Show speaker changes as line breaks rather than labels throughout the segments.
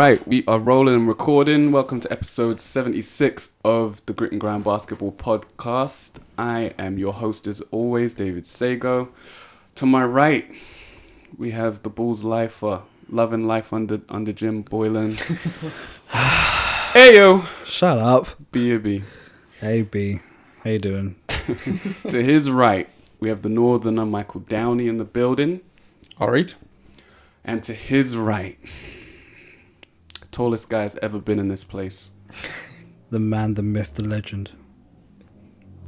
right, we are rolling and recording. Welcome to episode 76 of the Grit and Grime Basketball Podcast. I am your host as always, David Sago. To my right, we have the Bulls lifer, loving life under Jim Boylan. Hey yo!
Shut up.
B.A.B.
Hey B, how you doing?
To his right, we have the Northerner Michael Downey in the building.
Alright.
And to his right, tallest guy's ever been in this place.
The man, the myth, the legend.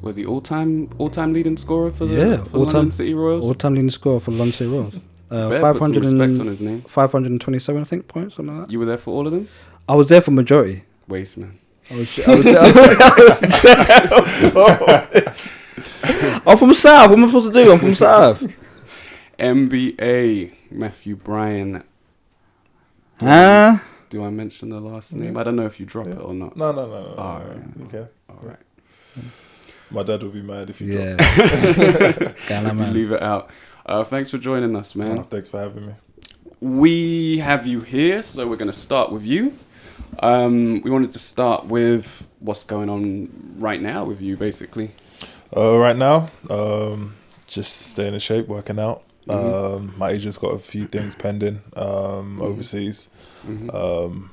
Was he all-time leading scorer for the
all-time,
London City Royals?
All-time leading scorer for London City Royals.
Put some respect on his name.
527, I think, points, something like that.
You were there for all of them?
I was there for majority.
Waste, man.
I'm from South. What am I supposed to do? I'm from South.
NBA, Matthew Bryan.
Huh?
Do I mention the last name? I don't know if you drop it or not.
No.
All right.
Okay.
All right.
My dad would be mad if you dropped
If you leave it out. Thanks for joining us, man.
Thanks for having me.
We have you here, so we're going to start with you. We wanted to start with what's going on right now with you, basically.
Right now, just staying in shape, working out. My agent's got a few things pending overseas. I'm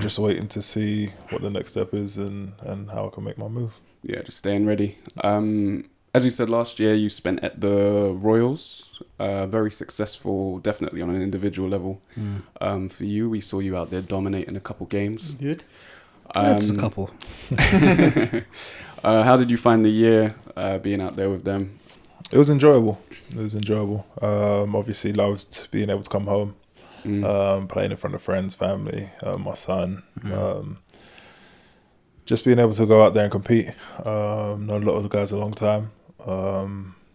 just waiting to see what the next step is and how I can make my move.
Yeah, just staying ready. As we said last year, you spent at the Royals. Very successful, definitely on an individual level. For you, we saw you out there dominating a couple games.
Good.
Just a couple.
How did you find the year being out there with them?
It was enjoyable. Obviously loved being able to come home, playing in front of friends, family, my son. Just being able to go out there and compete. Known a lot of the guys a long time.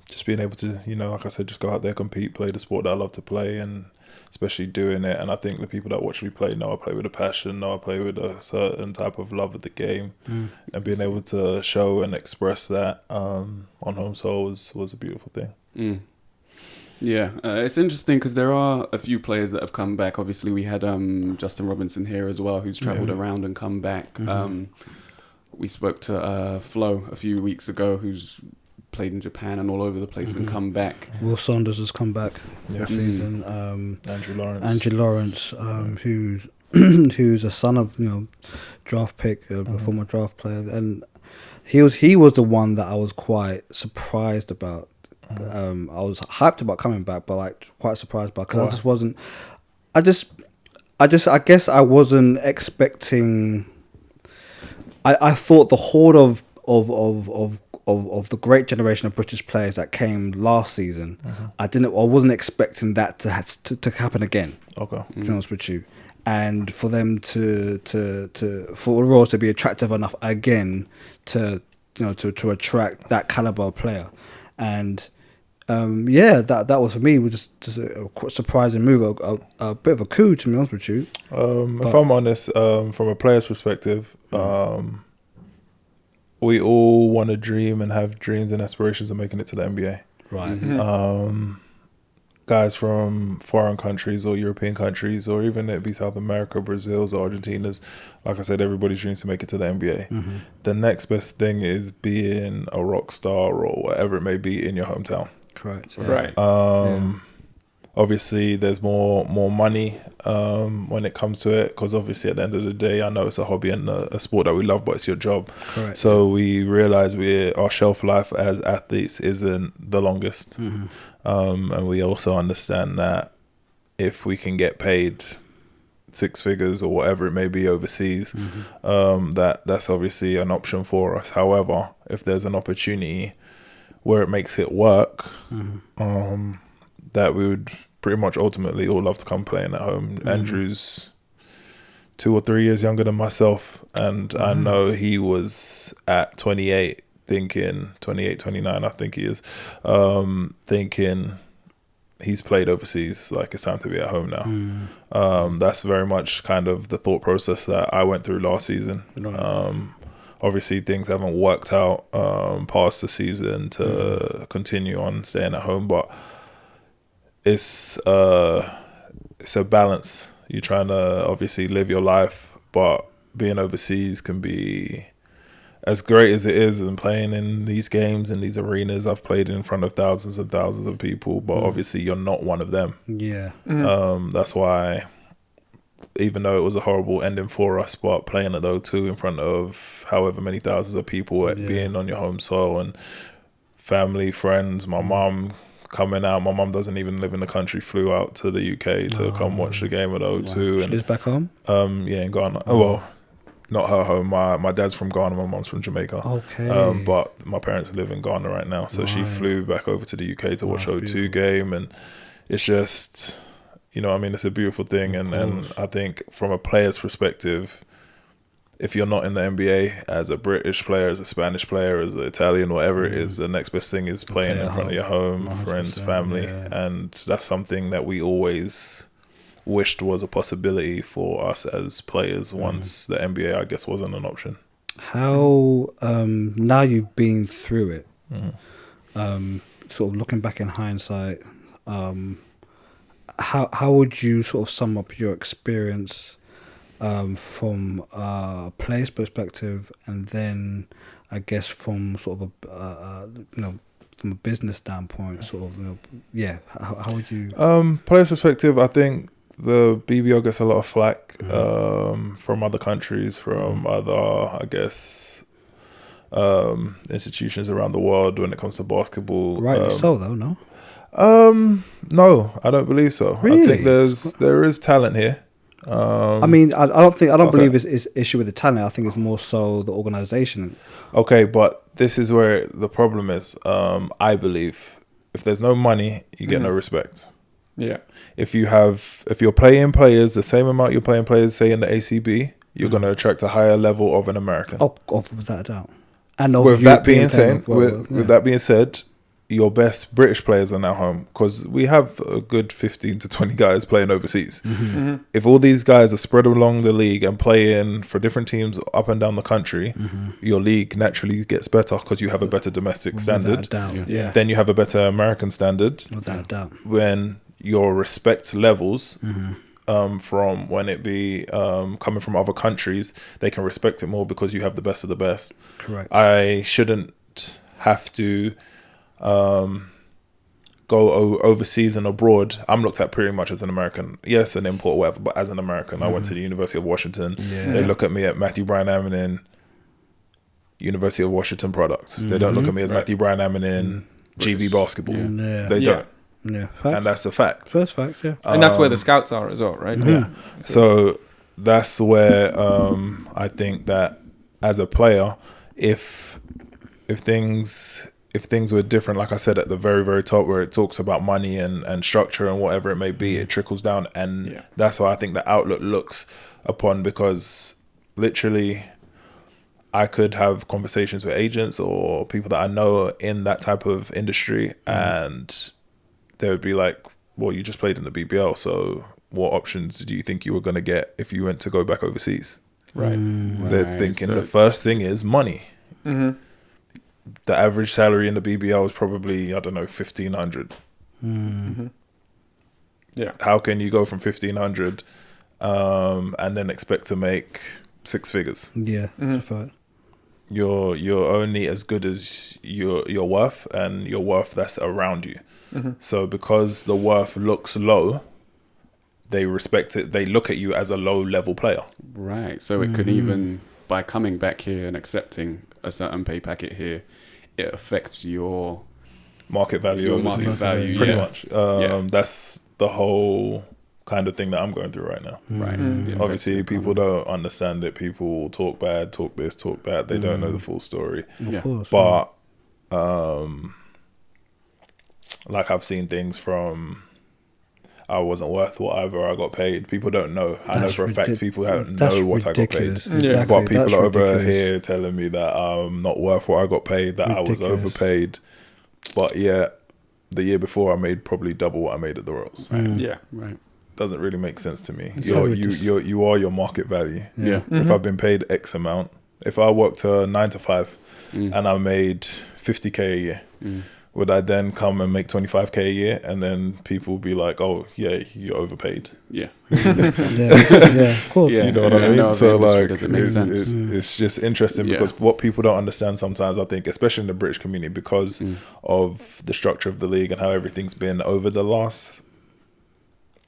Just being able to, like I said, just go out there, compete, play the sport that I love to play, and especially doing it. And I think the people that watch me play know I play with a passion, know I play with a certain type of love of the game, and being able to show and express that on home soil was a beautiful thing.
Yeah, it's interesting because there are a few players that have come back. Obviously, we had Justin Robinson here as well, who's travelled around and come back. We spoke to Flo a few weeks ago, who's played in Japan and all over the place and come back.
Will Saunders has come back this season.
Andrew
Lawrence, who's a son of draft pick, a former draft player, and he was the one that I was quite surprised about. I was hyped about coming back, but quite surprised about because I just wasn't. I guess I wasn't expecting. I thought the horde of the great generation of British players that came last season, I wasn't expecting that to happen again.
Okay.
To be honest with you, and for them for the Royals to be attractive enough again to attract that caliber of player, and that was for me was just a surprising move, a bit of a coup, to be honest with you.
If I'm honest, from a player's perspective, we all want to dream and have dreams and aspirations of making it to the NBA.
Right.
Guys from foreign countries or European countries, or even it be South America, Brazil's or Argentina's, like I said, everybody dreams to make it to the NBA. The next best thing is being a rock star or whatever it may be in your hometown.
Correct.
Yeah.
Right. Obviously, there's more money when it comes to it, because obviously at the end of the day, I know it's a hobby and a sport that we love, but it's your job.
Correct.
So we realize our shelf life as athletes isn't the longest, and we also understand that if we can get paid six figures or whatever it may be overseas, that's obviously an option for us. However, if there's an opportunity where it makes it work, that we would pretty much ultimately all love to come playing at home. Andrew's 2 or 3 years younger than myself, and I know he was at 28 thinking, 28, 29 I think he is, thinking he's played overseas, like it's time to be at home now. That's very much kind of the thought process that I went through last season. Obviously things haven't worked out past the season to continue on staying at home, but it's a balance. You're trying to obviously live your life, but being overseas can be as great as it is, and playing in these games, in these arenas. I've played in front of thousands and thousands of people, but obviously you're not one of them.
Yeah.
That's why, even though it was a horrible ending for us, but playing at the O2 in front of however many thousands of people, being on your home soil and family, friends, my mum coming out. My mum doesn't even live in the country, flew out to the UK to come watch the game at the O2.
She
And
lives back home?
yeah, in Ghana. Oh, well, not her home. My dad's from Ghana, my mum's from Jamaica.
Okay.
But my parents live in Ghana right now, so she flew back over to the UK to watch the O2 game, and it's just, you know, I mean, it's a beautiful thing, and I think from a player's perspective, if you're not in the NBA, as a British player, as a Spanish player, as an Italian, whatever it is, the next best thing is playing in front of your home, friends, family, and that's something that we always wished was a possibility for us as players once the NBA, I guess, wasn't an option.
How, now you've been through it, sort of looking back in hindsight, how would you sort of sum up your experience from a player's perspective, and then I guess from sort of from a business standpoint, sort of, how would you?
Player's perspective, I think the BBL gets a lot of flack from other countries, from other, I guess, institutions around the world when it comes to basketball.
Rightly so, though, no?
No, I don't believe so.
Really?
I think there is talent here.
I mean, I don't believe it's issue with the talent. I think it's more so the organization.
Okay, but this is where the problem is. I believe if there's no money, you get no respect.
Yeah.
If you're playing players the same amount you're playing players, say in the ACB, you're going to attract a higher level of an American.
Oh, without a doubt. And
with that being said, your best British players are now home, because we have a good 15 to 20 guys playing overseas. If all these guys are spread along the league and playing for different teams up and down the country, your league naturally gets better because you have a better domestic standard.
Without a doubt, yeah.
Then you have a better American standard.
Without a doubt.
When your respect levels from when it be coming from other countries, they can respect it more because you have the best of the best.
Correct.
I shouldn't have to go overseas and abroad. I'm looked at pretty much as an American. Yes, an import, whatever, but as an American. I went to the University of Washington. They look at me at Matthew Bryan-Amaning, University of Washington products. They don't look at me as Matthew Bryan-Amaning, GB basketball. They don't.
Yeah,
and that's a fact.
First fact, yeah.
And that's where the scouts are as well, right?
Yeah. So that's where I think that as a player, if things were different, like I said at the very, very top, where it talks about money and structure and whatever it may be, it trickles down. And that's why I think the outlook looks upon, because literally I could have conversations with agents or people that I know in that type of industry, and they would be like, well, you just played in the BBL, so what options do you think you were going to get if you went to go back overseas?
Right.
They're thinking the first thing is money. The average salary in the BBL is probably, I don't know, 1,500.
Yeah.
How can you go from 1,500 and then expect to make six figures?
Yeah, that's a fact.
You're only as good as your worth and your worth that's around you. So because the worth looks low, they respect it. They look at you as a low level player.
Right. So it could even, by coming back here and accepting a certain pay packet here, it affects your
market value.
Your market value,
pretty much. That's the whole kind of thing that I'm going through right now.
Right.
Obviously, people don't understand it. People talk bad, talk this, talk that. They don't know the full story.
Of course.
But like I've seen things from, I wasn't worth whatever I got paid. People don't know. I know for a fact people don't know what I got paid.
Exactly.
But people
That's
are over
ridiculous.
here telling me that I'm not worth what I got paid, that I was overpaid. But yeah, the year before I made probably double what I made at the Royals.
Yeah. Right.
Doesn't really make sense to me.
So
You are your market value.
Yeah.
If I've been paid X amount, if I worked a 9 to 5 and I made 50k a year, would I then come and make 25k a year, and then people be like, "Oh, yeah, you overpaid."
Yeah.
Of course.
Yeah.
You know what I
Yeah,
mean?
no,
So
the industry
like,
doesn't make sense.
it's just interesting
Yeah.
because what people don't understand sometimes, I think, especially in the British community, because of the structure of the league and how everything's been over the last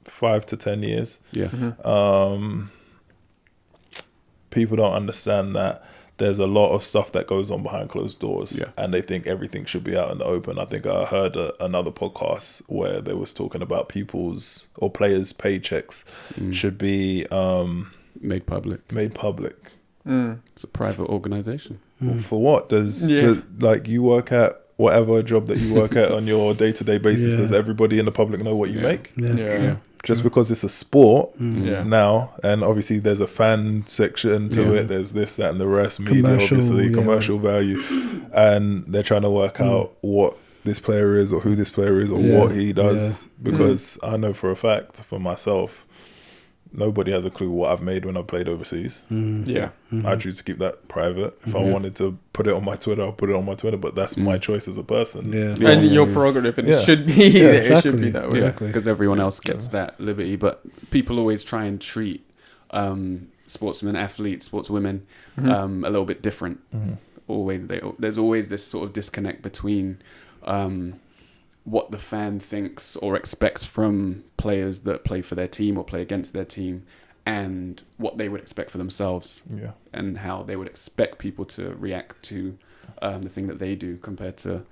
5 to 10 years.
Yeah.
People don't understand that there's a lot of stuff that goes on behind closed doors,
Yeah.
and they think everything should be out in the open. I think I heard another podcast where they was talking about people's or players' paychecks should be
Made public.
It's
a private organization.
Well, for what? Does like you work at whatever job that you work at on your day-to-day basis, does everybody in the public know what you make?
Yeah.
Just because it's a sport
Yeah.
now, and obviously there's a fan section to it, there's this, that, and the rest, media, obviously, commercial value, and they're trying to work out what this player is or who this player is or what he does, because I know for a fact, for myself, nobody has a clue what I've made when I played overseas. I choose to keep that private. If I wanted to put it on my Twitter, I'll put it on my Twitter, but that's my choice as a person.
And your prerogative, and it should be there. Exactly. It should be that way.
Because everyone else gets that liberty, but people always try and treat sportsmen, athletes, sportswomen a little bit different. There's always this sort of disconnect between what the fan thinks or expects from players that play for their team or play against their team, and what they would expect for themselves, and how they would expect people to react to the thing that they do compared to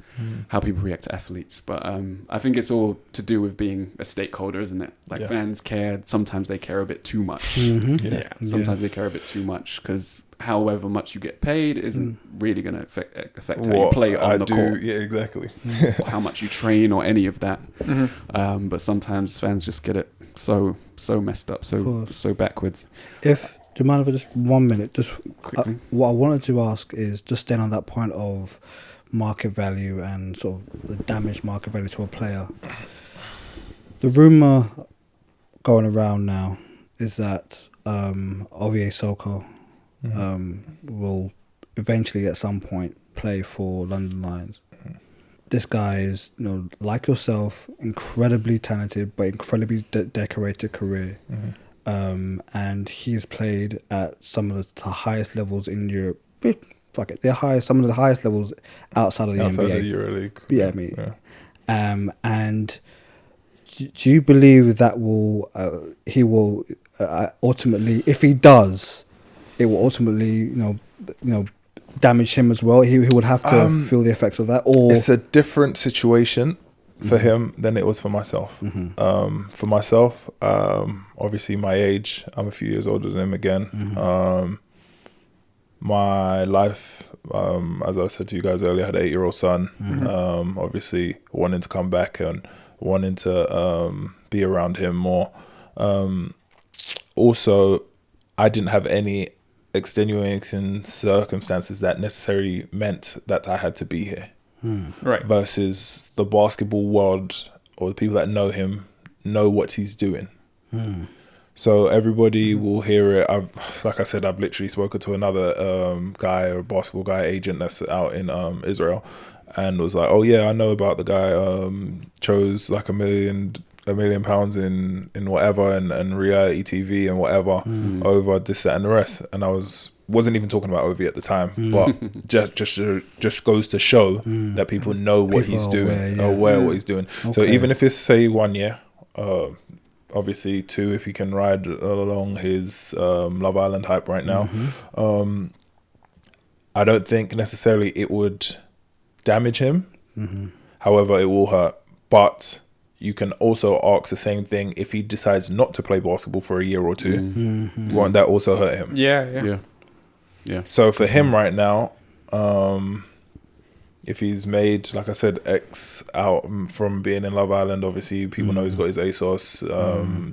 how people react to athletes. But I think it's all to do with being a stakeholder, isn't it? Like fans care. Sometimes they care a bit too much. Sometimes they care a bit too much, because however much you get paid isn't really going to affect how you play on the court.
Yeah, exactly.
Or how much you train or any of that. But sometimes fans just get it so messed up, so backwards.
Do you mind for just 1 minute? Just quickly. What I wanted to ask is just staying on that point of market value and sort of the damaged market value to a player. The rumour going around now is that OVA Soko will eventually at some point play for London Lions. This guy is, like yourself, incredibly talented but incredibly decorated career. And he's played at some of the highest levels in Europe. Some of the highest levels outside of the NBA.
Outside of the EuroLeague.
And do you believe that he will ultimately, if he does, it will ultimately, damage him as well? He would have to feel the effects of that, or
it's a different situation for him than it was for myself. For myself, obviously my age, I'm a few years older than him again. My life, as I said to you guys earlier, I had an 8-year-old son. Obviously wanting to come back and wanting to be around him more. Also, I didn't have any extenuating circumstances that necessarily meant that I had to be here.
Right.
Versus the basketball world, or the people that know him, know what he's doing. So everybody will hear it. Like I said, I've literally spoken to another guy, or basketball guy agent that's out in Israel, and was like, "Oh yeah, I know about the guy. Chose like $1 million in whatever and reality TV and whatever over this, that, and the rest." And I wasn't even talking about Ovi at the time, but just goes to show that people know what he's doing, aware what he's doing. So even if it's say 1 year, obviously 2 if he can ride along his Love Island hype right now, I don't think necessarily it would damage him. However, it will hurt. But you can also ask the same thing if he decides not to play basketball for a year or 2. Won't that also hurt him?
Yeah.
So for him right now, if he's made, like I said, X out from being in Love Island, obviously people know he's got his ASOS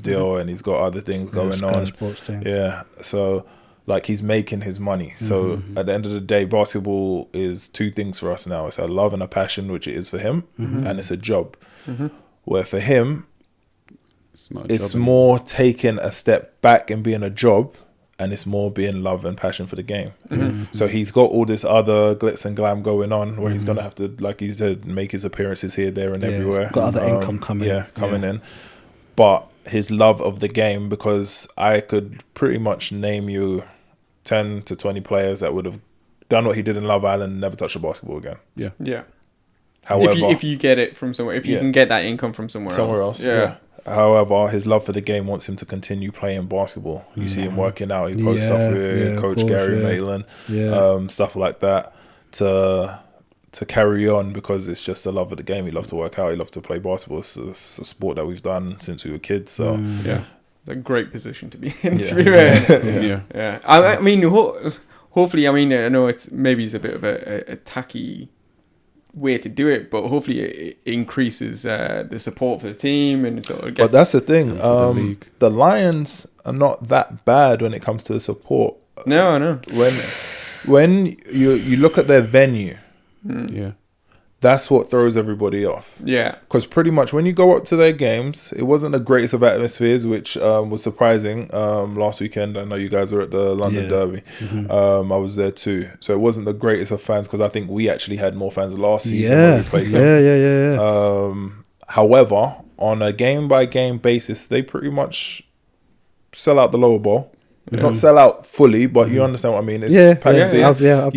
deal and he's got other things going on.
Sports thing.
Yeah. So like he's making his money. So at the end of the day, basketball is 2 things for us now. It's a love and a passion, which it is for him, and it's a job. Where for him, it's more taking a step back and being a job and it's more being love and passion for the game. So he's got all this other glitz and glam going on where he's gonna have to, like he said, make his appearances here, there, and everywhere.
Got other income coming.
Coming in. But his love of the game, because I could pretty much name you 10 to 20 players that would have done what he did in Love Island and never touched a basketball again.
Yeah.
However,
if you get it from somewhere, if you can get that income from somewhere else. Yeah.
However, his love for the game wants him to continue playing basketball. You see him working out. He posts stuff with Coach Gary Maitland, stuff like that to carry on, because it's just the love of the game. He loves to work out. He loves to play basketball. It's a sport that we've done since we were kids. So
it's a great position to be in. To be fair, I mean, hopefully, I mean, I know it's a bit of a tacky way to do it, but hopefully it increases the support for the team, and sort of gets.
But that's the thing. The Lions are not that bad when it comes to the support.
No.
When you look at their venue, that's what throws everybody off. Yeah, because pretty much when you go up to their games, it wasn't the greatest of atmospheres, which was surprising. Last weekend, I know you guys were at the London Derby. I was there too, so it wasn't the greatest of fans, because I think we actually had more fans last season when we played them. However, on a game by game basis, they pretty much sell out the lower bowl. Not sell out fully, but you understand what I mean. It's you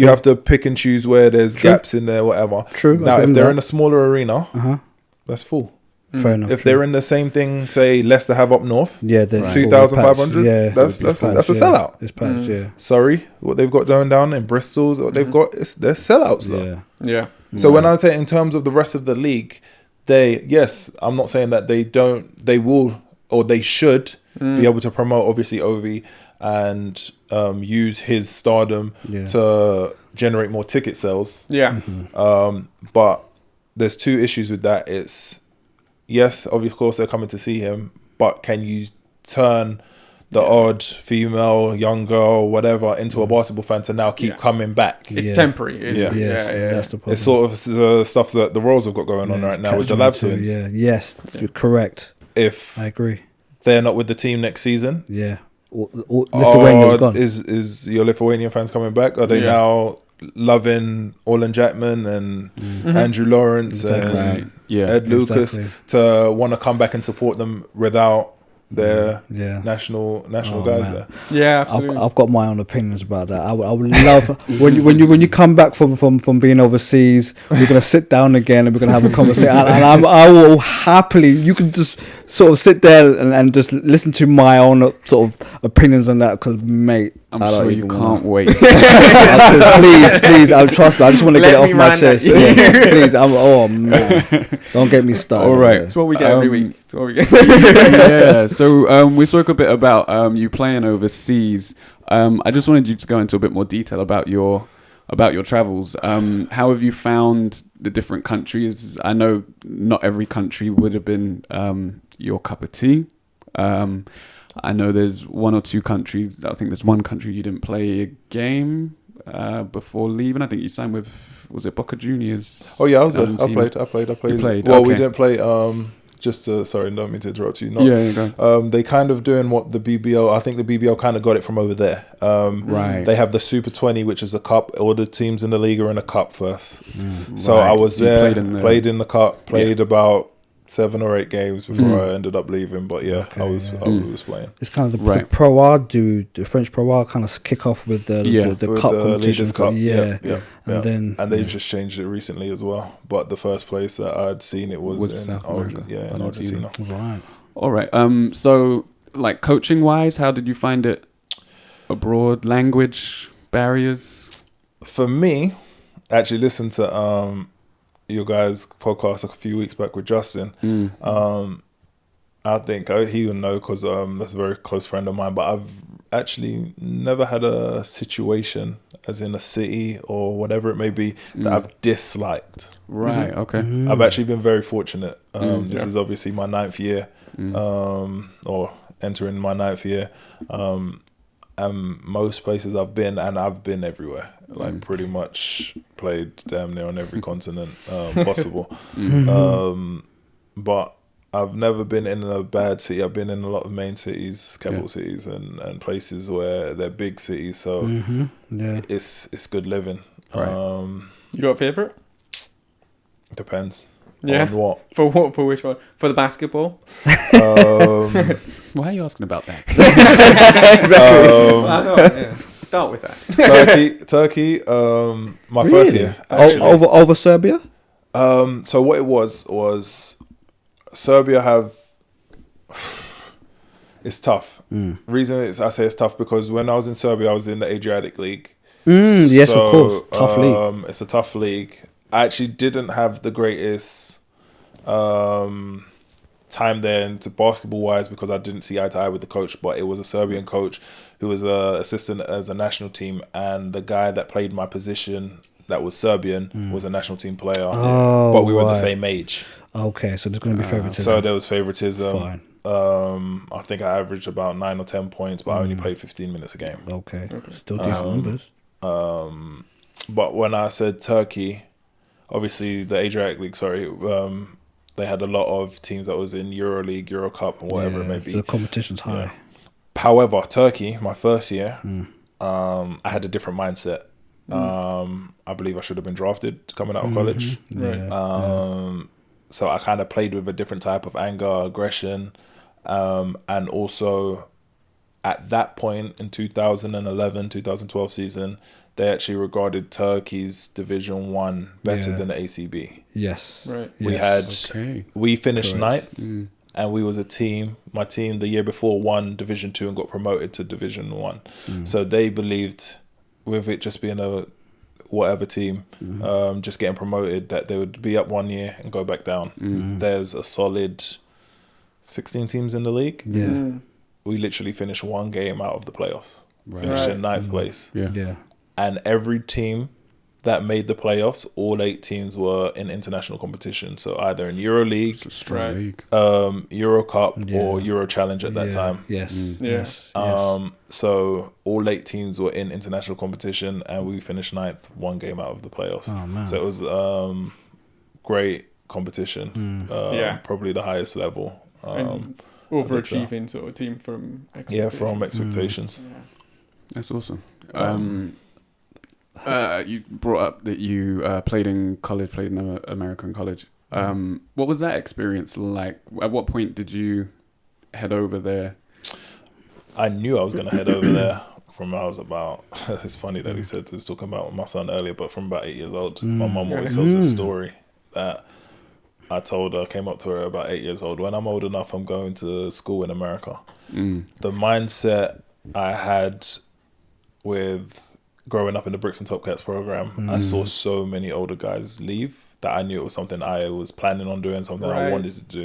have to pick and choose where there's gaps in there, whatever.
True.
Now, if they're in a smaller arena, that's full.
Fair enough.
If they're in the same thing, say Leicester have up north, 2,500. That's a sellout.
It's packed.
Sorry, what they've got going down in Bristol, what they've got, they're sellouts though.
Yeah.
So when I say in terms of the rest of the league, I'm not saying that they will or they should be able to promote obviously Ovi and use his stardom to generate more ticket sales. Yeah. But there's two issues with that. It's, yes, of course they're coming to see him, but can you turn the odd female, young girl, whatever, into a basketball fan to now keep coming back?
It's temporary.
That's the problem.
It's sort of the stuff that the Royals have got going on right now with the Lab Twins.
Yes, correct.
If
I agree,
they're not with the team next season.
Lithuania's gone.
Is your Lithuanian fans coming back? Are they now loving Orlan Jackman and Andrew Lawrence and Ed Lucas to want to come back and support them without their national guys there?
Yeah, absolutely.
I've got my own opinions about that. I would love when you come back from being overseas, we're gonna sit down again and we're gonna have a conversation. and I will happily. You can just sort of sit there and just listen to my own sort of opinions on that, because mate,
I'm sure you can't wait.
please, trust me. I just want to get it off my chest. Please, man, don't get me started.
All right,
it's what we get every week. It's what we get.
So we spoke a bit about you playing overseas. I just wanted you to go into a bit more detail about your travels. How have you found the different countries? I know not every country would have been your cup of tea. I know there's one or two countries. I think there's one country you didn't play a game before leaving. I think you signed with, was it Boca Juniors?
Oh yeah, I played. You played. Well, we didn't play. Sorry, don't mean to interrupt you. They kind of doing what the BBL. I think the BBL kind of got it from over there. Right. They have the Super 20, which is a cup. All the teams in the league are in a cup first. So I was there, played in the cup, played about 7 or 8 games before I ended up leaving. But I was playing.
It's kind of the Pro A the French Pro A kind of kick off with the cup competition.
Cup. And they just changed it recently as well. But the first place that I'd seen it was in Argentina.
Right.
All right. So like coaching wise, how did you find it abroad? Language barriers?
For me, I actually listened to your guys' podcast a few weeks back with Justin. I think he would know, because that's a very close friend of mine, but I've actually never had a situation, as in a city or whatever it may be, that I've disliked.
Right. Okay.
I've actually been very fortunate. This is obviously my 9th year, or entering my 9th year. And most places I've been everywhere. Like pretty much played damn near on every continent possible. But I've never been in a bad city. I've been in a lot of main cities, capital cities, and places where they're big cities. So it's good living.
Right.
You got a favourite?
Depends.
Yeah.
On what?
For what? For which one? For the basketball?
Why are you asking about that?
Exactly. Start with that.
Turkey. My first year. Actually.
Over Serbia.
So what it was Serbia have. It's tough. Reason is I say it's tough because when I was in Serbia, I was in the Adriatic League.
Yes, of course. Tough league.
It's a tough league. I actually didn't have the greatest time there into basketball wise because I didn't see eye to eye with the coach, but it was a Serbian coach who was an assistant as a national team, and the guy that played my position that was Serbian was a national team player, but we were the same age.
Okay, so there's going to be favoritism.
So there was favoritism.
Fine.
I think I averaged about 9 or 10 points, but I only played 15 minutes a game.
Okay. Still decent numbers.
But when I said Turkey, obviously the Adriatic League, they had a lot of teams that was in EuroLeague, Euro Cup, and whatever it may be.
So the competition's high.
Yeah. However, Turkey, my first year, I had a different mindset. I believe I should have been drafted coming out of college. So I kind of played with a different type of anger, aggression, and also at that point in 2011, 2012 season, they actually regarded Turkey's Division 1 better than the ACB.
Yes.
Right.
We finished ninth, and we was a team. My team the year before won Division 2 and got promoted to Division 1. So they believed, with it just being a whatever team, just getting promoted, that they would be up 1 year and go back down. There's a solid 16 teams in the league. We literally finished one game out of the playoffs. Finished in ninth place. And every team that made the playoffs, all 8 teams were in international competition. So either in EuroLeague,
league.
Euro Cup, or Euro Challenge at that time.
Yes.
So all 8 teams were in international competition, and we finished ninth, one game out of the playoffs.
Oh, man.
So it was great competition. Probably the highest level.
Overachieving sort of team from expectations.
Yeah, from expectations.
That's awesome. You brought up that you played in an American college. What was that experience like? At what point did you head over there?
I knew I was going to head over there from I was about, it's funny that he said, he was talking about my son earlier, but from about 8 years old. My mum always tells a story that I told her, came up to her about 8 years old. When I'm old enough, I'm going to school in America. The mindset I had with growing up in the Bricks and Top Cats program, I saw so many older guys leave that I knew it was something I was planning on doing, something I wanted to do.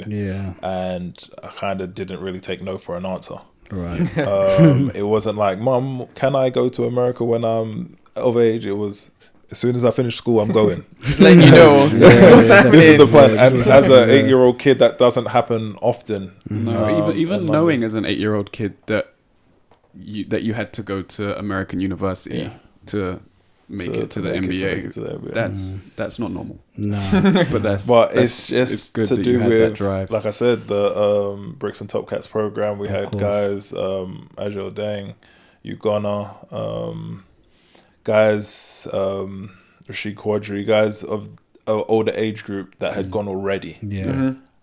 And I kind of didn't really take no for an answer. It wasn't like, Mum, can I go to America when I'm of age? It was, as soon as I finish school, I'm going.
Just letting you know.
This is the plan. And as an 8-year-old kid, that doesn't happen often.
No, even knowing as an 8-year-old kid that you had to go to American university to make it to the NBA. That's not normal.
No,
but it's just
it's good
to
that
do
you had
with
that drive.
Like I said, the Bricks and Top Cats program. We had guys, Ajay Dang, Ugonna, guys, Rashid Quadri, guys of older age group that had gone already.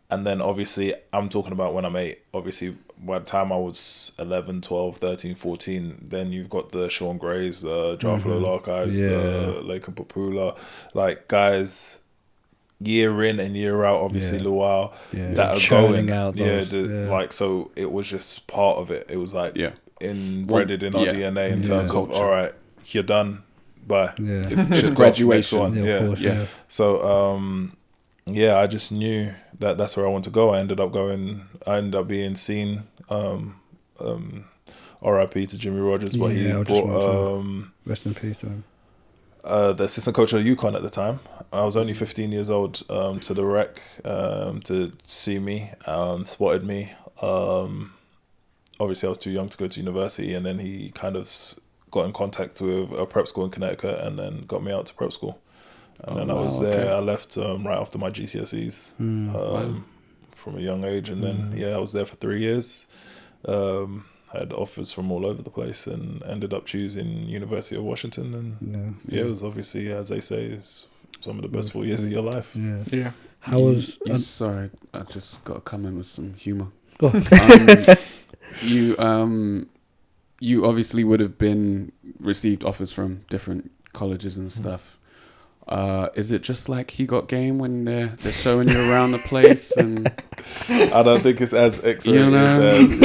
And then obviously, I'm talking about when I'm 8. Obviously, by the time I was 11, 12, 13, 14, then you've got the Sean Grays, the Jarfalo Larkeyes, the Laken Papula, like guys year in and year out, obviously Luau, that are
churning
going
out
like, so it was just part of it. It was like embedded in our DNA in terms of, all right, you're done, bye. It's just graduation. So I just knew that that's where I wanted to go. I ended up being seen. R.I.P. to Jimmy Rogers, but he brought
rest in peace to him.
The assistant coach of UConn at the time. I was only 15 years old, to the rec, to see me, spotted me. Obviously I was too young to go to university, and then he kind of got in contact with a prep school in Connecticut and then got me out to prep school. And then I was there. I left right after my GCSEs from a young age, and then I was there for 3 years. Had offers from all over the place, and ended up choosing University of Washington. And it was obviously, as they say, it's some of the best 4 years of your life.
Yeah.
How was?
Sorry, I just got to come in with some humor.
Oh.
You obviously would have received offers from different colleges and stuff. Is it just like he got game when they're showing you around the place? And
I don't think it's as X-rated
You know?
as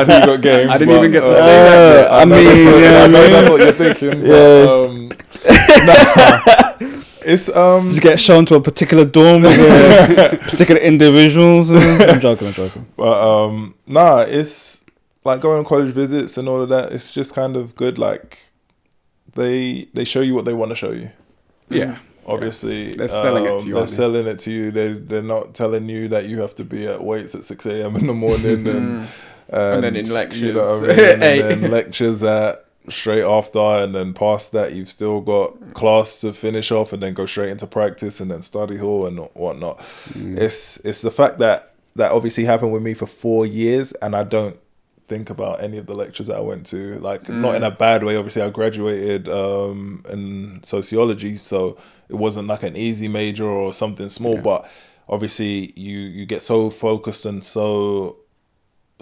he got game.
I didn't even get to say that.
I know that's what you're thinking. But, it's
Just get shown to a particular dorm with particular individuals. I'm joking.
But it's like going on college visits and all of that. It's just kind of good. Like they show you what they want to show you.
Yeah.
Obviously,
they're selling it to you.
They're selling it to you. They're not telling you that you have to be at weights at 6 a.m. in the morning and
then in lectures,
you know what I mean? And then lectures at straight after, and then past that you've still got class to finish off, and then go straight into practice, and then study hall and whatnot. It's the fact that obviously happened with me for 4 years, and I don't think about any of the lectures that I went to, like not in a bad way. Obviously I graduated in sociology, so it wasn't like an easy major or something small, but obviously you get so focused and so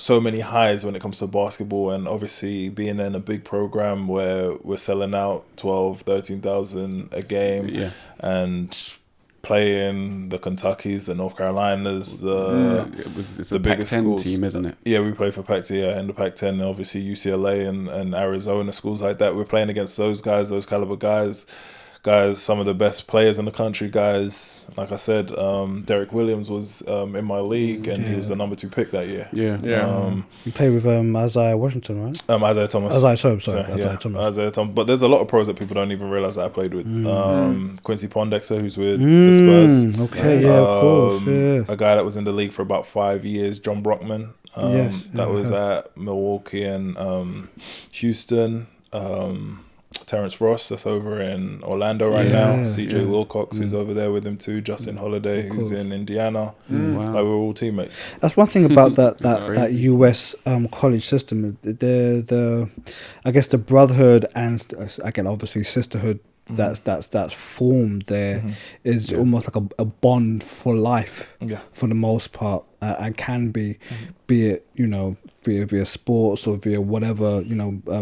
many highs when it comes to basketball, and obviously being in a big program where we're selling out 13,000 a game and playing the Kentuckys, the North Carolinas,
it's a Pac-10 team, isn't it?
Yeah, we play for Pac-10 and the Pac-10, and obviously UCLA and Arizona, schools like that. We're playing against those guys, those caliber guys, some of the best players in the country, guys. Like I said, Derek Williams was in my league, and he was the number 2 pick that year.
You play with Isaiah Washington, right?
Isaiah Thomas.
Isaiah Thomas.
Isaiah Thomas. But there's a lot of pros that people don't even realize that I played with. Quincy Pondexter, who's with the Spurs.
Okay, of course.
A guy that was in the league for about 5 years, John Brockman. That was at Milwaukee and Houston. Terrence Ross, that's over in Orlando right now. CJ Wilcox, who's over there with him too. Justin Holiday, who's in Indiana.
Wow.
Like, we're all teammates.
That's one thing about that US college system. The I guess the brotherhood and again obviously sisterhood that's formed there is almost like a bond for life for the most part, and can be it via sports or via whatever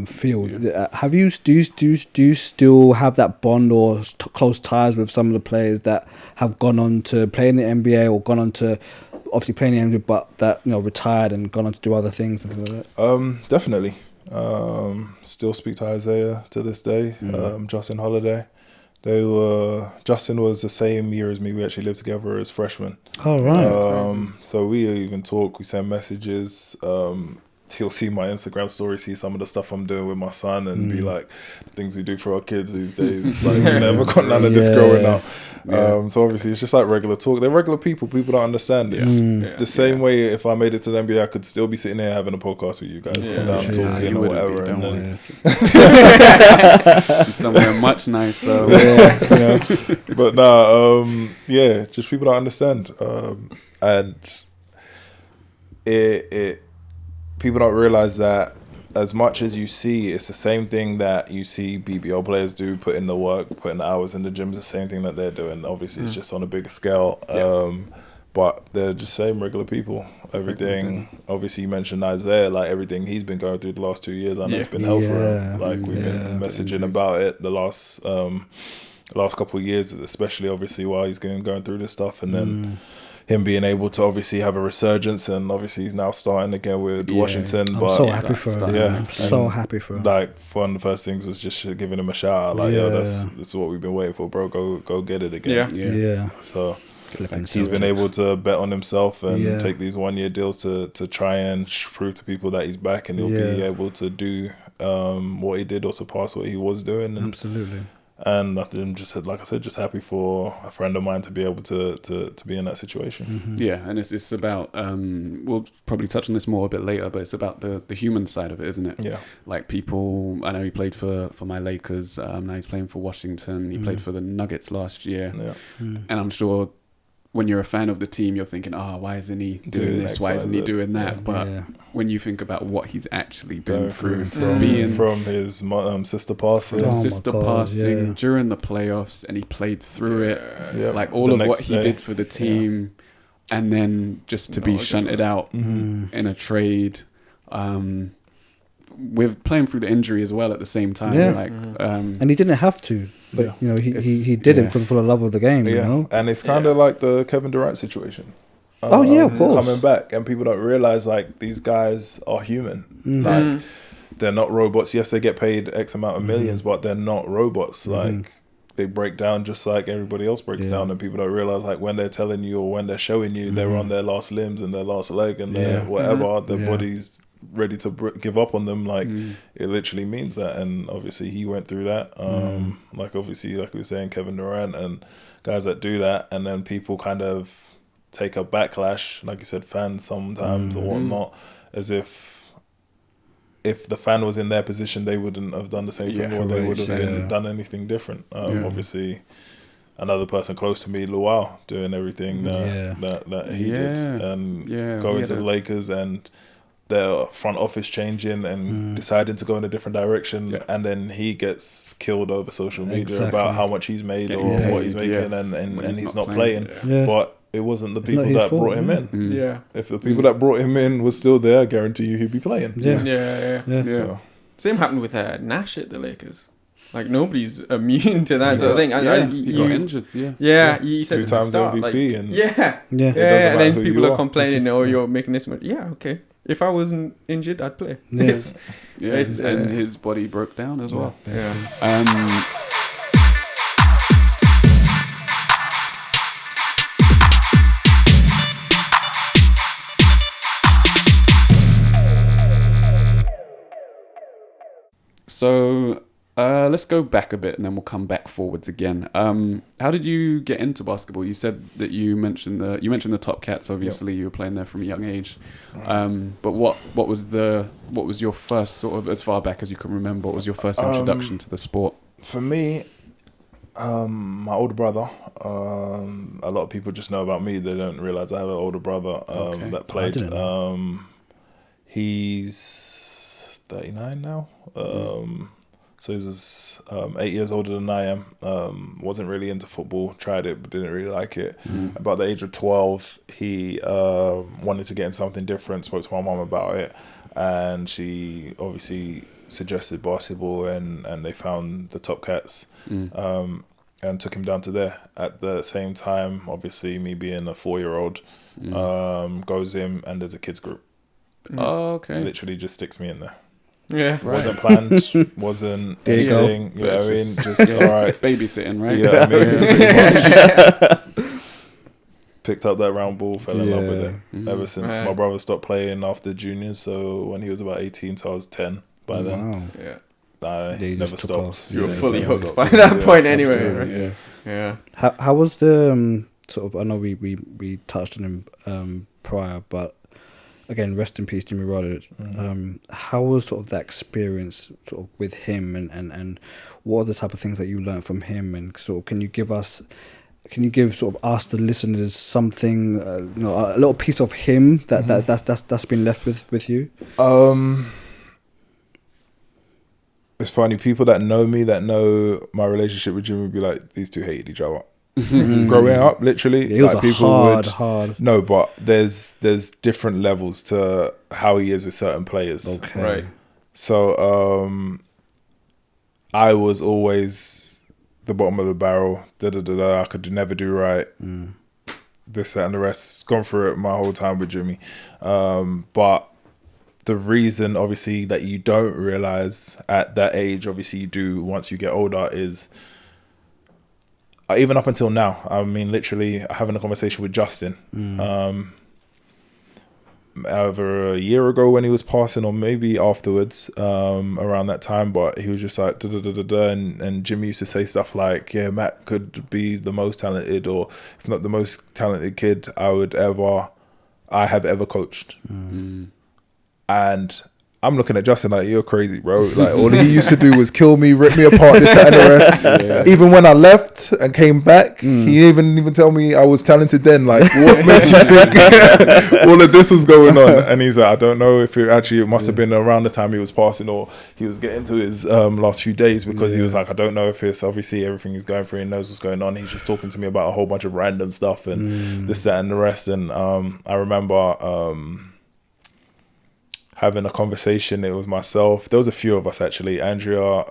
field. Do you still have that bond or close ties with some of the players that have gone on to play in the NBA or gone on to obviously play in the NBA but that retired and gone on to do other things and things like that?
Definitely. Still speak to Isaiah to this day. Justin Holiday. Justin was the same year as me. We actually lived together as freshmen.
Oh, right.
So we even talk, we send messages. He'll see my Instagram story, see some of the stuff I'm doing with my son, and be like, the things we do for our kids these days. Like, we never got none of this growing up. So obviously it's just like regular talk. They're regular people. People don't understand this. The same way if I made it to the NBA, I could still be sitting there having a podcast with you guys. And I'm talking or whatever.
And then somewhere much nicer.
But just people don't understand. And it people don't realize that as much as you see, it's the same thing that you see BBL players do, put in the work, put in the hours in the gym, it's the same thing that they're doing. Obviously, it's just on a bigger scale. But they're just same regular people. Everything, obviously you mentioned Isaiah, like everything he's been going through the last 2 years, I know it's been hell for him. Like we've been messaging about it the last couple of years, especially obviously while he's going through this stuff, and then him being able to obviously have a resurgence, and obviously he's now starting again with Washington.
I'm
but
so happy for him.
I'm
so happy for him.
Like one of the first things was just giving him a shout out, like that's what we've been waiting for, bro. Go get it again. So he's been able to bet on himself and take these 1 year deals to try and prove to people that he's back, and he'll be able to do what he did or surpass what he was doing. And,
absolutely.
And I'm just, like I said, just happy for a friend of mine to be able to be in that situation.
Yeah, and it's about, we'll probably touch on this more a bit later, but it's about the human side of it, isn't it? Yeah. Like people, I know he played for my Lakers, now he's playing for Washington, he played for the Nuggets last year, and I'm sure when you're a fan of the team, you're thinking, oh, why isn't he doing this? Why isn't he doing that? But when you think about what he's actually been through,
from his sister passing,
during the playoffs, and he played through it, like all
the
of what he
day.
did for the team, and then just to be shunted out in a trade, with playing through the injury as well at the same time,
and he didn't have to. But he did it because for the love of the game, you know.
And it's kind of like the Kevin Durant situation.
Of course,
coming back, and people don't realize like these guys are human. Like they're not robots. Yes, they get paid X amount of millions, but they're not robots. Like they break down just like everybody else breaks down, and people don't realize like when they're telling you or when they're showing you they're on their last limbs and their last leg and their whatever, their bodies ready to give up on them, like it literally means that. And obviously he went through that, like obviously like we were saying, Kevin Durant and guys that do that, and then people kind of take a backlash, like you said, fans sometimes or whatnot, as if the fan was in their position they wouldn't have done the same thing, or they would have done anything different. Obviously another person close to me, Luau, doing everything that he did, and going to the Lakers and their front office changing and deciding to go in a different direction, and then he gets killed over social media about how much he's made or what he's making, and he's not playing. But it wasn't the people that brought him in. If the people that brought him in was still there, I guarantee you he'd be playing. So.
Same happened with Nash at the Lakers. Like nobody's immune to that sort of thing.
He got injured.
You said
2 times
start,
MVP,
like,
and
and then people are complaining, "Oh, you're making this much." Yeah, okay. If I wasn't injured, I'd play.
And his body broke down as well. So let's go back a bit and then we'll come back forwards again. How did you get into basketball? You said that you mentioned the Top Cats. Obviously, you were playing there from a young age. But what was your first sort of, as far back as you can remember? What was your first introduction to the sport?
For me, my older brother. A lot of people just know about me. They don't realize I have an older brother that played. He's 39 now. So he's 8 years older than I am. Wasn't really into football. Tried it, but didn't really like it. About the age of 12, he wanted to get into something different. Spoke to my mom about it, and she obviously suggested basketball, and they found the Top Cats, and took him down to there. At the same time, obviously, me being a 4-year-old, goes in, and there's a kids group.
Oh, okay.
Literally just sticks me in there.
Yeah,
right. Wasn't planned, wasn't anything. You know what I mean? Just all right,
babysitting, right?
You know what I mean? Picked up that round ball, fell in love with it. Ever since my brother stopped playing after juniors, so when he was about 18, so I was 10 by then. I never stopped.
You were fully hooked by that point, anyway. Right? Yeah.
How was the sort of? I know we touched on him prior, but. Again, rest in peace, Jimmy Rodgers. How was sort of that experience sort of with him, and what are the type of things that you learned from him, and sort of can you give sort of us the listeners something, a little piece of him that's been left with you?
It's funny, people that know me, that know my relationship with Jimmy, would be like, these two hated each other. Growing up, literally,
it was hard.
No, but there's different levels to how he is with certain players.
Okay,
right.
So, I was always the bottom of the barrel. I could never do right. This, that, and the rest. Gone through it my whole time with Jimmy. But the reason, obviously, that you don't realize at that age, obviously you do once you get older, is. Even up until now, I mean, literally having a conversation with Justin over a year ago when he was passing, or maybe afterwards, around that time, but he was just like, and Jimmy used to say stuff like, yeah, Matt could be the most talented, or if not the most talented kid I have ever coached. And I'm looking at Justin like, you're crazy, bro. Like, all he used to do was kill me, rip me apart, this, that, and the rest. Yeah. Even when I left and came back, he didn't even tell me I was talented then. Like, what makes you think all of this was going on? And he's like, I don't know if it must have been around the time he was passing or he was getting to his last few days, because he was like, I don't know if it's obviously everything he's going through, he knows what's going on. He's just talking to me about a whole bunch of random stuff and this, that, and the rest. And I remember having a conversation. It was myself. There was a few of us actually. Andrea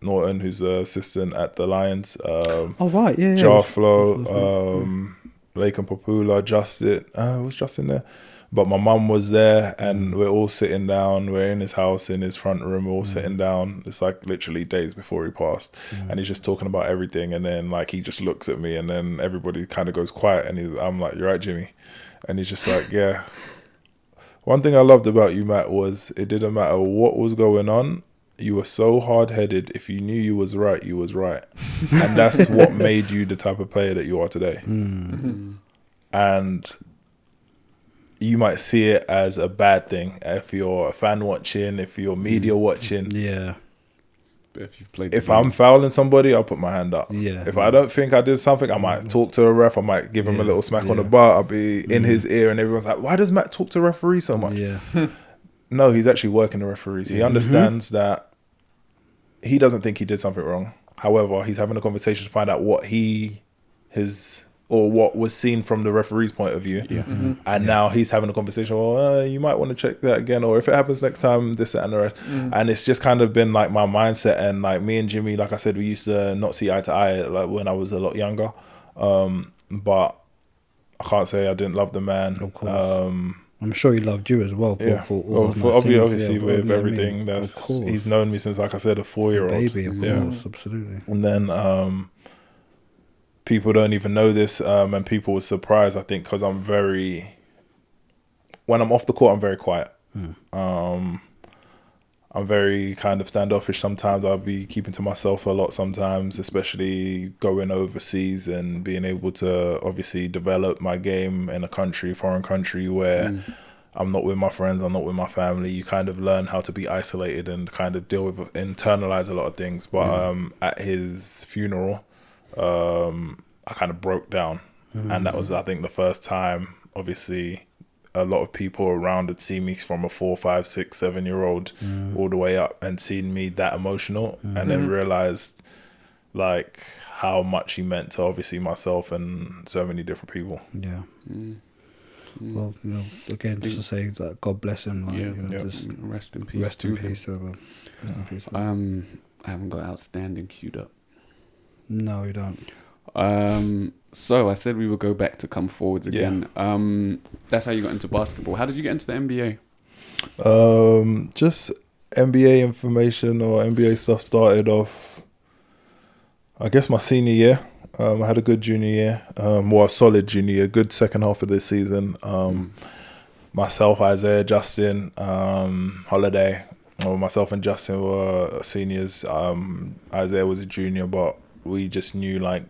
Norton, who's the assistant at the Lions. Jarflo, Lake and Papula, Justin. Was Justin there? But my mum was there, and we're all sitting down. We're in his house, in his front room. We're all sitting down. It's like literally days before he passed, and he's just talking about everything. And then like he just looks at me, and then everybody kind of goes quiet. And I'm like, "You're right, Jimmy," and he's just like, "Yeah." One thing I loved about you, Matt, was it didn't matter what was going on. You were so hard-headed. If you knew you was right, you was right. And that's what made you the type of player that you are today. And you might see it as a bad thing if you're a fan watching, if you're media watching.
Yeah.
If I'm fouling somebody, I'll put my hand up.
Yeah.
If I don't think I did something, I might talk to a ref. I might give him a little smack on the butt. I'll be in his ear, and everyone's like, "Why does Matt talk to referees so much?" Yeah. No, he's actually working the referees. He understands that he doesn't think he did something wrong. However, he's having a conversation to find out what what was seen from the referee's point of view. Yeah. And now he's having a conversation, well, you might want to check that again, or if it happens next time, this, that, and the rest. And it's just kind of been like my mindset. And like me and Jimmy, like I said, we used to not see eye to eye like when I was a lot younger. But I can't say I didn't love the man.
Of course. I'm sure he loved you as well.
Obviously, with everything. He's known me since, like I said, a 4-year-old.
Baby, of course, absolutely.
And then people don't even know this, and people were surprised, I think, because when I'm off the court, I'm very quiet. I'm very kind of standoffish sometimes. I'll be keeping to myself a lot sometimes, especially going overseas and being able to obviously develop my game in a foreign country where I'm not with my friends, I'm not with my family. You kind of learn how to be isolated and kind of internalize a lot of things. But at his funeral, I kind of broke down, and that was, I think, the first time, obviously, a lot of people around had seen me from a 4, 5, 6, 7-year-old all the way up and seen me that emotional, and then realized like how much he meant to obviously myself and so many different people.
Yeah. Well, again, just to say that God bless him. Like, just
rest in peace.
Rest in peace to him.
I haven't got outstanding queued up.
No, you don't.
So I said we would go back to come forwards again. That's how you got into basketball. How did you get into the NBA?
Just NBA information or NBA stuff started off, I guess, my senior year. I had a good junior year, a solid junior year, good second half of the season. Myself, Isaiah, Justin, Holiday, myself and Justin were seniors. Isaiah was a junior, but we just knew like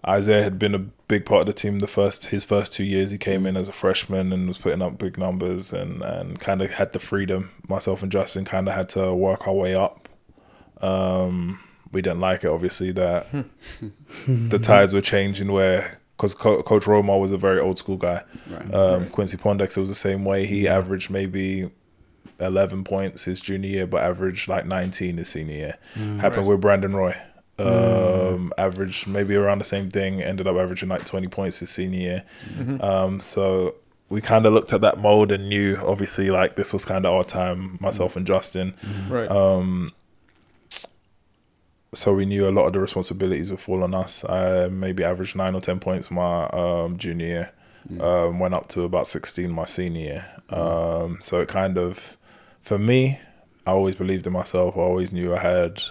Isaiah had been a big part of the team his first 2 years. He came in as a freshman and was putting up big numbers and kind of had the freedom. Myself and Justin kind of had to work our way up. We didn't like it, obviously, that the tides were changing because Coach Romar was a very old school guy. Right. Quincy Pondexter was the same way. He averaged maybe 11 points his junior year, but averaged like 19 his senior year. Happened with Brandon Roy. Averaged maybe around the same thing, ended up averaging like 20 points his senior year. So we kind of looked at that mold and knew, obviously, like this was kind of our time, myself and Justin.
Right.
So we knew a lot of the responsibilities would fall on us. I maybe averaged 9 or 10 points my junior year. Went up to about 16 my senior year. So it kind of, for me, I always believed in myself. I always knew I had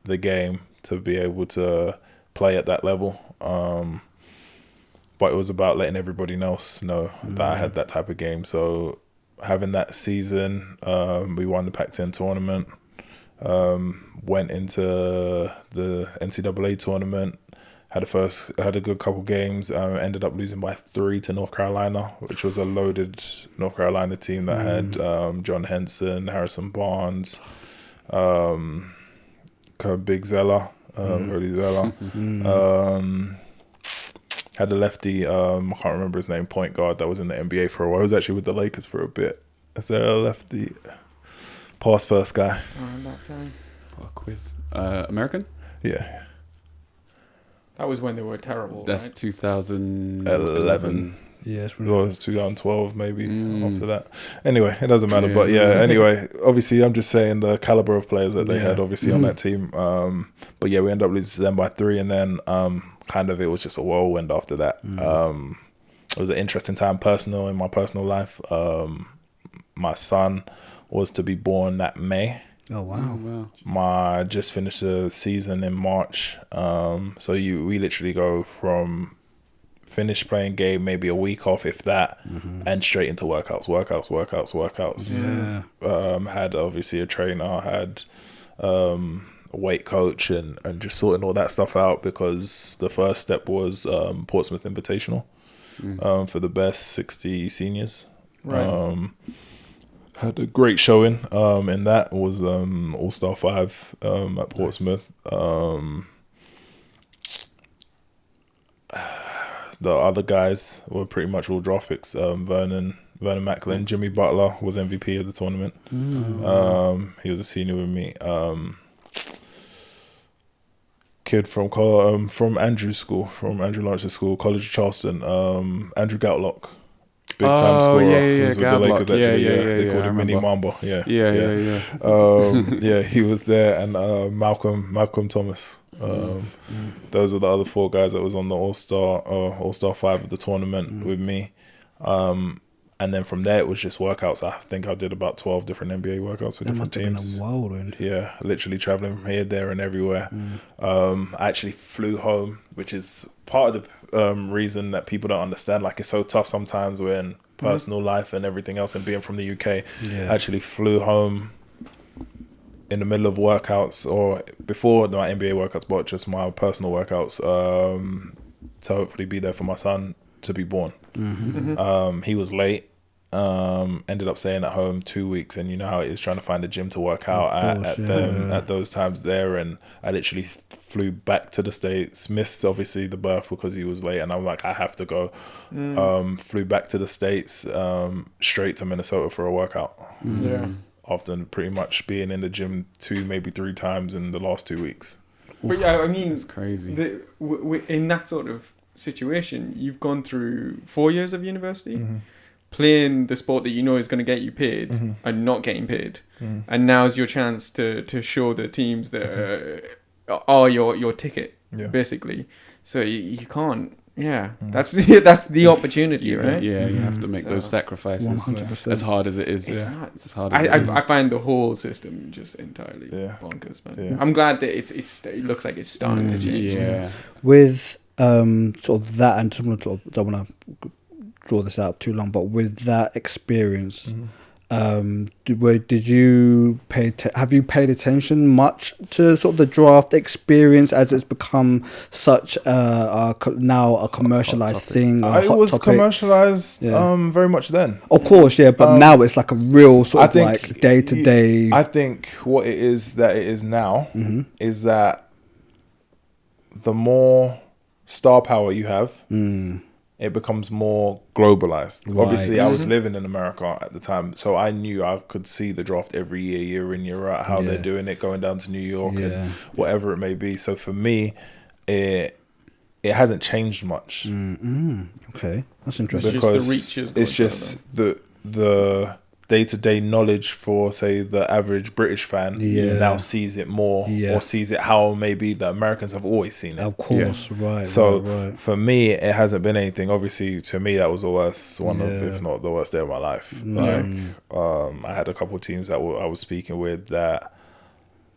the game to be able to play at that level. But it was about letting everybody else know that I had that type of game. So having that season, we won the Pac-10 tournament, went into the NCAA tournament, had a good couple games. Ended up losing by 3 to North Carolina, which was a loaded North Carolina team that had John Henson, Harrison Barnes, Big Zeller, Rudy Zeller. Had a lefty, I can't remember his name, point guard that was in the NBA for a while. He was actually with the Lakers for a bit. Is there a lefty? Pass first guy.
Around that time.
What a quiz. American?
Yeah.
That was when they were terrible.
That's
right?
2011.
Yeah,
It was 2012 maybe after that. Anyway, it doesn't matter. But yeah, anyway, obviously I'm just saying the caliber of players that they had obviously on that team. But yeah, we ended up losing them by 3, and then kind of it was just a whirlwind after that. It was an interesting time in my personal life. My son was to be born that May.
Oh wow!
I just finished the season in March. So we literally go from finish playing game, maybe a week off, if that, and straight into workouts.
Yeah.
Had obviously a trainer, had a weight coach, and just sorting all that stuff out, because the first step was Portsmouth Invitational for the best 60 seniors.
Right.
Had a great showing in that. It was All-Star 5 at Portsmouth. The other guys were pretty much all draft picks. Vernon Macklin, Jimmy Butler was MVP of the tournament. He was a senior with me. Kid from Andrew's school, from Andrew Lawrence's school, College of Charleston. Andrew Goutlock, big time scorer.
Yeah,
He was with the Lakers actually. They called him Mini Mamba. Yeah. He was there, and Malcolm Thomas. Those were the other 4 guys that was on the All-Star 5 of the tournament with me. And then from there it was just workouts. I think I did about 12 different NBA workouts with different teams.
Been a whirlwind.
Yeah, literally traveling from here, there, and everywhere. I actually flew home, which is part of the reason that people don't understand. Like, it's so tough sometimes when personal life and everything else, and being from the UK. I actually flew home in the middle of workouts, or before my NBA workouts, but just my personal workouts, to hopefully be there for my son to be born. He was late. Ended up staying at home 2 weeks, and you know how it is trying to find a gym to work out at those times there. And I literally flew back to the States, missed obviously the birth because he was late, and I'm like, I have to go. Flew back to the States, straight to Minnesota for a workout. After pretty much being in the gym 2, maybe 3 times in the last 2 weeks.
But yeah, I mean,
it's crazy.
In that sort of situation, you've gone through 4 years of university, playing the sport that you know is going to get you paid, and not getting paid, and now's your chance to show the teams that are your ticket, basically. So you can't. Yeah, that's the opportunity, right?
Yeah, you have to make those sacrifices.
100%.
As hard as it is.
It's hard. I find the whole system just entirely bonkers, man. I'm glad that it looks like it's starting to change.
Yeah.
With sort of that, and don't want to draw this out too long, but with that experience, did you have you paid attention much to sort of the draft experience, as it's become such now a commercialized thing?
It was commercialized very much then.
Of course, but now it's like a real sort of like day to day.
I think what it is now is that the more star power you have, it becomes more globalized. Right. Obviously, I was living in America at the time, so I knew I could see the draft every year in, year out, how they're doing it, going down to New York and whatever it may be. So for me, it hasn't changed much.
Okay, that's interesting.
Because it's just the day-to-day knowledge for, say, the average British fan now sees it more, or sees it how maybe the Americans have always seen it.
Of course, right.
So for me, it hasn't been anything. Obviously, to me, that was the worst, one of, if not the worst day of my life. I had a couple of teams that I was speaking with that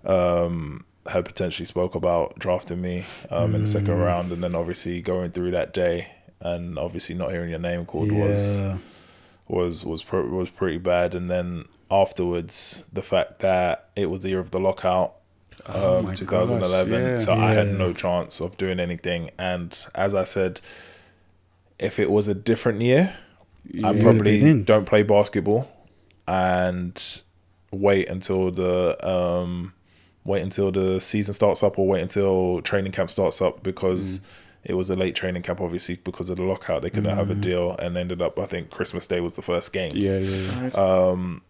had potentially spoke about drafting me in the second round, and then obviously going through that day and obviously not hearing your name called was pretty bad. And then afterwards, the fact that it was the year of the lockout,
my
2011.
gosh, yeah.
So I had no chance of doing anything. And as I said, if it was a different year, I probably don't play basketball and wait until the season starts up, or wait until training camp starts up, because it was a late training camp, obviously, because of the lockout. They couldn't have a deal, and ended up, I think Christmas Day was the first games.
Yeah.
Right.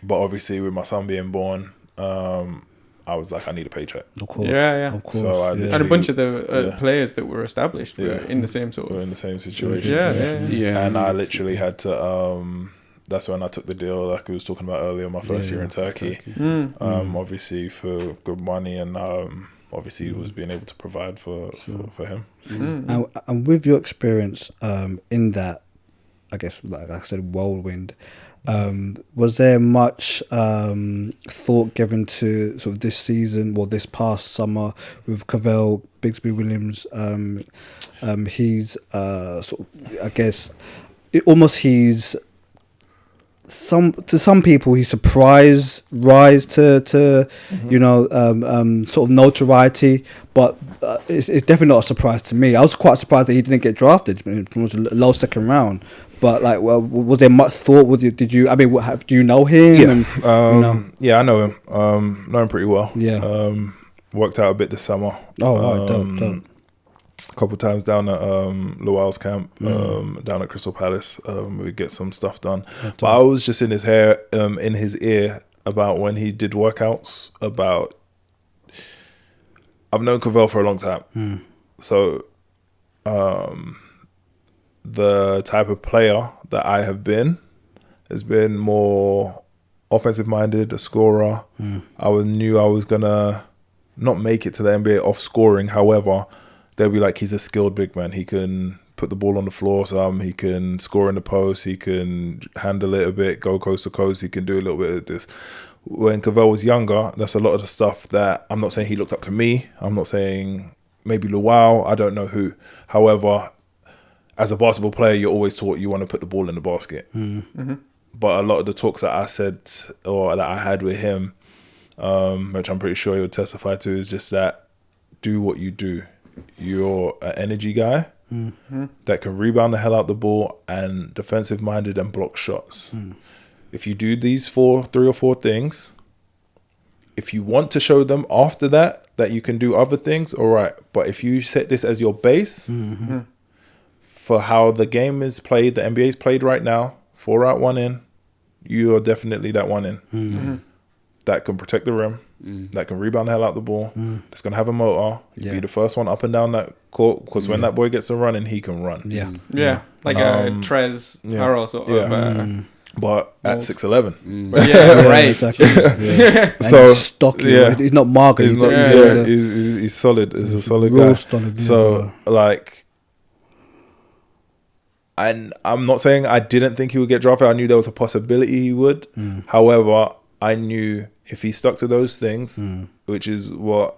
But obviously with my son being born, I was like, I need a paycheck.
Of course.
Yeah.
Of course.
So I
And a bunch of the players that were established were in the same sort of...
We're in the same situation.
Yeah.
And I literally had to... that's when I took the deal, like we was talking about earlier, my first year in Turkey. Obviously for good money, and obviously was being able to provide for him.
And with your experience in that, I guess, like I said, whirlwind, was there much thought given to sort of this season, or this past summer, with Cavell Bigsby Williams? He's sort of, I guess, he's to some people he's surprise rise to you know, sort of notoriety, but it's definitely not a surprise to me. I was quite surprised that he didn't get drafted. It was a low second round. But like, well, was there much thought? Did you? I mean, do you know him?
Yeah,
and, you know?
Yeah, I know him. Know him pretty well.
Yeah.
Worked out a bit this summer.
Oh, right, dope.
A couple of times down at Lual's camp, down at Crystal Palace. We get some stuff done. But I was just in his ear about when he did workouts. I've known Cavell for a long time, so the type of player that I have been has been more offensive minded, a scorer. I knew I was gonna not make it to the NBA off scoring. However, they'll be like, he's a skilled big man. He can put the ball on the floor he can score in the post, he can handle it a bit, go coast to coast, he can do a little bit of this. When Cavell was younger, that's a lot of the stuff that, I'm not saying he looked up to me, I'm not saying maybe Luau, I don't know who. However, as a basketball player, you're always taught you want to put the ball in the basket. But a lot of the talks that I said, or that I had with him, which I'm pretty sure he'll testify to, is just that do what you do. You're an energy guy that can rebound the hell out the ball and defensive minded and block shots. If you do these 3 or 4 things, if you want to show them after that you can do other things, all right. But if you set this as your base for how the game is played, the NBA is played right now, 4 out, 1 in, you are definitely that 1 in. That can protect the rim, that can rebound the hell out the ball, that's going to have a motor, be the first one up and down that court, because when that boy gets to running, he can run.
Like a Trez Harrell sort of.
But at 6'11".
Right.
Exactly.
So
he's stocky. He's not Margaret.
He's solid. He's a solid guy. So like, and I'm not saying I didn't think he would get drafted. I knew there was a possibility he would. However, I knew if he stuck to those things, which is what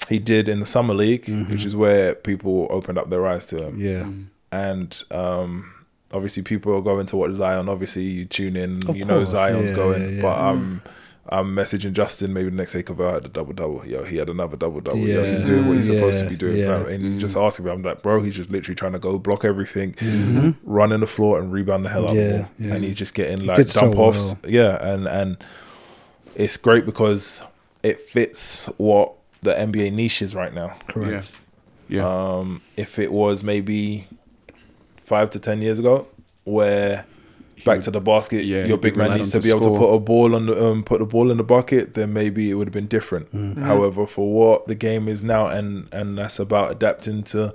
he did in the summer league, which is where people opened up their eyes to him. And obviously people are going to watch Zion. Obviously you tune in, of course, Zion's going. But I'm messaging Justin maybe the next day, Cavell had a double-double. Yo, he had another double-double. Yo, he's doing what he's supposed to be doing. And he's just asking me, I'm like, bro, he's just literally trying to go block everything, run in the floor and rebound the hell out of the ball. And he's just getting like dump-offs. And it's great because it fits what the NBA niche is right now.
Correct.
If it was maybe 5 to 10 years ago, where back to the basket, your big man needs to be able to put a ball on the put the ball in the bucket, then maybe it would have been different. However, for what the game is now, and that's about adapting to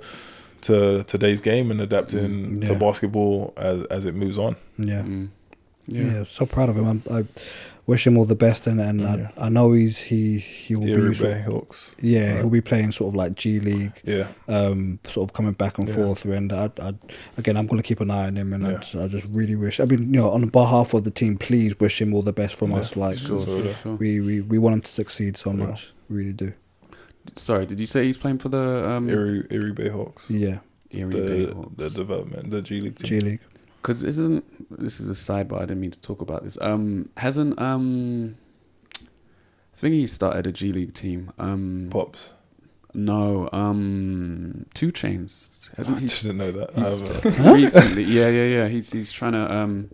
today's game and adapting to basketball as it moves on.
So proud of him. I wish him all the best, and I know he will be
Hawks.
He'll be playing sort of like G League, sort of coming back and forth. And again, I'm going to keep an eye on him, and I just really wish. I mean, you know, on behalf of the team, please wish him all the best from us. Like,
sure.
We want him to succeed so much. We really do.
Sorry, did you say he's playing for the
Erie Bay Hawks?
Yeah,
Bay Hawks.
The development, the G League team.
G League.
Because this is a sidebar. I didn't mean to talk about this. Hasn't I think he started a G League team.
Pops.
No, 2 Chainz. Hasn't
I
he?
didn't know that.
He's recently, yeah. He's trying to.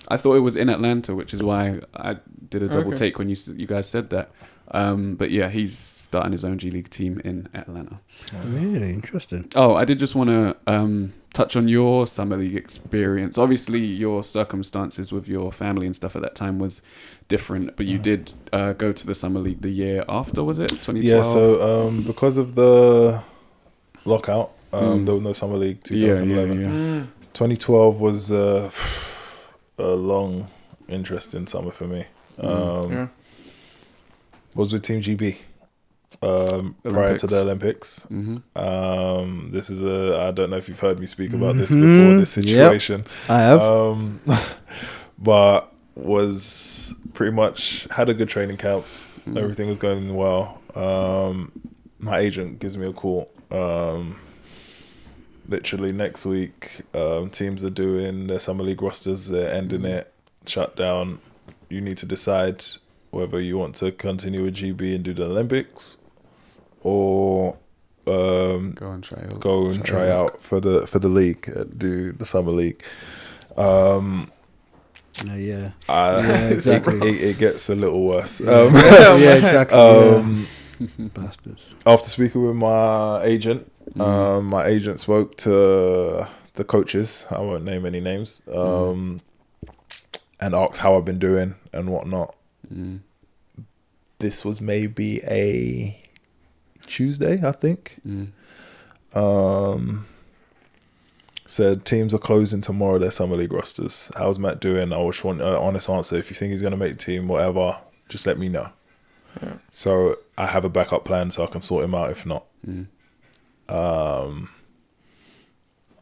I thought it was in Atlanta, which is why I did a double take when you guys said that. But yeah, he's starting his own G League team in Atlanta.
Really interesting.
Oh, I did just want to touch on your summer league experience. Obviously, your circumstances with your family and stuff at that time was different, but you did go to the summer league the year after, was it 2012?
Yeah, so because of the lockout, there was no summer league 2011.
Yeah.
2012 was a long, interesting summer for me. Was with Team GB prior to the Olympics.
Mm-hmm.
This is I don't know if you've heard me speak about this before, this situation.
Yep, I have.
But was pretty much had a good training camp. Everything was going well. My agent gives me a call. Literally next week, teams are doing their summer league rosters. They're ending it, shut down. You need to decide whether you want to continue with GB and do the Olympics, or go and try out for the league, do the summer league.
Yeah,
exactly. It gets a little worse.
Yeah, exactly. Bastards.
After speaking with my agent, my agent spoke to the coaches. I won't name any names. And asked how I've been doing and whatnot. This was maybe a Tuesday, I think. Said teams are closing tomorrow their summer league rosters. How's Matt doing? I just want an honest answer. If you think he's going to make the team, whatever, just let me know. Yeah. So I have a backup plan so I can sort him out if not.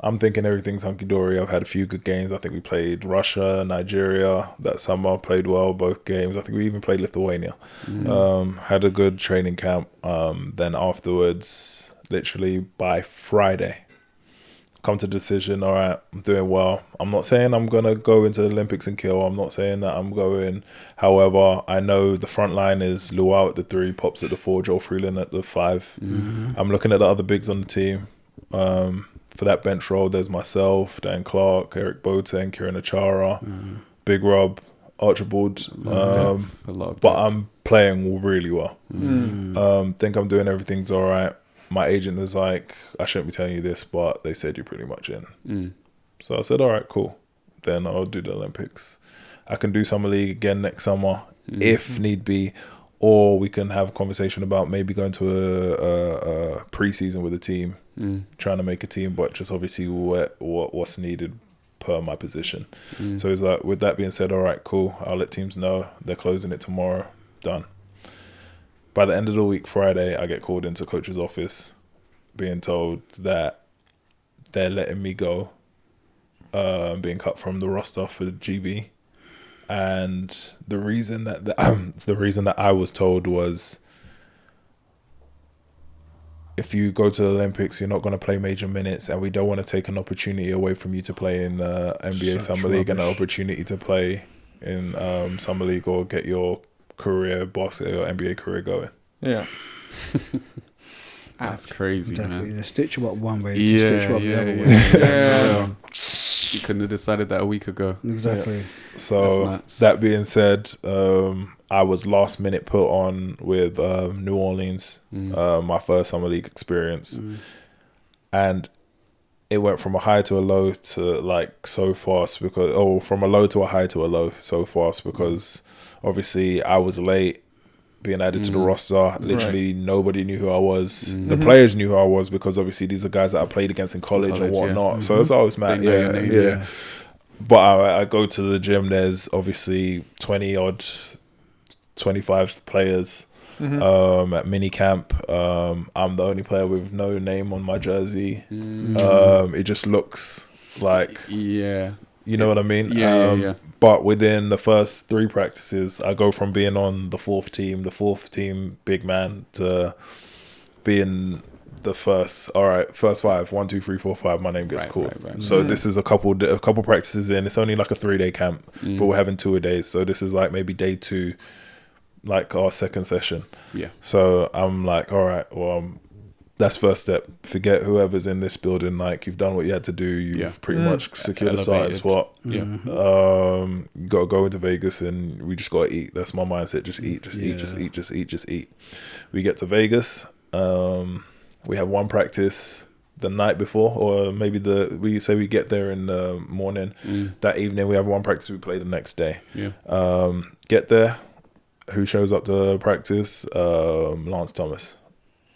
I'm thinking everything's hunky-dory. I've had a few good games. I think we played Russia, Nigeria that summer, played well both games. I think we even played Lithuania. Had a good training camp. Then afterwards, literally by Friday, come to decision, all right, I'm doing well. I'm not saying I'm going to go into the Olympics and kill. I'm not saying that I'm going. However, I know the front line is Luau at the 3, Pops at the 4, Joel Freeland at the 5. I'm looking at the other bigs on the team. For that bench role, there's myself, Dan Clark, Eric Boateng, Kieran Achara, Big Rob, Archibald.
A lot of
but I'm playing really well. Think I'm doing everything's all right. My agent was like, I shouldn't be telling you this, but they said you're pretty much in. So I said, all right, cool. Then I'll do the Olympics. I can do summer league again next summer if need be, or we can have a conversation about maybe going to a pre-season with a team, trying to make a team, but just obviously what's needed per my position. So it's like, with that being said, all right, cool. I'll let teams know they're closing it tomorrow. Done. By the end of the week, Friday, I get called into coach's office, being told that they're letting me go, being cut from the roster for the GB, and the reason that I was told was, if you go to the Olympics, you're not going to play major minutes, and we don't want to take an opportunity away from you to play in the NBA Summer League and an opportunity to play in Summer League or get your career basket or NBA career going.
Yeah.
That's crazy,
Definitely.
man.
They stitch you up one way,
Yeah,
stitch you up the other way.
Yeah. You couldn't have decided that a week ago.
Exactly.
Yeah. So that being said, I was last minute put on with New Orleans, my first summer league experience, and it went from a high to a low to like so fast from a low to a high to a low so fast because obviously I was late being added to the roster. Literally nobody knew who I was. The players knew who I was because obviously these are guys that I played against in college and whatnot. So it's always mad. Yeah. But I go to the gym, there's obviously 25 players at mini camp. I'm the only player with no name on my jersey. It just looks like, you know what I mean? Yeah. But within the first 3 practices, I go from being on the fourth team big man, to being the first 5, 1, 2, 3, 4, 5, my name gets called. Right. So this is a couple practices in. It's only like a 3-day camp, but we're having 2 a days. So this is like maybe day 2. like our second session.
Yeah.
So I'm like, all right, well, that's first step. Forget whoever's in this building. Like, you've done what you had to do. You've pretty much secured a starting spot.
Yeah.
You got to go into Vegas and we just got to eat. That's my mindset. Just eat, just eat. We get to Vegas. We have one practice the night before, or maybe we say we get there in the morning. That evening we have one practice, we play the next day. Get there, who shows up to practice? Lance Thomas,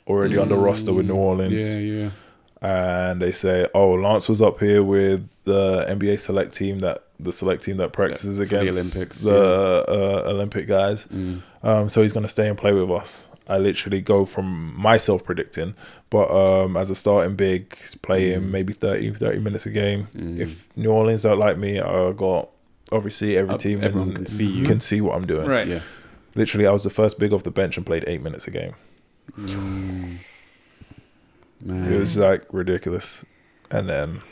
already on the roster with New Orleans. And they say, oh, Lance was up here with the NBA select team, the select team that practices against the Olympic guys. So he's going to stay and play with us. I literally go from myself predicting, but as a starting big, playing maybe 30 minutes a game. If New Orleans don't like me, I got, obviously every team
everyone can see you.
Can see what I'm doing.
Right.
Yeah.
Literally, I was the first big off the bench and played 8 minutes a game.
Man.
It was like ridiculous. And then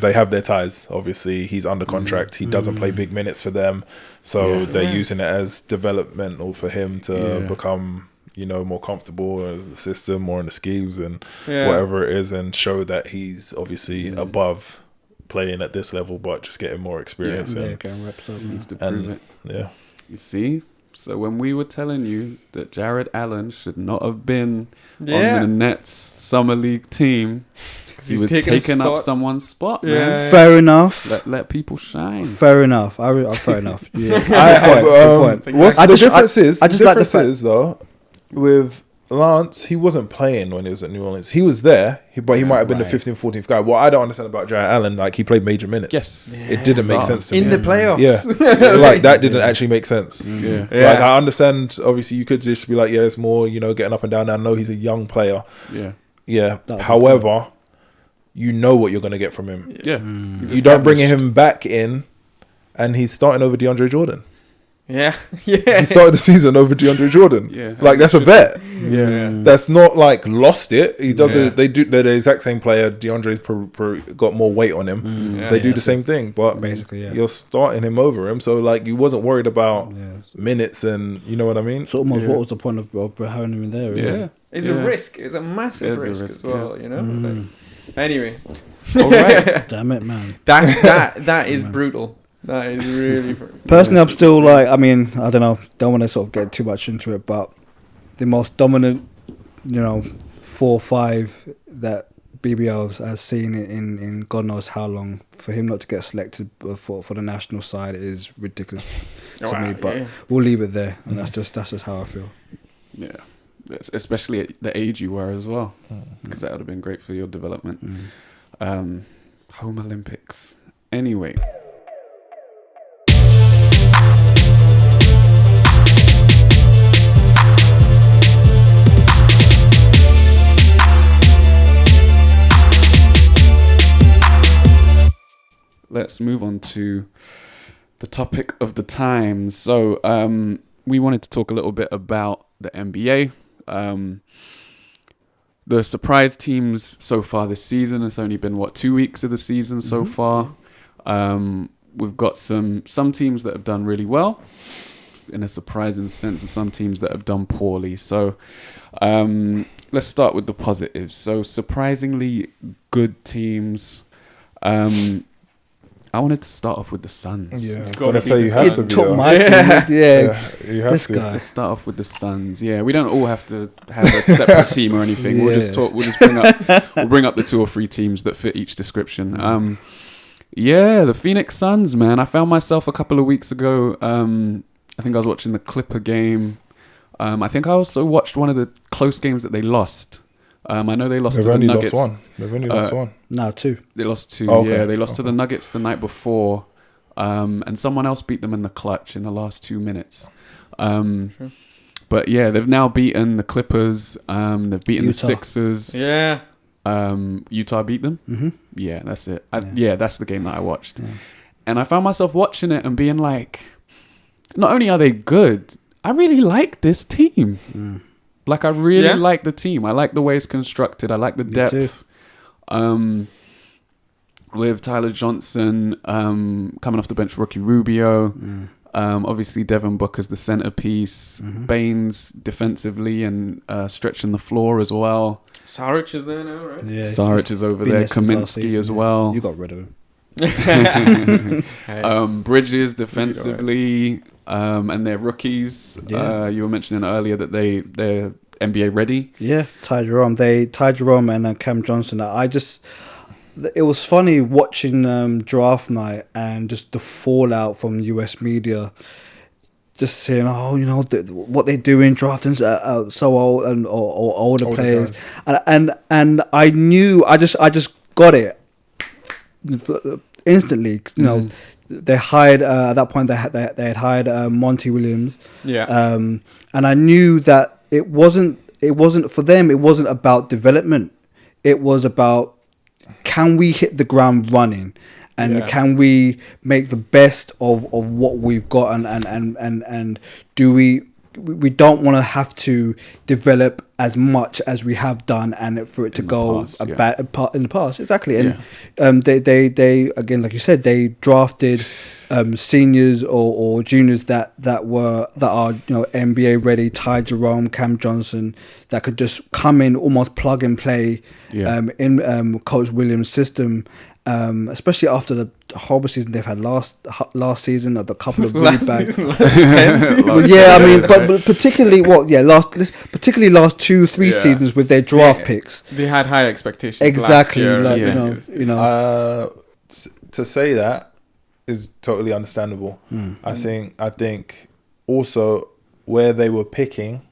they have their ties. Obviously, he's under contract. He doesn't play big minutes for them. So they're using it as developmental for him to become, more comfortable in the system, more in the schemes and whatever it is, and show that he's obviously above playing at this level, but just getting more experience.
Getting reps up.
Needs to prove it.
Yeah.
You see? So when we were telling you that Jared Allen should not have been on the Nets Summer League team, he was taking up someone's spot, man.
Fair enough.
Let people shine.
Fair enough. Fair enough. Yeah.
Good point.
Exactly.
What's the difference is?
I just
the
like the
difference is though, with Lance, he wasn't playing when he was at New Orleans. He was there, but he might have been the 15th, 14th guy. What I don't understand about Jared Allen, like, he played major minutes.
Yes.
It didn't make sense to me.
In the playoffs.
Yeah. Like, that didn't actually make sense.
Yeah.
Like, I understand, obviously, you could just be like, it's more, getting up and down. I know he's a young player.
Yeah.
Yeah. However, you know what you're going to get from him.
Yeah.
You don't bring him back in, and he's starting over DeAndre Jordan.
Yeah.
He started the season over DeAndre Jordan.
Yeah.
Like, that's a vet.
Yeah.
That's not like lost it. He does it. They're the exact same player. DeAndre's got more weight on him. They do the same thing, but
basically,
you're starting him over him. So like, you wasn't worried about minutes, and you know what I mean.
So almost, what was the point of having him in there?
Yeah.
It's a risk. It's a massive risk as well. Like, anyway.
All right.
Damn it, man.
That is brutal. That is really.
Personally, I'm still like, I don't know. Don't want to sort of get too much into it, but the most dominant, 4 or 5 that BBL has seen in God knows how long, for him not to get selected for the national side is ridiculous to me. But we'll leave it there, and that's just how I feel.
Yeah, especially at the age you were as well, because that would have been great for your development. Home Olympics. Anyway. Let's move on to the topic of the time. So we wanted to talk a little bit about the NBA. The surprise teams so far this season. It's only been, 2 weeks of the season so far. We've got some teams that have done really well in a surprising sense, and some teams that have done poorly. So let's start with the positives. So surprisingly good teams. I wanted to start off with the Suns.
Yeah, I was going to say you have to be.
You have
this
to.
Guy.
Let's start off with the Suns. Yeah, we don't all have to have a separate team or anything. We'll just talk. We'll just bring up the 2 or 3 teams that fit each description. The Phoenix Suns, man. I found myself a couple of weeks ago. I think I was watching the Clipper game. I think I also watched one of the close games that they lost. I know they lost to the Nuggets.
They've only lost one.
No, 2.
They lost 2.
Oh, okay.
Yeah, they lost to the Nuggets the night before, and someone else beat them in the clutch in the last 2 minutes.
Sure.
But yeah, they've now beaten the Clippers. They've beaten the Sixers.
Yeah.
Utah beat them.
Mm-hmm.
Yeah, that's it. That's the game that I watched, and I found myself watching it and being like, not only are they good, I really like this team. Like, I really like the team. I like the way it's constructed. I like the depth. With Tyler Johnson coming off the bench for Ricky Rubio. Obviously, Devin Booker's the centerpiece. Baines defensively and stretching the floor as well.
Saric is there now, right?
Yeah,
Saric is over there. Kaminsky as well.
You got rid of him.
Bridges defensively, and they're rookies.
Yeah.
You were mentioning earlier that they're NBA ready.
Yeah, Ty Jerome and Cam Johnson. It was funny watching draft night and just the fallout from US media, just saying, what they do in drafting so old and or older players, and I knew I just got it instantly. They hired at that point they had hired Monty Williams.
Yeah.
And I knew that it wasn't for them. It wasn't about development. It was about, can we hit the ground running, and can we make the best of what we've got, and do we don't want to have to develop as much as we have done, and for it to go bad in the past. Exactly. And they again, like you said, they drafted seniors or juniors that are NBA ready. Ty Jerome, Cam Johnson, that could just come in, almost plug and play in Coach Williams' system. Especially after the horrible season they've had last season, or the couple of really bad. Yeah, I mean, but particularly last 2-3 seasons with their draft picks.
They had high expectations.
Exactly,
last year.
To say that is totally understandable. I think also where they were picking,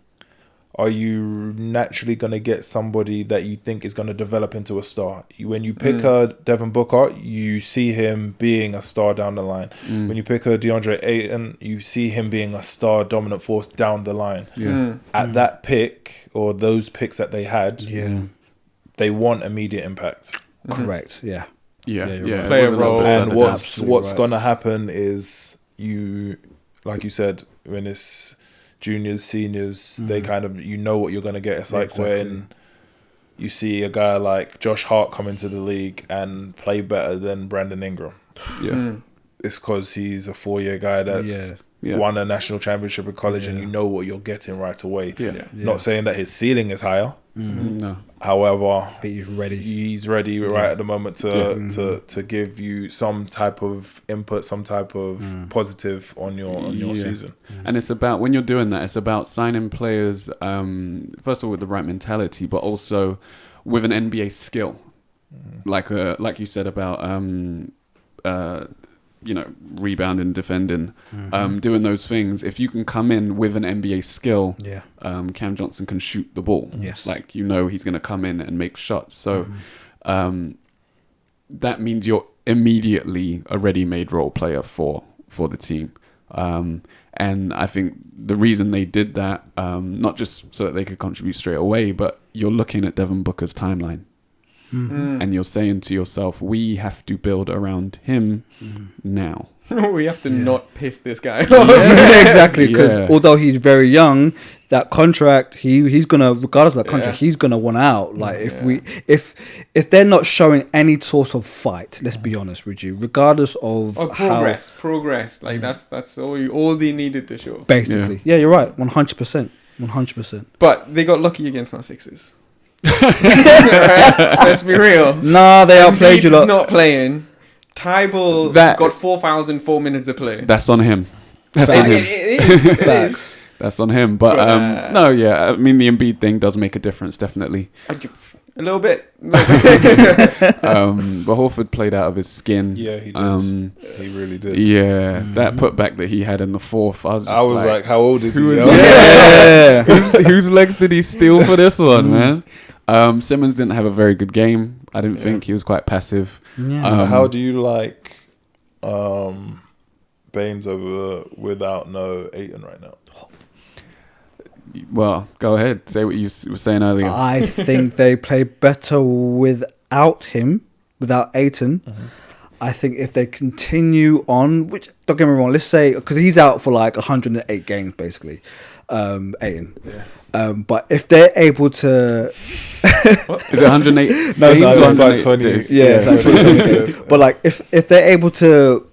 are you naturally going to get somebody that you think is going to develop into a star? When you pick a Devin Booker, you see him being a star down the line. When you pick a DeAndre Ayton, you see him being a star dominant force down the line. At that pick, or those picks that they had, they want immediate impact.
Correct. Yeah.
Play a role.
And what's going to happen is, like you said, when it's juniors, seniors, they kind of, what you're going to get. It's like when you see a guy like Josh Hart come into the league and play better than Brandon Ingram. It's because he's a 4-year guy that's won a national championship in college, and you know what you're getting right away. Not saying that his ceiling is higher.
No.
However,
but
he's ready right at the moment to give you some type of input, some type of positive on your season.
And it's about, when you're doing that, it's about signing players, first of all with the right mentality, but also with an NBA skill, like you said about rebounding, defending, doing those things. If you can come in with an NBA skill, Cam Johnson can shoot the ball.
Yes.
He's going to come in and make shots. So that means you're immediately a ready-made role player for the team. And I think the reason they did that, not just so that they could contribute straight away, but you're looking at Devin Booker's timeline. And you're saying to yourself, we have to build around him now.
We have to not piss this guy off.
Exactly, because although he's very young, that contract, he's gonna, regardless of that contract, he's gonna want out. Like if they're not showing any sort of fight, let's be honest with you, regardless of
progress, like that's all they needed to show.
Basically, you're right, 100%.
But they got lucky against my Sixers. Let's be real.
Nah, they outplayed you lot.
Not playing. Tybal got 4 fouls in 4 minutes of play.
That's on him. That's on him.
It is.
That's on him. But I mean, the Embiid thing does make a difference, definitely.
A little bit.
But Horford played out of his skin.
Yeah, he did. He really did.
Yeah, that putback that he had in the fourth. I was
like, how old is he?
Whose legs did he steal for this one, man? Simmons didn't have a very good game. I didn't think. He was quite passive.
Yeah.
How do you like Baines over without no Ayton right now?
Well, go ahead. Say what you were saying earlier.
I think they play better without him, without Ayton. I think if they continue on, which, don't get me wrong, let's say, because he's out for like 108 games, basically, Ayton. But if they're able to...
What? Is it 108
No,
games?
It's like 20.
Yeah, it's like 20 games. But like, if they're able to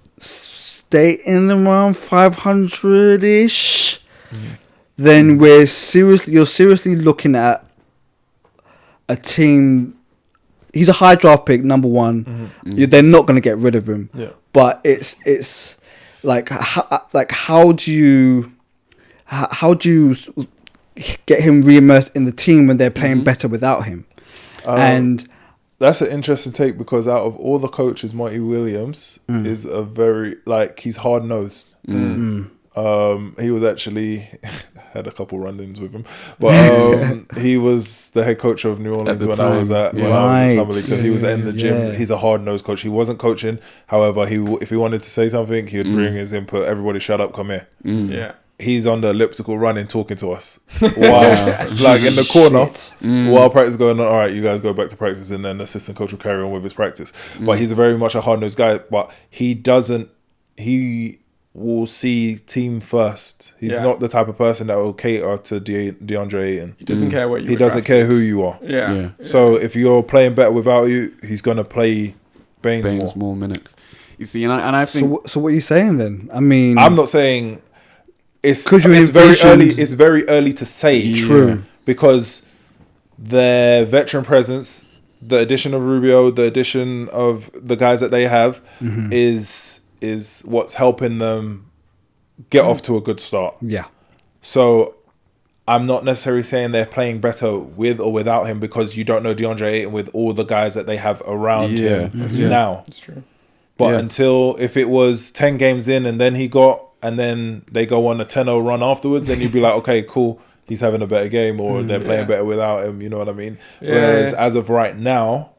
stay in around 500-ish, then you're seriously looking at a team. He's a high draft pick, number one. They're not going to get rid of him.
Yeah.
But it's like how do you get him re-immersed in the team when they're playing better without him? And
that's an interesting take, because out of all the coaches, Monty Williams is a very, like, he's hard nosed. He was actually had a couple run-ins with him, but he was the head coach of New Orleans when I was at Summer League. So he was in the gym.
Yeah.
He's a hard-nosed coach. He wasn't coaching. However, if he wanted to say something, he would bring his input. Everybody, shut up, come here.
Yeah.
He's on the elliptical running, talking to us while, like, in the corner while practice is going on. All right, you guys go back to practice, and then the assistant coach will carry on with his practice. But he's very much a hard-nosed guy. But he will see team first. He's not the type of person that will cater to DeAndre Ayton.
He doesn't care what you.
He doesn't care who you are.
Yeah.
So if you're playing better without you, he's gonna play Baines
more minutes. You see, and I think.
So what are you saying then? I mean,
I'm not saying it's
you
very early. It's very early to say.
True.
Because their veteran presence, the addition of Rubio, the addition of the guys that they have, is what's helping them get off to a good start.
Yeah.
So I'm not necessarily saying they're playing better with or without him, because you don't know DeAndre Ayton with all the guys that they have around him now.
That's true.
But until, if it was 10 games in and then they go on a 10-0 run afterwards, then you'd be like, okay, cool, he's having a better game, or they're playing better without him, you know what I mean?
Yeah.
Whereas as of right now,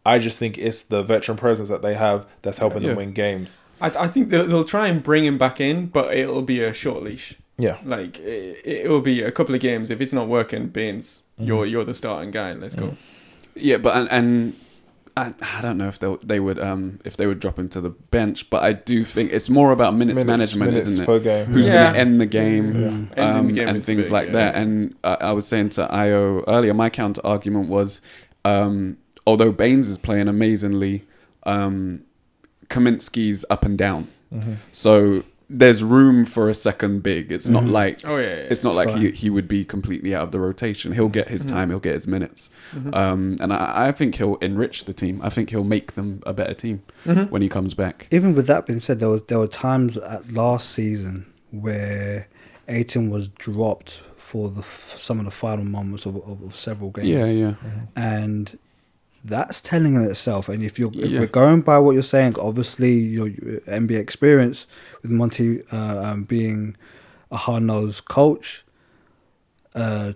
I just think it's the veteran presence that they have that's helping them win games.
I think they'll try and bring him back in, but it'll be a short leash.
Yeah.
Like, it'll be a couple of games. If it's not working, Baines, you're the starting guy. Let's go.
Yeah, but and I don't know if they would drop him to the bench, but I do think it's more about minutes management, isn't it?
Per game.
Who's going to end the game,
Ending the game
and
is
things
big,
like that. And I was saying to Io earlier, my counter argument was, although Baines is playing amazingly, Kaminsky's up and down, so there's room for a second big. It's not like it's not like he would be completely out of the rotation. He'll get his time. He'll get his minutes, and I think he'll enrich the team. I think he'll make them a better team when he comes back.
Even with that being said, there were times at last season where Ayton was dropped for some of the final moments of several games. And that's telling in itself. And if we're going by what you're saying, obviously your NBA experience with Monty being a hard-nosed coach,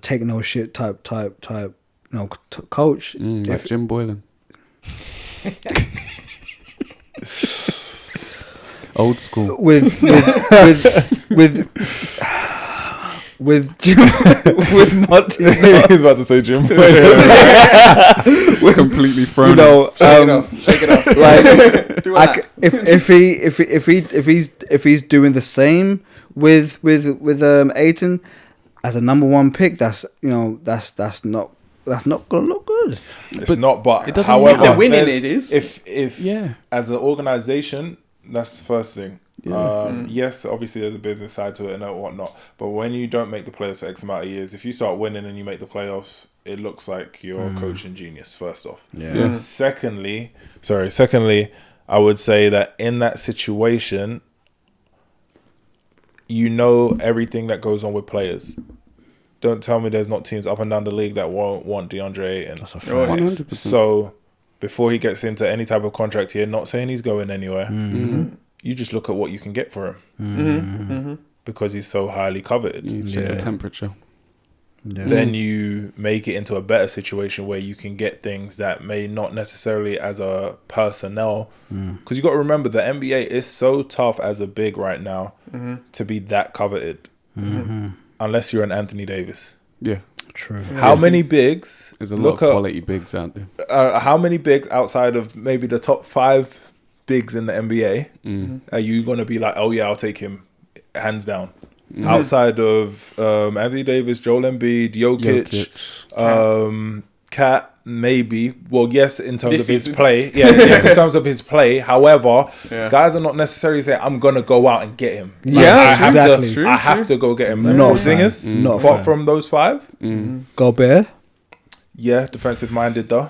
taking no shit type coach,
like Jim Boylan. Old school.
with Monty.
He's about to say Jim.
We're completely thrown.
Shake it off.
Like, if he's doing the same with Ayton as a number one pick, that's not gonna look good.
It's not, but
it doesn't.
However,
they're winning. It is.
If as an organization, that's the first thing. Yes, obviously there's a business side to it and whatnot, but when you don't make the playoffs for X amount of years, if you start winning and you make the playoffs, it looks like you're a coaching genius, first off. Secondly, I would say that in that situation, you know everything that goes on with players. Don't tell me there's not teams up and down the league that won't want DeAndre Ayton.
That's a fact.
100%.
So before he gets into any type of contract here, not saying he's going anywhere, you just look at what you can get for him because he's so highly coveted.
You check the temperature.
Then you make it into a better situation where you can get things that may not necessarily as a personnel, because you got to remember the NBA is so tough as a big right now to be that coveted, unless you're an Anthony Davis.
Yeah,
true.
How many bigs?
There's a lot of quality bigs out there.
How many bigs outside of maybe the top 5 bigs in the NBA are you going to be like, oh yeah, I'll take him hands down? Outside of Anthony Davis, Joel Embiid, Jokic, Kat, maybe. Well, yes, in terms
This
of his
season.
play. Yeah, yes, in terms of his play. However,
Yeah.
guys are not necessarily saying, I'm going to go out and get him. Like,
Yeah,
I have
exactly.
to, I have to go get him.
Not
No
a fan.
singers,
Not a
apart
fan.
from those 5.
Gobert.
Yeah, defensive minded though.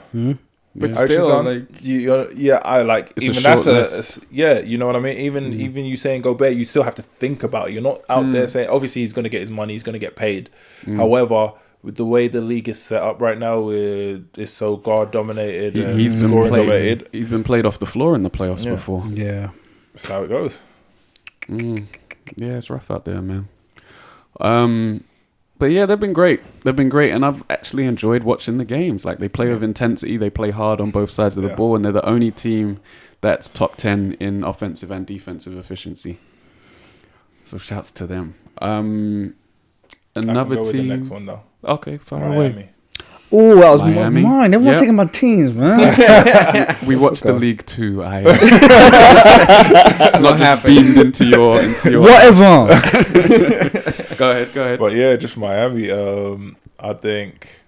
But
Yeah.
still,
Ochi-san,
like,
I like
It's a
even that's
short
a
list.
yeah, you know what I mean. Even you saying Gobert, you still have to think about it. You're not out there saying obviously he's going to get his money, he's going to get paid. However, with the way the league is set up right now, it's so guard dominated and
He's been
scoring
played.
dominated.
He's been played off the floor in the playoffs
Yeah.
before.
Yeah.
That's how it goes.
Yeah, it's rough out there, man. But yeah, they've been great. They've been great, and I've actually enjoyed watching the games. Like, they play with intensity, they play hard on both sides of the
Yeah.
ball, and they're the only team that's top 10 in offensive and defensive efficiency. So shouts to them.
I can
Another
go with the
team.
next one though.
Okay, far away.
Miami.
Oh, that was
Miami.
mine. Everyone
Yep.
taking my teams, man.
We watched the
Okay.
league too. It's not just beamed into your
Whatever.
Go ahead.
But yeah, just Miami. I think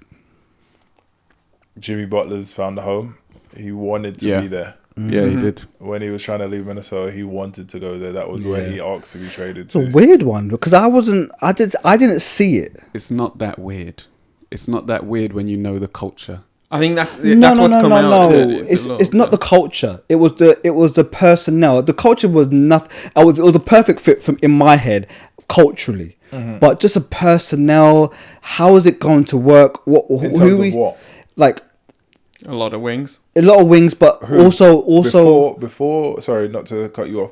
Jimmy Butler's found a home. He wanted to
Yeah.
be there.
Yeah, he did.
When he was trying to leave Minnesota, he wanted to go there. That was where he asked to be traded
It's a
to.
weird one because I didn't see it.
It's not that weird. It's not that weird when you know the culture.
I think that's
No,
what's come out.
no.
that
It's not the culture. It was the personnel. The culture was nothing. It was a perfect fit from in my head culturally, but just a personnel. How is it going to work?
In terms of what?
Like
a lot of wings.
a lot of wings, but also
before. Sorry, not to cut you off.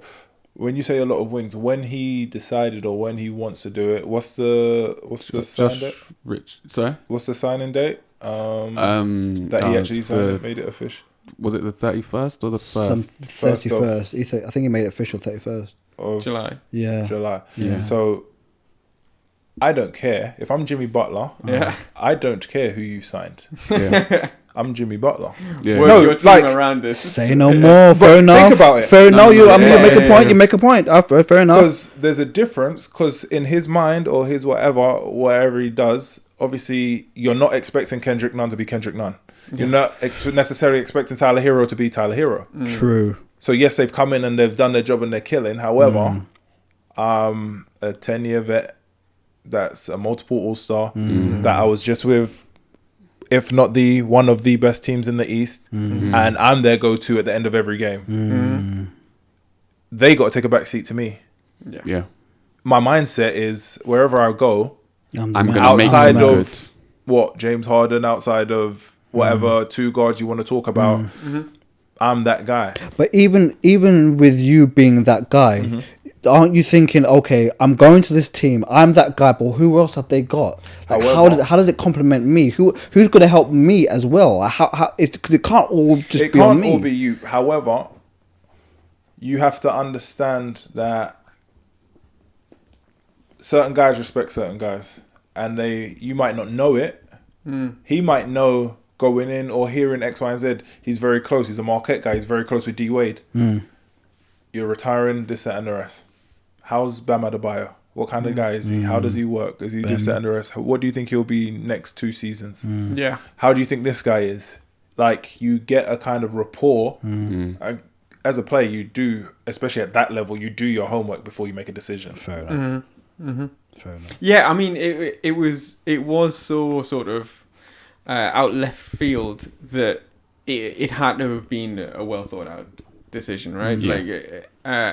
When you say a lot of wings, when he decided or when he wants to do it, what's the sign date?
Sorry?
What's the signing date? That he actually
it's
signed it, made it official.
Was it the 31st or the
some
1st?
31st. I think he made it official 31st.
Of
July.
Yeah.
July.
Yeah.
So I don't care if I'm Jimmy Butler.
Yeah.
I don't care who you signed.
Yeah.
I'm Jimmy Butler.
Yeah.
Work
No,
your team
like-
around this.
Say no more. Fair
But
enough.
think about it.
Fair enough. You make a point.
yeah.
You make a point. Fair enough.
Because there's a difference. Because in his mind or his whatever he does, obviously you're not expecting Kendrick Nunn to be Kendrick Nunn. You're not necessarily expecting Tyler Hero to be Tyler Hero.
True.
So yes, they've come in and they've done their job and they're killing. However, a 10-year vet that's a multiple All-Star that I was just with, if not the one of the best teams in the East, and I'm their go-to at the end of every game. They got to take a back seat to me.
Yeah.
My mindset is wherever I go,
I'm
I'm
the
gonna
man.
make
outside
them
of what James Harden, outside of whatever two guards you want to talk about, I'm that guy.
But even with you being that guy, aren't you thinking, okay, I'm going to this team, I'm that guy, but who else have they got? Like,
However-
how does it complement me? Who's going to help me as well? How because it can't all just
It
be on
can't
me.
all be you. However, you have to understand that certain guys respect certain guys, and you might not know it. He might know going in or hearing X, Y, and Z. He's very close. He's a Marquette guy. He's very close with D Wade. You're retiring this, that, and the rest. How's Bam Adebayo? What kind of guy is he? How does he work? Is he this, that, and the rest? What do you think he'll be next 2 seasons?
Yeah.
How do you think this guy is? Like, you get a kind of rapport. As a player, you do, especially at that level, you do your homework before you make a decision.
Fair enough. Fair enough.
Yeah, I mean, it was so sort of out left field that it had to have been a well thought out decision, right?
Yeah.
Like,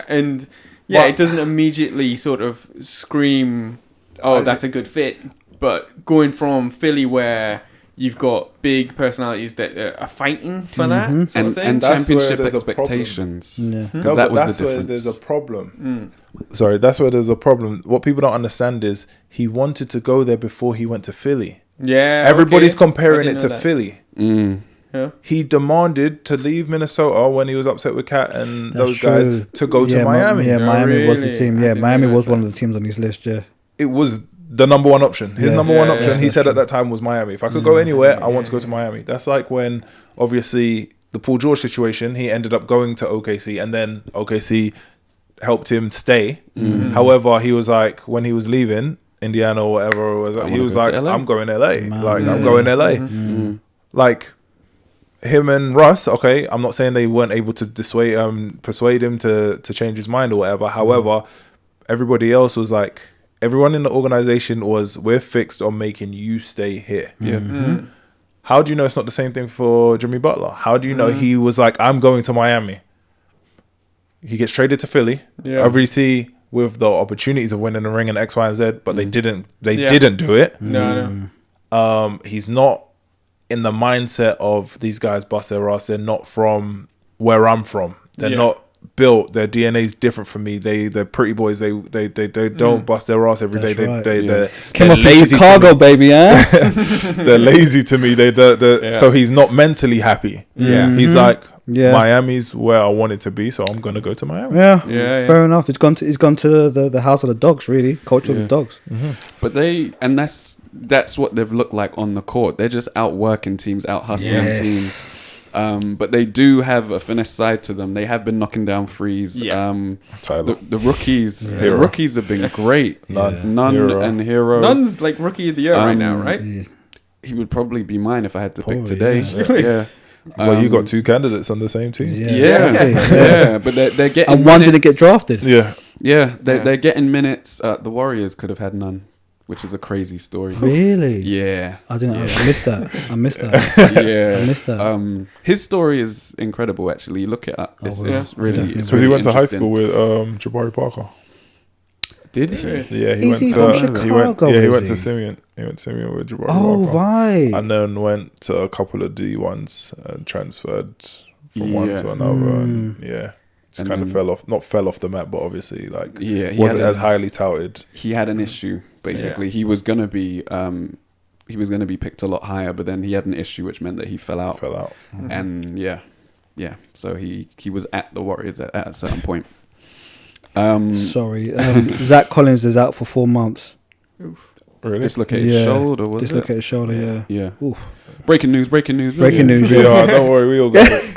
and yeah,
But-
it doesn't immediately sort of scream, "Oh, that's a good fit." But going from Philly, where you've got big personalities that are fighting for that sort of thing,
And
That's where
championship
there's a problem.
expectations.
Yeah.
Because
No,
that
but
was
that's
the
where
difference.
there's a problem. Sorry, that's where there's a problem. What people don't understand is he wanted to go there before he went to Philly.
yeah,
Everybody's
okay. I
comparing
didn't
it to
know that.
Philly.
Yeah.
He demanded to leave Minnesota when he was upset with Cat and
That's
those
true.
guys to go to
Yeah,
Miami.
Yeah,
Oh,
Miami was the
really?
team.
I
Yeah,
didn't
Miami
realise
was one
that.
of the teams on his list. Yeah.
It was the number one option. His
Yeah.
number one
Yeah,
option,
yeah,
he
that's
said
true.
at that time, was Miami. If I could go anywhere, I want to go to Miami. That's like when, obviously, the Paul George situation, he ended up going to OKC, and then OKC helped him stay. However, he was like, when he was leaving Indiana or whatever, he
wanna
was
go to
like,
LA.
I'm going LA.
Man.
Like, I'm going LA. Like, him and Russ, okay, I'm not saying they weren't able to persuade him to change his mind or whatever. However, everybody else was like, everyone in the organization was, we're fixed on making you stay here.
Yeah.
How do you know it's not the same thing for Jimmy Butler? How do you know he was like, I'm going to Miami? He gets traded to Philly.
Yeah.
Obviously, with the opportunities of winning the ring and X, Y, and Z, but they didn't do it.
No.
He's not in the mindset of these guys bust their ass. They're not from where I'm from. They're not built. Their DNA is different from me. They're pretty boys. They don't bust their ass every day.
That's right.
They're
Came up in
lazy.
Chicago, baby, huh?
They're lazy to me. So he's not mentally happy.
Yeah.
He's like,
Yeah.
Miami's where I wanted to be, so I'm gonna go to Miami.
Yeah,
Yeah.
fair enough. He's gone to the house of the dogs, really, culture of the dogs.
But that's what they've looked like on the court. They're just out working teams, out hustling teams. But they do have a finesse side to them. They have been knocking down threes.
Yeah.
Tyler.
The rookies,
Hero.
have been great. Nunn
Hero.
and Hero.
Nunn's like rookie of the year right now, right?
He would probably be mine if I had to pick
Probably,
today.
yeah.
Yeah.
Well, you got two candidates on the same team.
Yeah. But they're getting.
And one didn't
minutes.
get drafted.
Yeah.
Yeah, they're getting minutes. The Warriors could have had none, which is a crazy story.
Really?
Yeah.
I didn't. I missed that. I missed that.
Yeah.
I missed that.
His story is incredible. Actually, look it up. It's,
well,
it's really.
definitely.
It's
Because he
really
went to high
interesting.
school with Jabari Parker.
Did he?
Serious?
Yeah, he
Is
went
he
to
from
he went
Chicago,
he
is
went
he?
to Simeon. He went to Simeon with Jabari
Oh
Parker.
right.
And then went to a couple of D1s and transferred from one
Yeah.
to another. And it's
And
kind of
then-
fell off the map, but obviously like
Yeah, he
wasn't
had,
as highly touted.
he had an issue. Basically, he was gonna be picked a lot higher, but then he had an issue, which meant that he fell out. And yeah. So he was at the Warriors at a certain point.
Sorry. Zach Collins is out for 4 months.
Really?
Dislocated shoulder. Was
Dislocated shoulder. Yeah.
Yeah.
Oof.
Breaking news.
Breaking news.
Yeah, don't worry, we all got it.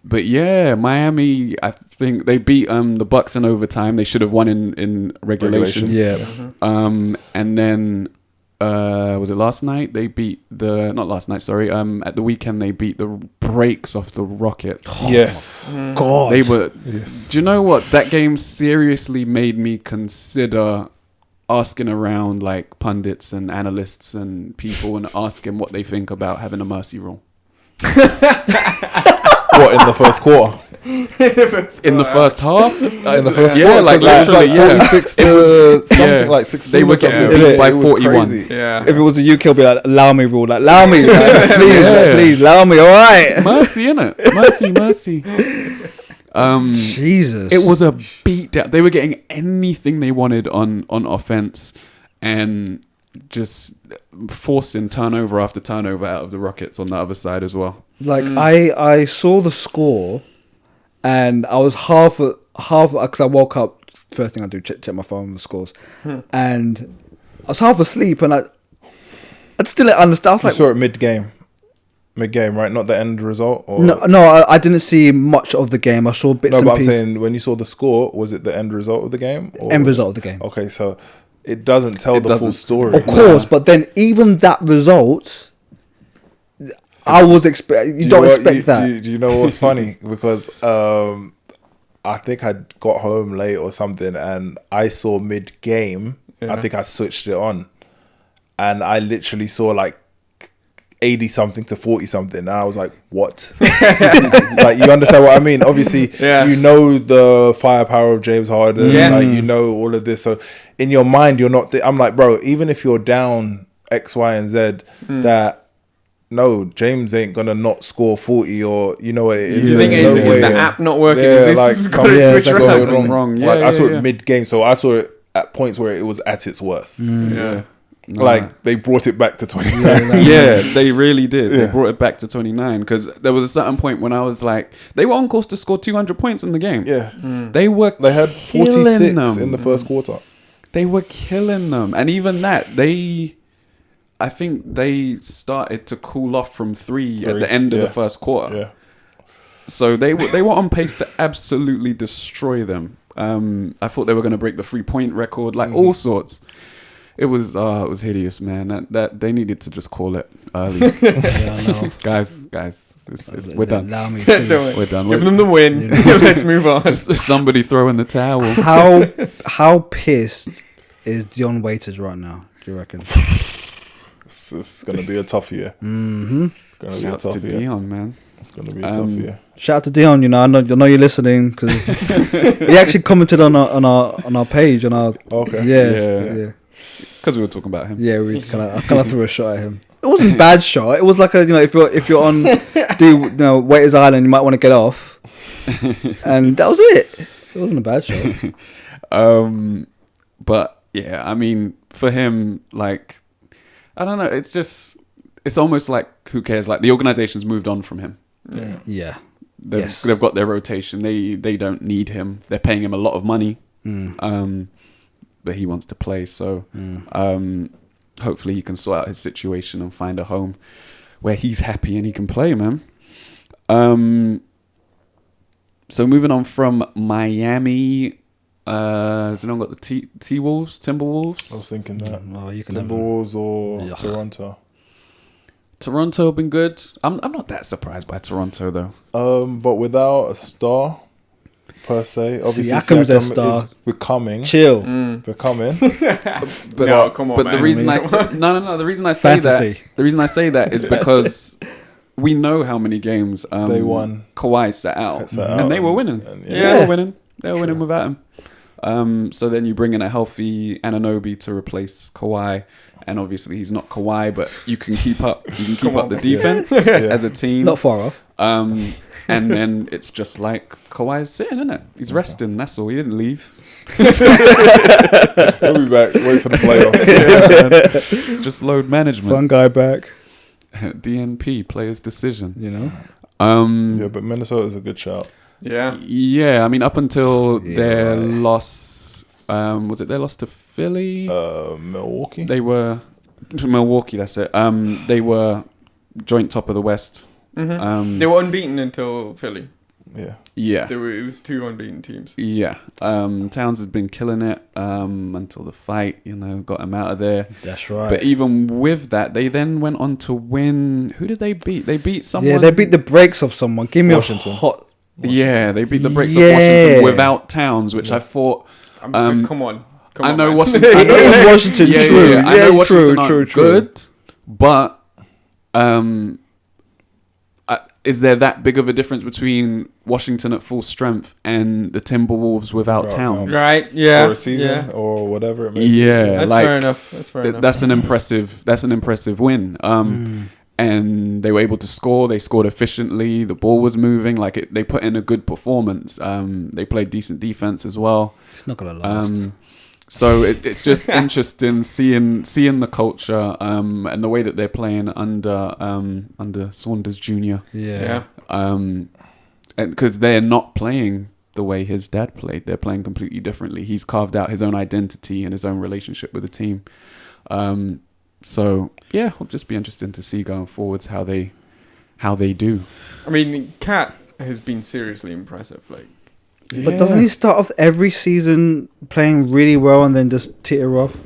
But yeah, Miami. I think they beat the Bucks in overtime. They should have won in regulation.
Yeah.
And then was it last night? They beat not last night. Sorry. At the weekend they beat the brakes off the Rockets.
Yes.
God.
They were.
Yes.
Do you know what? That game seriously made me consider asking around like pundits and analysts and people and asking what they think about having a mercy rule.
What, in the first quarter?
In the first half?
In the first
yeah,
quarter?
like
'Cause it was
literally,
46 to something like 16.
They were
or something.
getting beat by
It was
41.
crazy.
Yeah.
If it was the UK, it'll be like, allow me rule. Like, allow me. Like, please, please, allow me. All right.
Mercy, innit? Mercy.
Jesus.
It was a beatdown. They were getting anything they wanted on offense and just forcing turnover after turnover out of the Rockets on the other side as well.
like I saw the score, and I was half because I woke up. First thing I do, check my phone, the scores, and I was half asleep, and I still didn't understand. I was
You
like,
saw it mid-game, right? Not the end result? Or?
no, I didn't see much of the game. I saw bits
No,
and
but I'm
pieces.
saying when you saw the score, was it the end result of the game? Or
End result of the game.
Okay, so it doesn't tell the full
doesn't.
story.
Of course, but then even that result, I was you don't expect that.
Do you know what's funny? Because I think I got home late or something, and I saw mid-game. I think I switched it on, and I literally saw like 80 something to 40 something, and I was like, what? Like, you understand what I mean? Obviously, you know the firepower of James Harden, like you know all of this, so in your mind you're not I'm like, bro, even if you're down X, Y, and Z, that no, James ain't gonna not score 40, or you know what it is.
The thing
There's
is,
no
is
way.
the app not working?
Yeah,
Is this
like
got to switch
something's
around?
going
wrong.
Like,
Yeah,
I saw
yeah.
it mid-game, so I saw it at points where it was at its worst.
Yeah.
Like, they brought it back to 20.
Yeah, they really did. They brought it back to 29 because there was a certain point when I was like, they were on course to score 200 points in the game.
Yeah.
They were
They had
killing
46
them.
in the first quarter.
They were killing them. And even that, I think they started to cool off from three at the end of the first quarter.
Yeah.
So they were on pace to absolutely destroy them. I thought they were going to break the 3-point record, like all sorts. It was hideous, man. That they needed to just call it early.
Yeah, I know.
guys, we're done.
Allow me,
Don't
please.
worry.
We're done.
Give them the win. Let's move on.
Just somebody throw in the towel.
How pissed is Dion Waiters right now? Do you reckon?
It's going to be a tough year.
Mm-hmm.
Going to be a
Shouts
tough
to
year.
Dion, man.
It's going to be a tough year.
Shout out to Dion. You know, I know you're listening because he actually commented on our page on our.
Okay.
Yeah.
Because we were talking about him.
Yeah, we kind of threw a shot at him. It wasn't a bad shot. It was like if you're on Waiters Island, you might want to get off, and that was it. It wasn't a bad shot.
But yeah, I mean, for him, like, I don't know. It's almost like, who cares? Like, the organization's moved on from him.
Yeah.
They've got their rotation. They don't need him. They're paying him a lot of money. But he wants to play, so hopefully he can sort out his situation and find a home where he's happy and he can play, man. So moving on from Miami, has anyone got the Timberwolves?
I was thinking that.
Oh, you can
Timberwolves or Toronto.
Toronto have been good. I'm not that surprised by Toronto though.
But without a star per se, obviously
Siakam's a
Siakam
star.
is becoming.
Chill.
Becoming.
But
No, come on,
but
man.
the reason I say, no, the reason I say
Fantasy.
that is because we know how many games
They won.
Kawhi sat out,
Sat
and
out
they were winning.
and
They were winning. They were winning without him. So then you bring in a healthy Anunoby to replace Kawhi, and obviously he's not Kawhi, but you can keep up. You can keep up the defense as a team.
Not far off.
And then it's just like Kawhi's sitting, isn't it? He's resting. That's all. He didn't leave.
We'll be back. Wait for the playoffs.
It's just load management.
Fun guy back.
DNP, player's decision.
You know.
Yeah, but Minnesota's a good shout.
Yeah. I mean, up until their
right.
loss, was it their loss to Philly?
Milwaukee.
They were Milwaukee. That's it. They were joint top of the West.
Mm-hmm. They were unbeaten until Philly.
Yeah.
It was two unbeaten teams.
Yeah. Towns has been killing it until the fight, got him out of there.
That's right.
But even with that, they then went on to win. Who did they beat? They beat someone.
Yeah, they beat the brakes off someone. Give me
Washington.
a hot.
Yeah, they beat the brakes
Yeah.
of Washington without Towns, which I thought.
Come on.
I know
man.
Washington.
It is Washington. True.
I know Washington
true.
aren't good, but is there that big of a difference between Washington at full strength and the Timberwolves without Towns?
Right. Yeah.
For a season or whatever it may be.
Yeah,
That's fair enough. That's fair enough.
That's an impressive win. And they were able to score. They scored efficiently. The ball was moving. They put in a good performance. They played decent defense as well.
It's not gonna last.
So it's just interesting seeing the culture and the way that they're playing under Saunders Jr.
Yeah.
And because they're not playing the way his dad played, they're playing completely differently. He's carved out his own identity and his own relationship with the team. So yeah, it'll just be interesting to see going forwards how they do.
I mean, Cat has been seriously impressive.
But doesn't he start off every season playing really well and then just teeter off?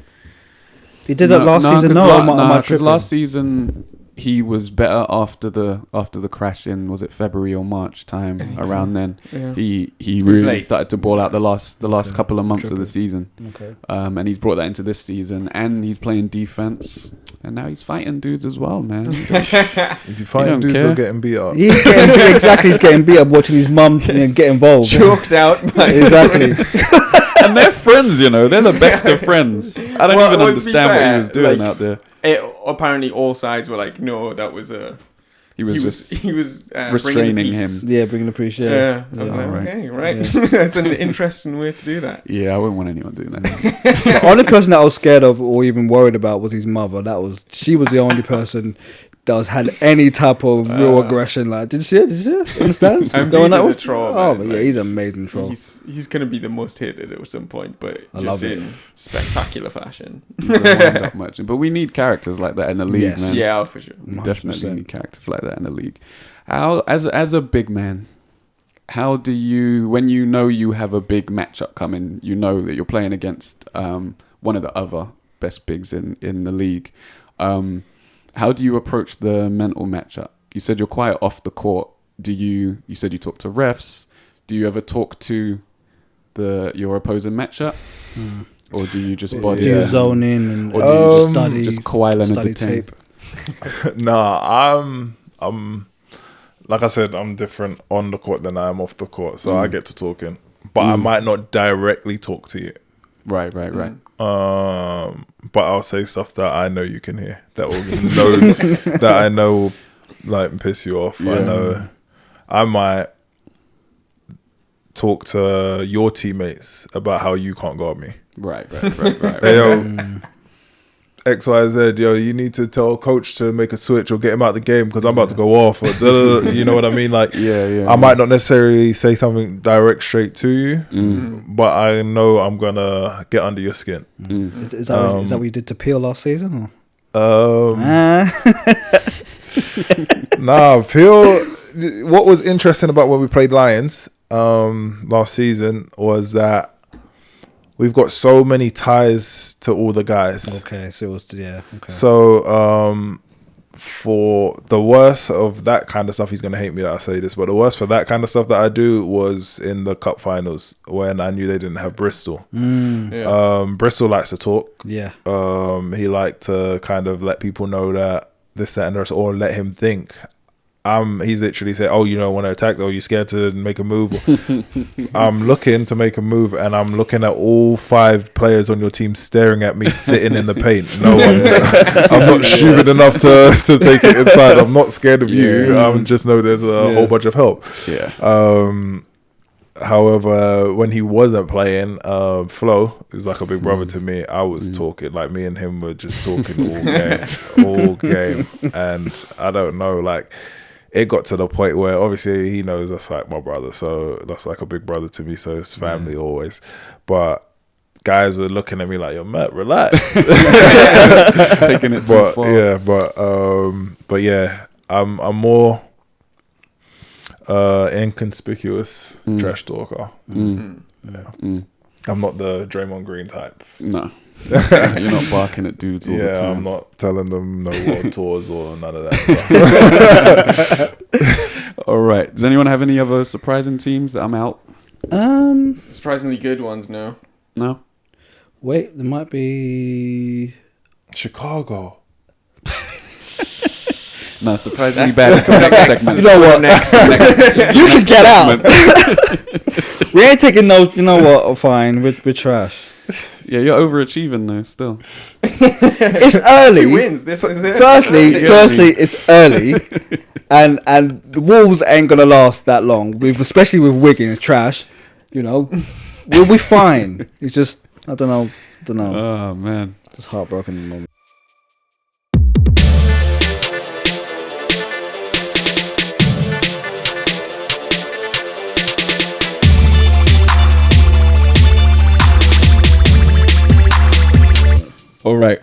He did that last season.
Because last season he was better after the crash in, was it February or March time? Around then, he really
late.
started to ball out the last couple of months of the season.
Okay.
And he's brought that into this season, and he's playing defense, and now he's fighting dudes as well, man.
Is he fighting dudes
care.
or getting beat up?
He's getting beat up watching his mum get involved.
Choked out by
Exactly.
And they're friends, they're the best of friends. I don't even understand what he was doing out there.
Apparently, all sides were like, "No, that was a."
He was
restraining him.
Yeah, bringing the peace.
Yeah, I was like, okay, right.
Yeah.
That's an interesting way to do that.
Yeah, I wouldn't want anyone doing that.
The only person that I was scared of or even worried about was his mother. She was the only person that had any type of real aggression. Did you see it? Understand?
Going a troll.
Oh, but yeah, he's an amazing troll.
He's going to be the most hated at some point, but
I
just
love it.
in spectacular fashion.
But we need characters like that in the league,
Yes.
man.
Yeah, for sure.
We definitely need characters like that in the league. How, as a big man, how do you, when you know you have a big matchup coming, you know that you're playing against one of the other best bigs in the league. How do you approach the mental matchup? You said you're quite off the court. You said you talk to refs. Do you ever talk to your opposing matchup? Or do you just body?
Do you zone in and
or do you
study?
Just Kawhi Leonard
study
the tape?
Nah, I'm like I said, I'm different on the court than I am off the court, so I get to talking, but I might not directly talk to you.
Right.
But I'll say stuff that I know you can hear, that will know that I know will like piss you off.
Yeah.
I know I might talk to your teammates about how you can't guard me.
Right.
Hey, yo, XYZ, yo, you need to tell coach to make a switch or get him out of the game because I'm about to go off. Or you know what I mean? Like, I might not necessarily say something direct straight to you, but I know I'm gonna get under your skin.
Is that what you did to Peel last season?
Nah, Peel. What was interesting about when we played Lions last season was that we've got so many ties to all the guys.
Okay, so it was okay.
So for the worst of that kind of stuff, he's gonna hate me that I say this, but the worst for that kind of stuff that I do was in the cup finals when I knew they didn't have Bristol. Bristol likes to talk.
Yeah.
He liked to kind of let people know that this, that, and the rest, or let him think. He's literally said, "Oh, you don't want to attack? Oh, you're scared to make a move?" I'm looking to make a move, and I'm looking at all 5 players on your team staring at me, sitting in the paint. No, I'm not stupid enough to take it inside. I'm not scared of you. I just know there's a whole bunch of help. However, when he wasn't playing, Flo is like a big brother to me. I was talking, like me and him were just talking all game, and I don't know, like. It got to the point where obviously he knows that's like my brother, so that's like a big brother to me, so it's family always. But guys were looking at me like, "Yo, Matt, relax."
Taking it too far.
Yeah, but yeah, I'm more inconspicuous trash talker. I'm not the Draymond Green type.
No. You're not barking at dudes all the time.
Yeah, I'm not telling them no world tours or none of that stuff.
All right. Does anyone have any other surprising teams that I'm out?
Surprisingly good ones, no.
No?
Wait, there might be
Chicago.
No, surprisingly bad.
You know what? Next. You can get out. We ain't taking no. You know what? Fine. We're trash.
Yeah, you're overachieving though. Still,
it's early.
2 wins. This is it.
Firstly, it's early, and the Wolves ain't gonna last that long. Especially with Wigan, it's trash. You know, we'll be fine. It's just I don't know.
Oh man,
just heartbroken at the moment.
All right.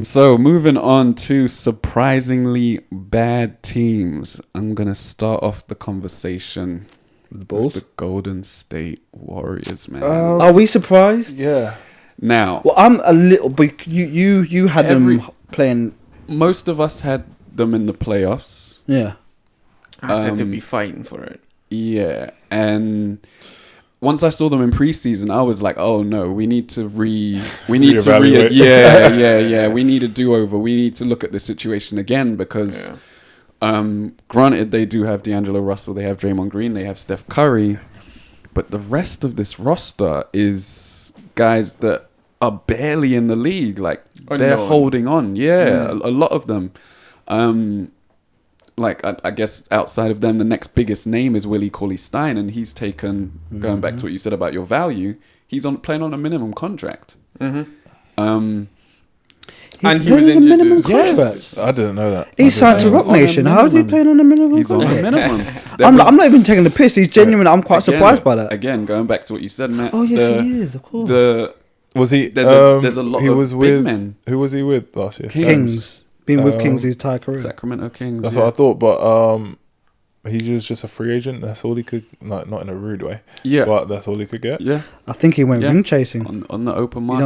So moving on to surprisingly bad teams. I'm gonna start off the conversation
with the Bulls,
with the Golden State Warriors, man.
Are we surprised?
Yeah.
Now,
well, I'm a little. But you had them playing.
Most of us had them in the playoffs.
Yeah.
I said they'd be fighting for it.
Yeah, and once I saw them in preseason, I was like, "Oh no, we need to
Reevaluate.
Yeah. We need a do-over. We need to look at the situation again because, granted, they do have D'Angelo Russell, they have Draymond Green, they have Steph Curry, but the rest of this roster is guys that are barely in the league. Like they're holding on. Yeah, a lot of them. Like, I guess outside of them, the next biggest name is Willie Cauley-Stein, and he's taken, going back to what you said about your value, he's playing on a minimum contract.
And
he was injured.
Minimum
Yes. I didn't know that.
He's signed to Rock Nation. How is he playing on a minimum
He's
contract?
on a minimum.
I'm not even taking the piss. He's genuine. I'm quite surprised by that.
Again, going back to what you said, Matt.
Oh, yes, he is, of course.
Was he?
There's a lot of big men.
Who was he with last year?
Kings. Been with Kings his entire career.
Sacramento Kings.
That's what I thought, but He was just a free agent. That's all he could. Not in a rude way.
Yeah,
but that's all he could get.
Yeah,
I think he went ring chasing
on the open market.
You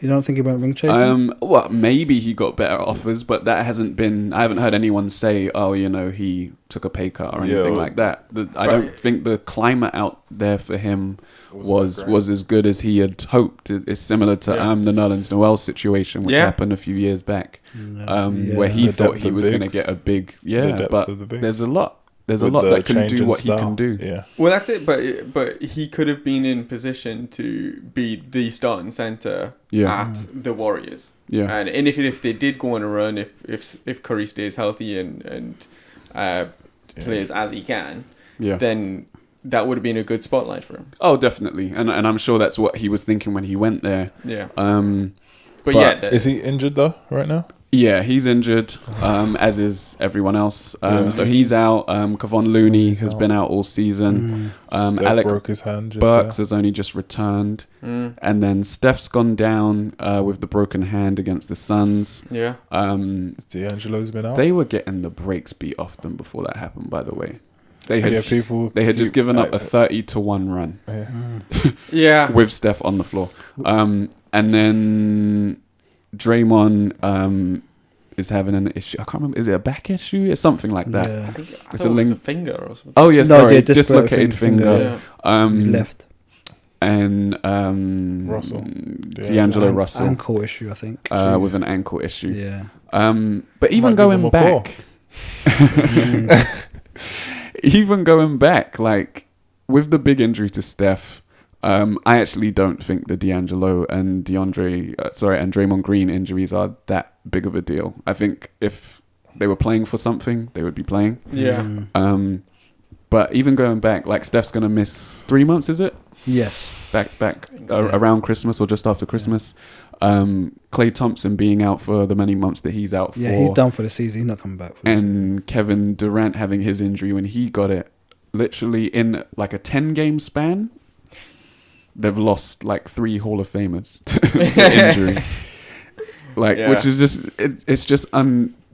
don't think he went ring chasing?
Well, maybe he got better offers, but that hasn't been. I haven't heard anyone say, "Oh, he took a pay cut" or anything like that. I don't think the climate out there for him was as good as he had hoped. It's similar to the Nerlens Noel situation, which happened a few years back, where he thought he was going to get a big but there's a lot. There's a lot that can do what he can do.
Yeah.
Well, that's it. But he could have been in position to be the starting center at the Warriors.
Yeah.
And if they did go on a run, if Curry stays healthy and plays as he can, then that would have been a good spotlight for him.
Oh, definitely. And I'm sure that's what he was thinking when he went there.
Yeah.
But
is he injured though right now?
Yeah, he's injured, as is everyone else. So he's out. Kevon Looney has been out all season.
Steph broke his hand.
Burks has only just returned. And then Steph's gone down with the broken hand against the Suns.
Yeah.
D'Angelo's been out.
They were getting the brakes beat off them before that happened, by the way. They had just given up a 30-1 run.
Yeah.
With Steph on the floor. And then Draymond is having an issue. I can't remember. Is it a back issue? It's something like that.
I think it was a finger or something.
Oh yeah, sorry, dislocated finger.
He's left.
And D'Angelo Russell,
ankle issue, I think,
with an ankle issue.
Yeah.
But even going back, like with the big injury to Steph. I actually don't think the D'Angelo and Draymond Green injuries are that big of a deal. I think if they were playing for something, they would be playing.
Yeah.
But even going back, like Steph's gonna miss 3 months, is it?
Yes.
Back around Christmas or just after Christmas. Klay Thompson being out for the many months that he's out for.
Yeah, he's done for the season. He's not coming back.
And Kevin Durant having his injury when he got it, literally in like a 10-game span. They've lost like 3 Hall of Famers to injury, which is just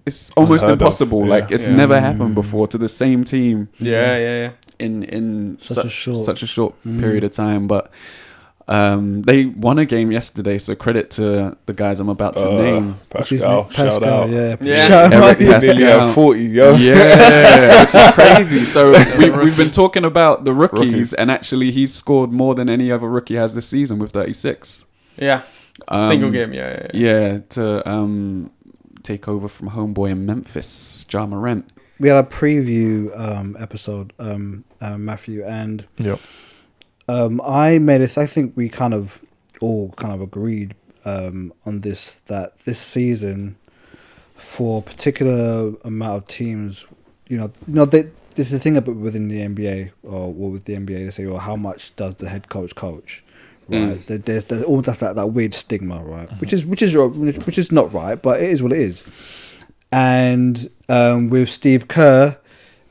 it's almost impossible. Like it's never happened before to the same team.
Yeah.
In such a short period of time, but they won a game yesterday. So credit to the guys I'm about to name.
Pascal, shout out.
Eric Pascal,
40, yo.
Yeah, which is crazy. So we've been talking about the rookies, and actually he's scored more than any other rookie has this season with 36.
Yeah, single game. Yeah.
To take over from homeboy in Memphis, Ja Morant.
We had a preview episode, Matthew, and I made it. I think we kind of all agreed on this, that this season, for a particular amount of teams, this is the thing about within the NBA or with the NBA. They say, well, how much does the head coach? Right, there's almost that weird stigma, right? Which is not right, but it is what it is. And with Steve Kerr,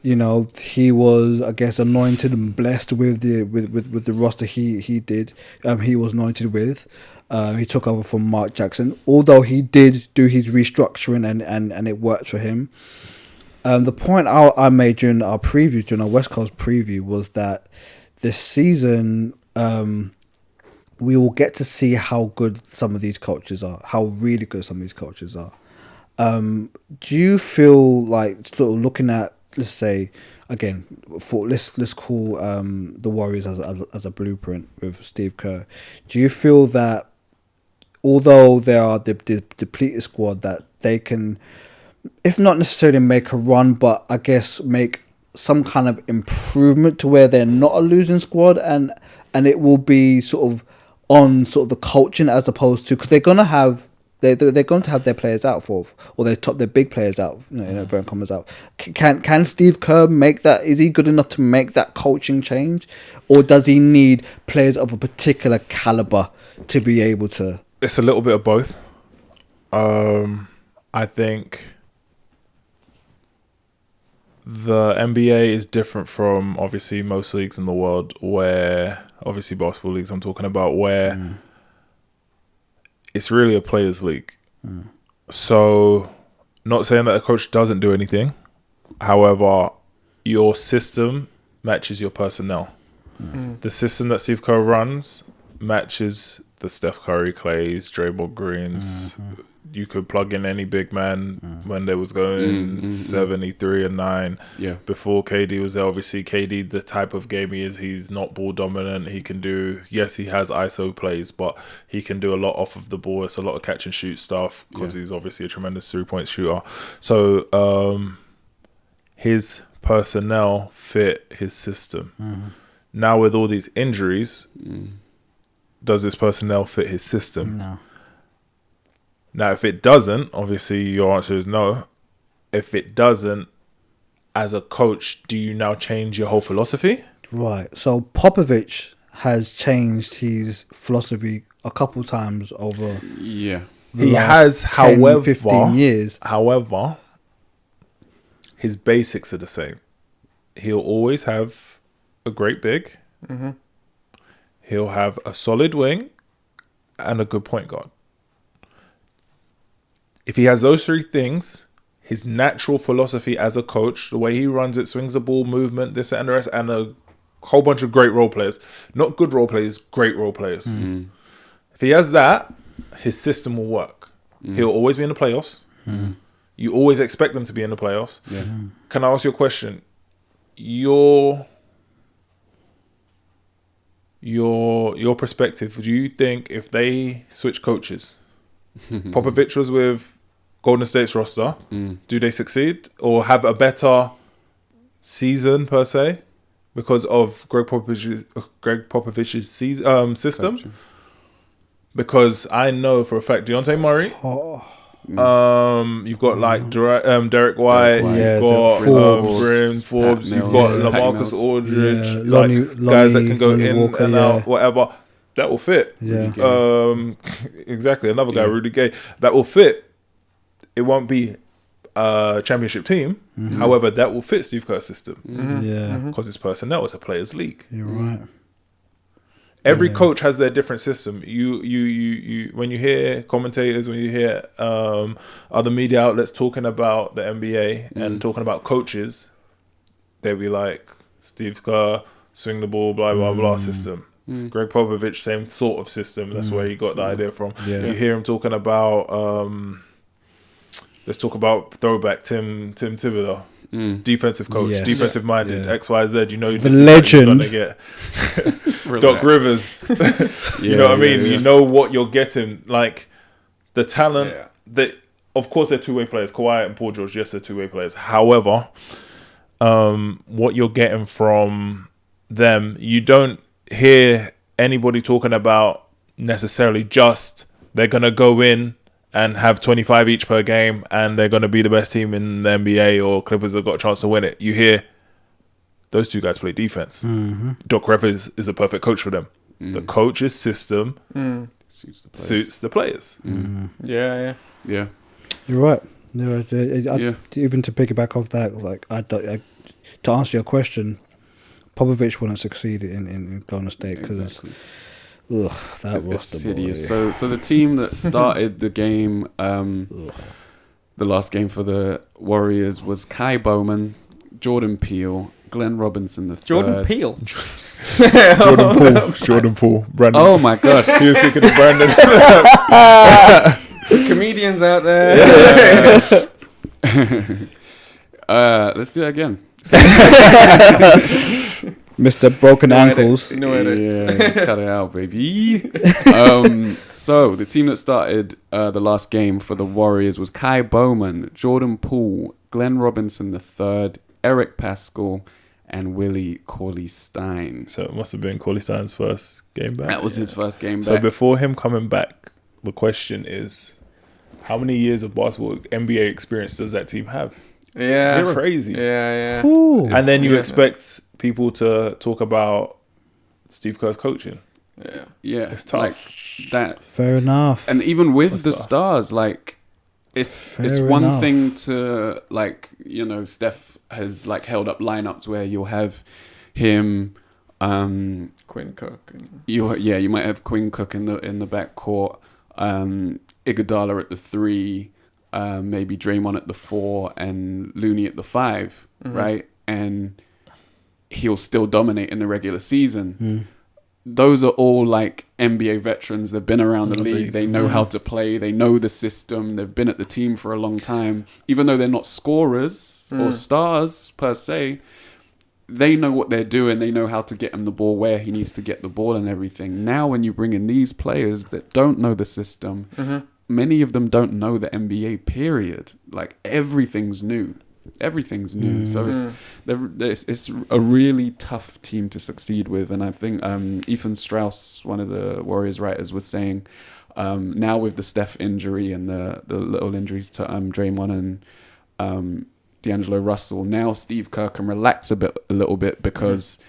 he was, I guess, anointed and blessed with the roster he did. He was anointed with. He took over from Mark Jackson, although he did do his restructuring and it worked for him. The point I made during our West Coast preview, was that this season, we will get to see how good some of these coaches are, how really good some of these coaches are. Do you feel like, sort of looking at, let's say, again, let's call the Warriors as a blueprint with Steve Kerr. Do you feel that, although they are the depleted squad, that they can, if not necessarily make a run, but I guess make some kind of improvement to where they're not a losing squad, and it will be sort of on sort of the coaching, as opposed to, because they're going to have their players out or their big players out, everyone comes out. Can Steve Kerr make that? Is he good enough to make that coaching change, or does he need players of a particular caliber to be able to?
It's a little bit of both. I think the NBA is different from obviously most leagues in the world, where obviously basketball leagues I'm talking about, where it's really a players' league. So, not saying that a coach doesn't do anything. However, your system matches your personnel. The system that Steve Kerr runs matches the Steph Curry, Clays, Draymond Greens. You could plug in any big man when they was going 73-9.
Yeah.
Before KD was there, obviously KD, the type of game he is, he's not ball dominant. He can do, yes, he has ISO plays, but he can do a lot off of the ball. It's a lot of catch and shoot stuff because he's obviously a tremendous 3-point shooter. So his personnel fit his system. Now with all these injuries, does his personnel fit his system?
No.
Now, if it doesn't, obviously your answer is no. If it doesn't, as a coach, do you now change your whole philosophy?
Right. So Popovich has changed his philosophy a couple times over
Yeah.
the
He
last
has,
10,
however,
15 years.
However, his basics are the same. He'll always have a great big. He'll have a solid wing and a good point guard. If he has those three things, his natural philosophy as a coach, the way he runs it, swings the ball, movement, this and the rest, and a whole bunch of great role players. Not good role players, great role players. If he has that, his system will work. He'll always be in the playoffs. You always expect them to be in the playoffs.
Yeah.
Can I ask you a question? Your perspective, do you think if they switch coaches, Popovich was with Golden State's roster, do they succeed or have a better season per se because of Greg Popovich's system?
Coaching.
Because I know for a fact Dejounte Murray, you've got like Derek White,
Yeah,
you've got
Forbes,
Bryn Forbes,
Pat
you've
Mills,
got
Patty
LaMarcus
Mills.
Aldridge,
Yeah,
guys that can go
Lonnie
in
Walker,
and out, whatever. That will fit.
Yeah.
Exactly. Another guy, Rudy Gay, that will fit. It won't be a championship team. However, that will fit Steve Kerr's system
Yeah.
because his personnel is a players' league.
You're right.
Every coach has their different system. You when you hear commentators, when you hear other media outlets talking about the NBA and talking about coaches, they'll be like, Steve Kerr, swing the ball, blah, blah, blah system. Greg Popovich, same sort of system. That's where he got the idea from.
Yeah.
You hear him talking about, let's talk about throwback Tim Thibodeau. Defensive coach,
Yes.
defensive minded,
Yeah.
XYZ. You know,
The
this is what you're
legend.
gonna get. Doc Rivers. You know what I mean?
Yeah.
You know what you're getting. Like the talent that, of course, they're two-way players. Kawhi and Paul George, yes, they're two-way players. However, what you're getting from them, you don't hear anybody talking about necessarily just they're gonna go in and have 25 each per game and they're going to be the best team in the NBA or Clippers have got a chance to win it. You hear those two guys play defense. Doc Rivers is a perfect coach for them. The coach's system suits the players.
Yeah.
Yeah.
You're right. Even to piggyback off that, like to answer your question, Popovich wouldn't succeed in Golden State because
Exactly.
that
It's
roster, boy.
hideous. So the team that started the game, the last game for the Warriors was Kai Bowman, Jordan Peele, Glenn Robinson III.
Jordan Peele.
Jordan Poole, Brandon.
Oh my god.
He was thinking of Brandon.
Comedians out there.
Let's do it again.
Mr. Broken Ankles.
No edits.
Yeah, let's cut it out, baby. So the team that started the last game for the Warriors was Kai Bowman, Jordan Poole, Glenn Robinson III, Eric Pascal, and Willie Cauley-Stein.
So it must have been Cauley-Stein's first game back.
That was his first game back.
So before him coming back, the question is, how many years of basketball NBA experience does that team have?
Yeah.
It's crazy.
Yeah.
Ooh.
And then you
Yeah.
expect people to talk about Steve Kerr's coaching.
Yeah,
It's tough.
Like that.
Fair enough.
And even with
That's
the
tough.
stars, like it's
Fair
one
enough.
thing to like, you know, Steph has like held up lineups where you'll have him,
Quinn Cook. And
you might have Quinn Cook in the backcourt, Iguodala at the 3, maybe Draymond at the 4, and Looney at the 5, right? and he'll still dominate in the regular season. Those are all like NBA veterans. They've been around the league. They know how to play. They know the system. They've been at the team for a long time. Even though they're not scorers or stars per se, they know what they're doing. They know how to get him the ball where he needs to get the ball and everything. Now, when you bring in these players that don't know the system, many of them don't know the NBA, period. Like, everything's new. Everything's new. So it's a really tough team to succeed with. And I think Ethan Strauss, one of the Warriors writers, was saying now with the Steph injury and the little injuries to Draymond and D'Angelo Russell, now Steve Kerr can relax a little bit because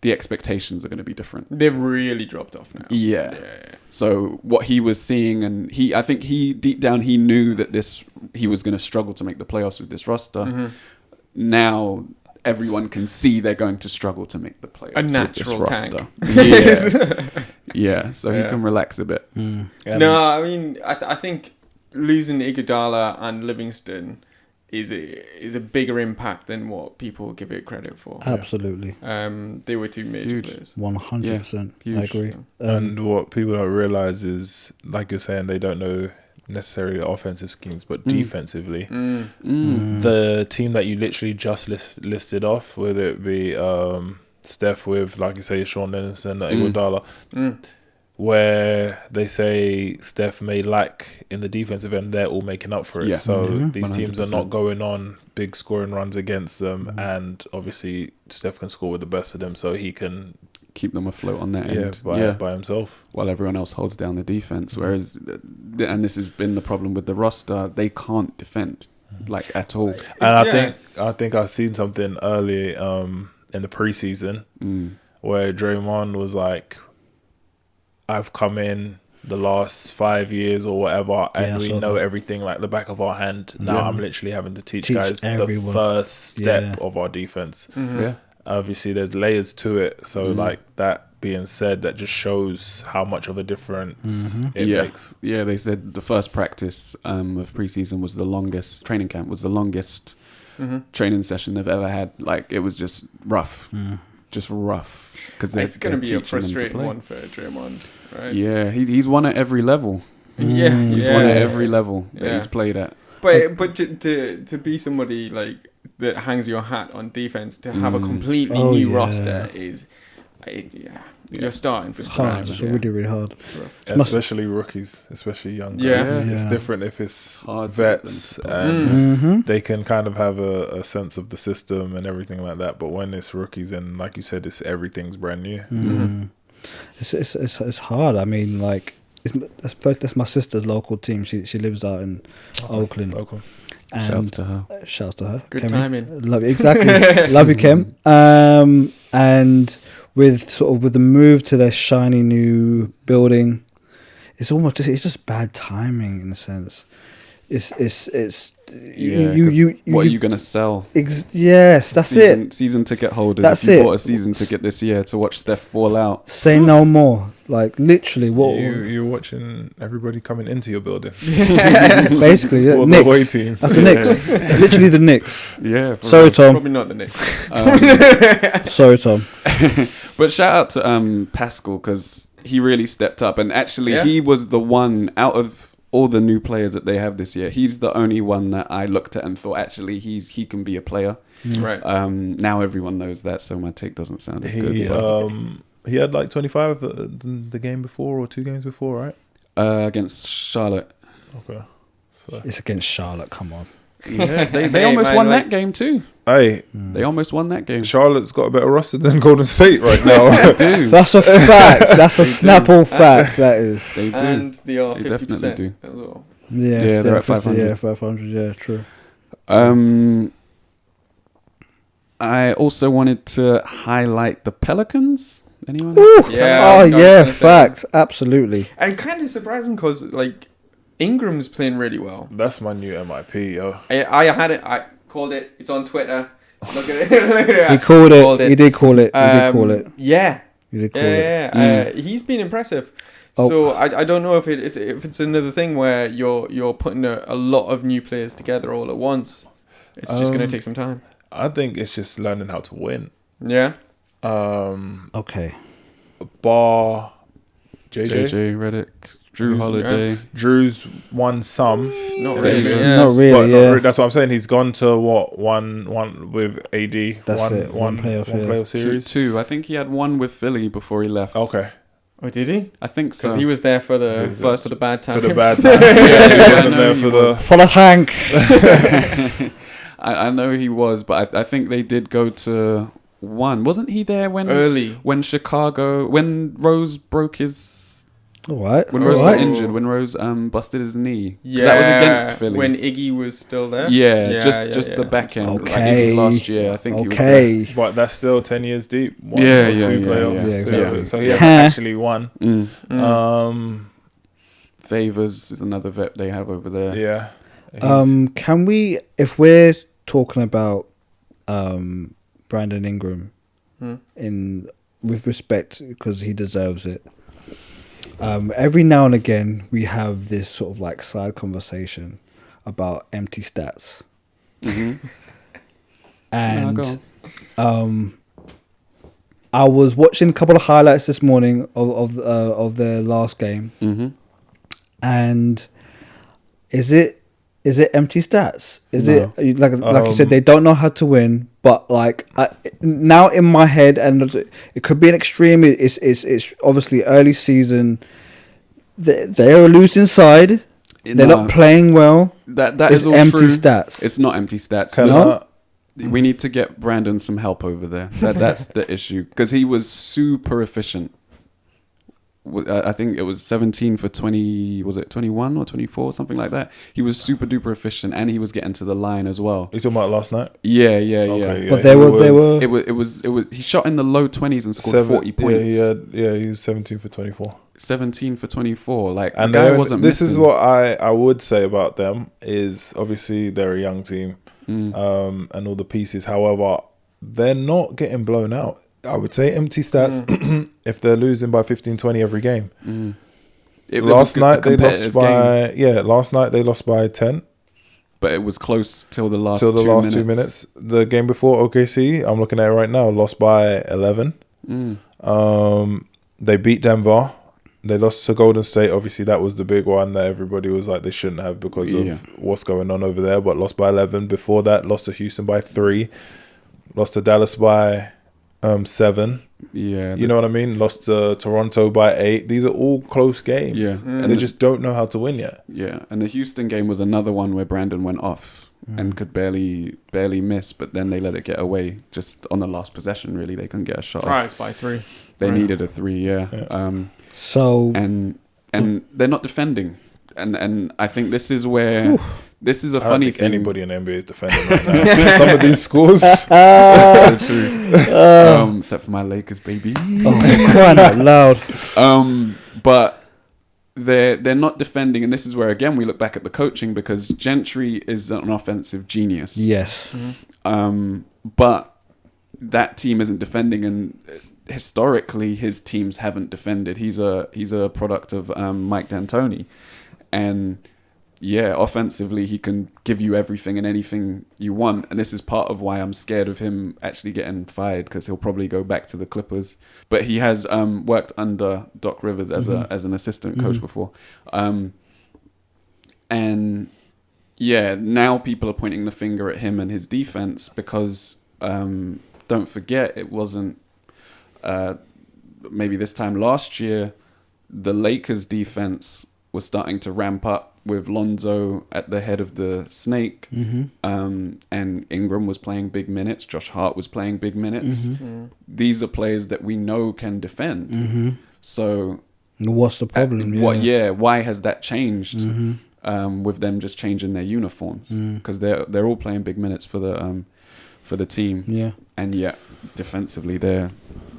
the expectations are going to be different.
They've really dropped off now.
Yeah. So what he was seeing, and I think deep down he knew that he was going to struggle to make the playoffs with this roster. Now everyone can see they're going to struggle to make the playoffs.
A natural tank.
Yeah. So he can relax a bit.
No, I mean, I think losing Iguodala and Livingston is a bigger impact than what people give it credit for.
Absolutely.
They were two major players.
100%. I agree.
And what people don't realize is, like you're saying, they don't know necessarily the offensive schemes, but defensively, the team that you literally just listed off, whether it be Steph with, like you say, Sean Livingston, Iguodala, where they say Steph may lack in the defensive end, they're all making up for it. So these 100%. Teams are not going on big scoring runs against them, and obviously Steph can score with the best of them, so he can
keep them afloat on that end.
By himself,
while everyone else holds down the defense. Whereas, and this has been the problem with the roster, they can't defend like at all.
And I think I've seen something early in the preseason where Draymond was like, I've come in the last 5 years or whatever, and we know everything like the back of our hand. Now I'm literally having to teach guys everyone. The first step of our defense. Obviously there's layers to it, so like that being said, that just shows how much of a difference it makes.
They said the first practice of preseason was the longest, training camp was the longest training session they've ever had. Like, it was just rough. Just rough, because
it's going to be a frustrating one for Draymond, right?
Yeah, he's won at every level. He's won at every level that he's played at.
But to be somebody like that hangs your hat on defense, to have a completely new roster is, you're starting from
scratch. It's really, really hard.
Especially rookies, especially young guys. It's different if it's vets and they can kind of have a sense of the system and everything like that. But when it's rookies and, like you said, everything's brand new.
It's hard. I mean, like, that's my sister's local team. She lives out in Oakland. And shouts to her.
Good
Kemi.
timing.
Love you, exactly. Love you, Kim. And with the move to their shiny new building, it's just bad timing in a sense.
What are you gonna sell?
Yes, that's it.
Season ticket holders.
That's
if you bought a season ticket this year to watch Steph ball out.
Say no more. Like, literally, what
you're watching everybody coming into your building.
Basically,
All
Knicks.
The away teams.
That's the Knicks. Literally the Knicks.
Yeah.
Sorry, Tom.
Probably not the Knicks.
Sorry, Tom.
But shout out to Pascal, because he really stepped up, and actually he was the one out of all the new players that they have this year. He's the only one that I looked at and thought, actually, he can be a player.
Right.
Now everyone knows that, so my take doesn't sound as good.
He had like 25 the game before, or 2 games before, right?
Against Charlotte.
Okay. So.
It's against Charlotte, come on.
Yeah, they almost won that game too.
Hey,
they almost won that game.
Charlotte's got a better roster than Golden State right now.
They do.
That's a fact. That's a Snapple fact. That is.
They do.
And they are 50%
definitely do.
as well.
Yeah,
they're at 500.
Yeah, 500. Yeah, true.
I also wanted to highlight the Pelicans. Anyone?
Facts. Absolutely.
And kind of surprising because, like, Ingram's playing really well.
That's my new MIP, yo.
I had it. I called it. It's on Twitter. Look at it.
He called it. He did call it.
Yeah.
He did call it.
He's been impressive. So I don't know if it's another thing where you're putting a lot of new players together all at once. It's just going to take some time.
I think it's just learning how to win.
Yeah.
Okay.
Bar JJ
Redick, Drew Holiday.
Drew's won some.
Not really. Yeah.
Not really. Yeah.
That's what I'm saying. He's gone to one with AD.
That's it. One playoff
series.
Two. I think he had one with Philly before he left.
Okay.
Oh, did he?
I think so.
Because he was there for the for the bad times.
For the bad times. Yeah, he wasn't there
For the Hank.
I know he was, but I think they did go to one. Wasn't he there when Rose broke his...
All right.
When Rose got injured, when Rose busted his knee.
Yeah.
That was against Philly.
When Iggy was still there.
Yeah, just the back end.
Okay.
Like Iggy's last year, I think he was there.
But that's still 10 years deep.
Two
playoffs.
Yeah, exactly.
So he hasn't actually won.
Favors is another vet they have over there.
Yeah.
Can we, if we're talking about Brandon Ingram with respect, because he deserves it, every now and again we have this sort of like side conversation about empty stats. And I was watching a couple of highlights this morning of their last game. And is it empty stats? Is it like you said, they don't know how to win? But like now in my head, and it could be an extreme. It's obviously early season. They are a losing side. They're not playing well.
That
is
is all
empty
true.
stats.
It's not empty stats. We need to get Brandon some help over there. That's the issue, because he was super efficient. I think it was 17 for 20. Was it 21 or 24, something like that? He was super duper efficient, and he was getting to the line as well.
You talking about last night?
Yeah.
Okay,
but they were.
It was. He shot in the low 20s and scored 40 points.
He was 17 for 24.
17 for 24. Like,
and
the guy wasn't
This
missing.
is what I would say about them is obviously they're a young team, and all the pieces. However, they're not getting blown out. I would say empty stats if they're losing by 15-20 every game. Last night they lost by 10.
But it was close till the last
2 minutes. The game before OKC, I'm looking at it right now, lost by 11. They beat Denver. They lost to Golden State. Obviously, that was the big one that everybody was like they shouldn't have because of what's going on over there. But lost by 11. Before that, lost to Houston by 3. Lost to Dallas by 7.
Yeah,
you know what I mean. Lost to Toronto by 8. These are all close games.
Yeah,
and they just don't know how to win yet.
Yeah, and the Houston game was another one where Brandon went off and could barely miss, but then they let it get away just on the last possession. Really, they couldn't get a shot.
Right, it's by 3.
They needed a 3. Yeah.
So
and they're not defending, and I think this is where. This is a funny thing.
Anybody in the NBA is defending right now. Some of these scores. That's so true.
Except for my Lakers, baby.
Oh, crying out loud.
But they're not defending, and this is where again we look back at the coaching, because Gentry is an offensive genius.
Yes.
But that team isn't defending, and historically his teams haven't defended. He's a product of Mike D'Antoni, and yeah, offensively, he can give you everything and anything you want. And this is part of why I'm scared of him actually getting fired, because he'll probably go back to the Clippers. But he has worked under Doc Rivers as an assistant coach before. And yeah, now people are pointing the finger at him and his defense, because don't forget, it wasn't maybe this time last year, the Lakers defense was starting to ramp up with Lonzo at the head of the snake, and Ingram was playing big minutes. Josh Hart was playing big minutes. These are players that we know can defend. So
what's the problem?
Why has that changed with them just changing their uniforms? Because they're all playing big minutes for the team. Yeah, and yet defensively,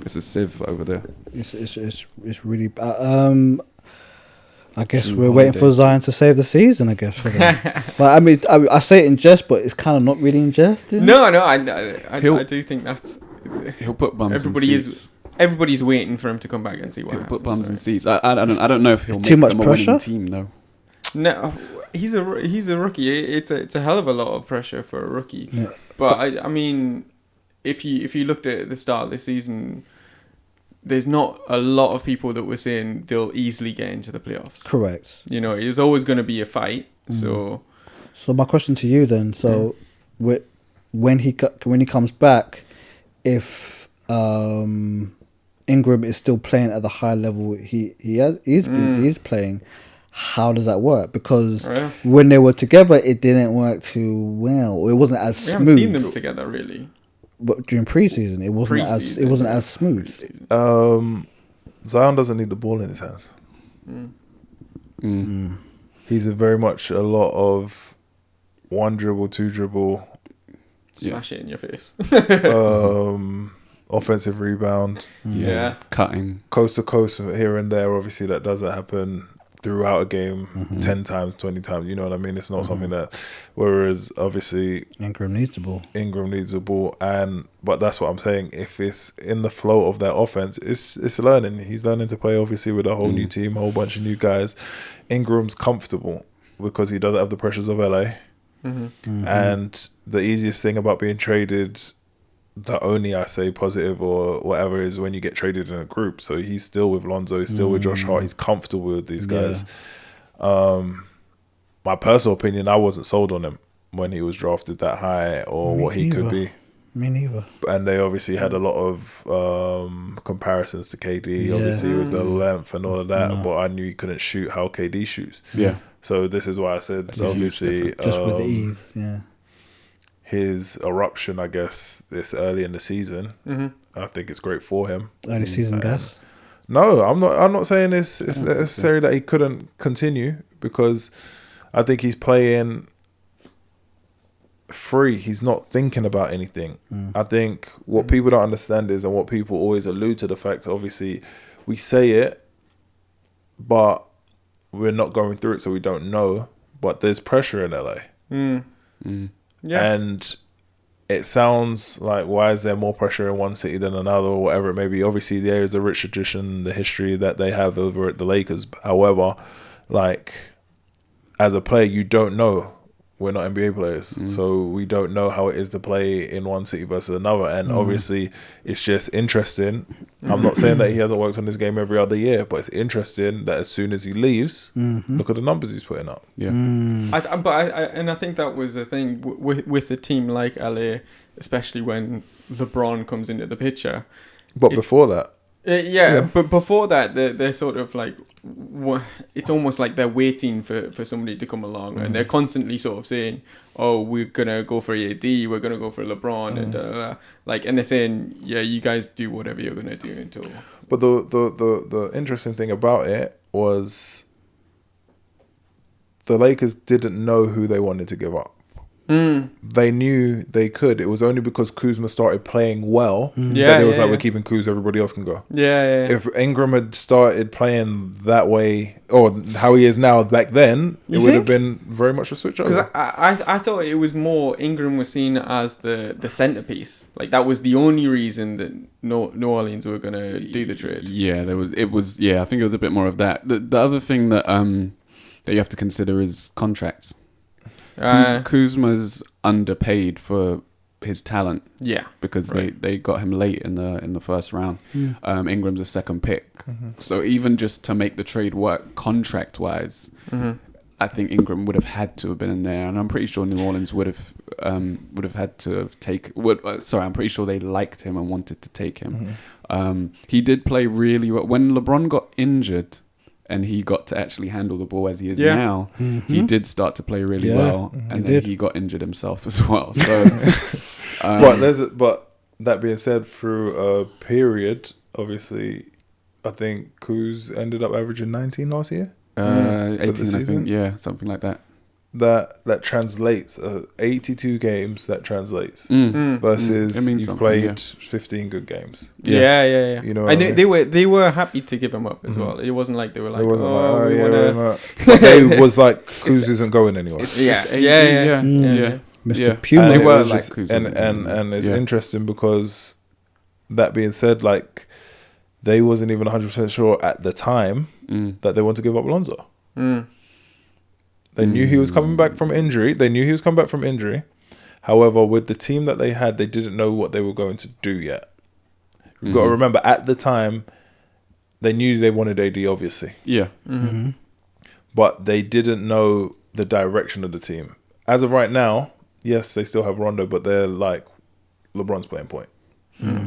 it's a sieve over there.
It's really bad. I guess we're waiting for Zion to save the season, I guess, for them. But I mean, I say it in jest, but it's kind of not really in jest.
No, I do think that's...
He'll put bums in seats.
Everybody's waiting for him to come back and see what happens.
He'll put bums in seats. I don't know if he'll make
too much
them a
pressure?
winning team, though.
No, he's a rookie. It's a hell of a lot of pressure for a rookie.
Yeah.
But I mean, if you looked at the start of the season, there's not a lot of people that were saying they'll easily get into the playoffs.
Correct.
You know, it was always going to be a fight. So
my question to you then, when he comes back, if Ingram is still playing at the high level he's playing, how does that work? Because when they were together, it didn't work too well, or it wasn't as smooth.
We haven't seen them together really.
But during preseason, it wasn't as smooth.
Zion doesn't need the ball in his hands. He's very much a lot of one dribble, two dribble,
smash it in your face.
Offensive rebound,
cutting
coast to coast here and there. Obviously, that doesn't happen throughout a game 10 times, 20 times. You know what I mean? It's not something that. Whereas obviously
Ingram needs the ball,
but that's what I'm saying. If it's in the flow of their offense, it's learning. He's learning to play obviously with a whole new team, a whole bunch of new guys. Ingram's comfortable because he doesn't have the pressures of LA. And the easiest thing about being traded, the only I say positive or whatever, is when you get traded in a group. So he's still with Lonzo, he's still with Josh Hart, he's comfortable with these guys. My personal opinion, I wasn't sold on him when he was drafted that high or what he could be.
Me neither.
And they obviously had a lot of comparisons to KD, obviously with the length and all of that. But I knew he couldn't shoot how KD shoots.
Yeah.
So this is why I said, obviously,
just with the ease,
his eruption, I guess, this early in the season, I think it's great for him.
Early season gas.
No, I'm not saying it's necessary that he couldn't continue, because I think he's playing free. He's not thinking about anything. I think what people don't understand is, and what people always allude to, the fact, obviously, we say it, but we're not going through it, so we don't know. But there's pressure in LA. Yeah. And it sounds like, why is there more pressure in one city than another, or whatever it may be? Obviously, there is the rich tradition, the history that they have over at the Lakers. However, like, as a player, you don't know. We're not NBA players, so we don't know how it is to play in one city versus another. And obviously, it's just interesting. I'm not saying that he hasn't worked on his game every other year, but it's interesting that as soon as he leaves, look at the numbers he's putting up.
Yeah.
I think that was the thing with a team like LA, especially when LeBron comes into the picture.
But before that.
But before that, they're sort of like, it's almost like they're waiting for somebody to come along, and they're constantly sort of saying, "Oh, we're gonna go for AD, we're gonna go for LeBron," and like, and they're saying, "Yeah, you guys do whatever you're gonna do until."
But the interesting thing about it was, the Lakers didn't know who they wanted to give up. They knew they could. It was only because Kuzma started playing well that it was like, we're keeping Kuz, everybody else can go. If Ingram had started playing that way, or how he is now back then, it would have been very much a switch over.
Because I thought it was more Ingram was seen as the centerpiece. Like, that was the only reason that New Orleans were going to do the trade.
Yeah, I think it was a bit more of that. The other thing that you have to consider is contracts. Kuzma's underpaid for his talent. Yeah, because they got him late in the first round. Ingram's a second pick, so even just to make the trade work contract wise, I think Ingram would have had to have been in there, and I'm pretty sure New Orleans would have had to take. I'm pretty sure they liked him and wanted to take him. He did play really well when LeBron got injured. And he got to actually handle the ball as he is now. He did start to play really well, and then he got injured himself as well. So,
but that being said, through a period, obviously, I think Kuz ended up averaging 19 last year.
18, I think, something like that.
That translates 82 games. That translates versus you've played 15 good games.
Yeah.
You know,
they were happy to give him up as well. It wasn't like they were like,
it wasn't they was like, Kuz isn't going anywhere.
Mr. Puma.
They were like, and it's interesting because, that being said, like, they wasn't even 100% sure at the time that they want to give up Lonzo. They knew he was coming back from injury. However, with the team that they had, they didn't know what they were going to do yet. You've got to remember, at the time, they knew they wanted AD, obviously.
Yeah.
But they didn't know the direction of the team. As of right now, yes, they still have Rondo, but they're like LeBron's playing point.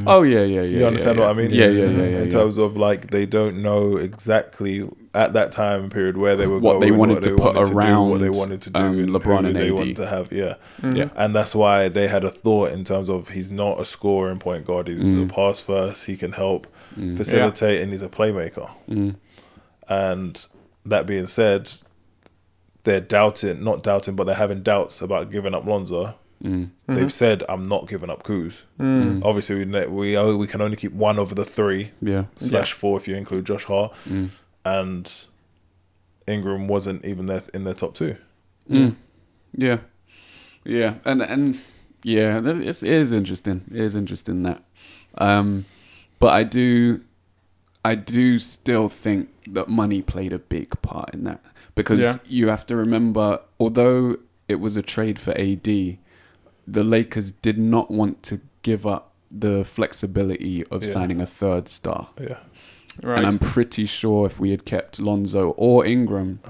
Oh, yeah.
You understand what I mean?
Yeah.
In terms of like, they don't know exactly at that time period where they were
what
going,
they wanted to put around
what they wanted to do, and
LeBron
who
and
they
AD.
wanted to have. Yeah.
Yeah.
And that's why they had a thought in terms of he's not a scoring point guard. He's a pass first. He can help facilitate, and he's a playmaker. And that being said, they're not doubting, but they're having doubts about giving up Lonzo. They've said, I'm not giving up Kuz. Obviously, we can only keep one over the three, /4 if you include Josh Hart. And Ingram wasn't even there in their top two.
Yeah. And yeah, it is interesting. It is interesting that. But I do still think that money played a big part in that. Because you have to remember, although it was a trade for AD, the Lakers did not want to give up the flexibility of signing a third star.
Yeah.
Right.
And I'm pretty sure if we had kept Lonzo or Ingram,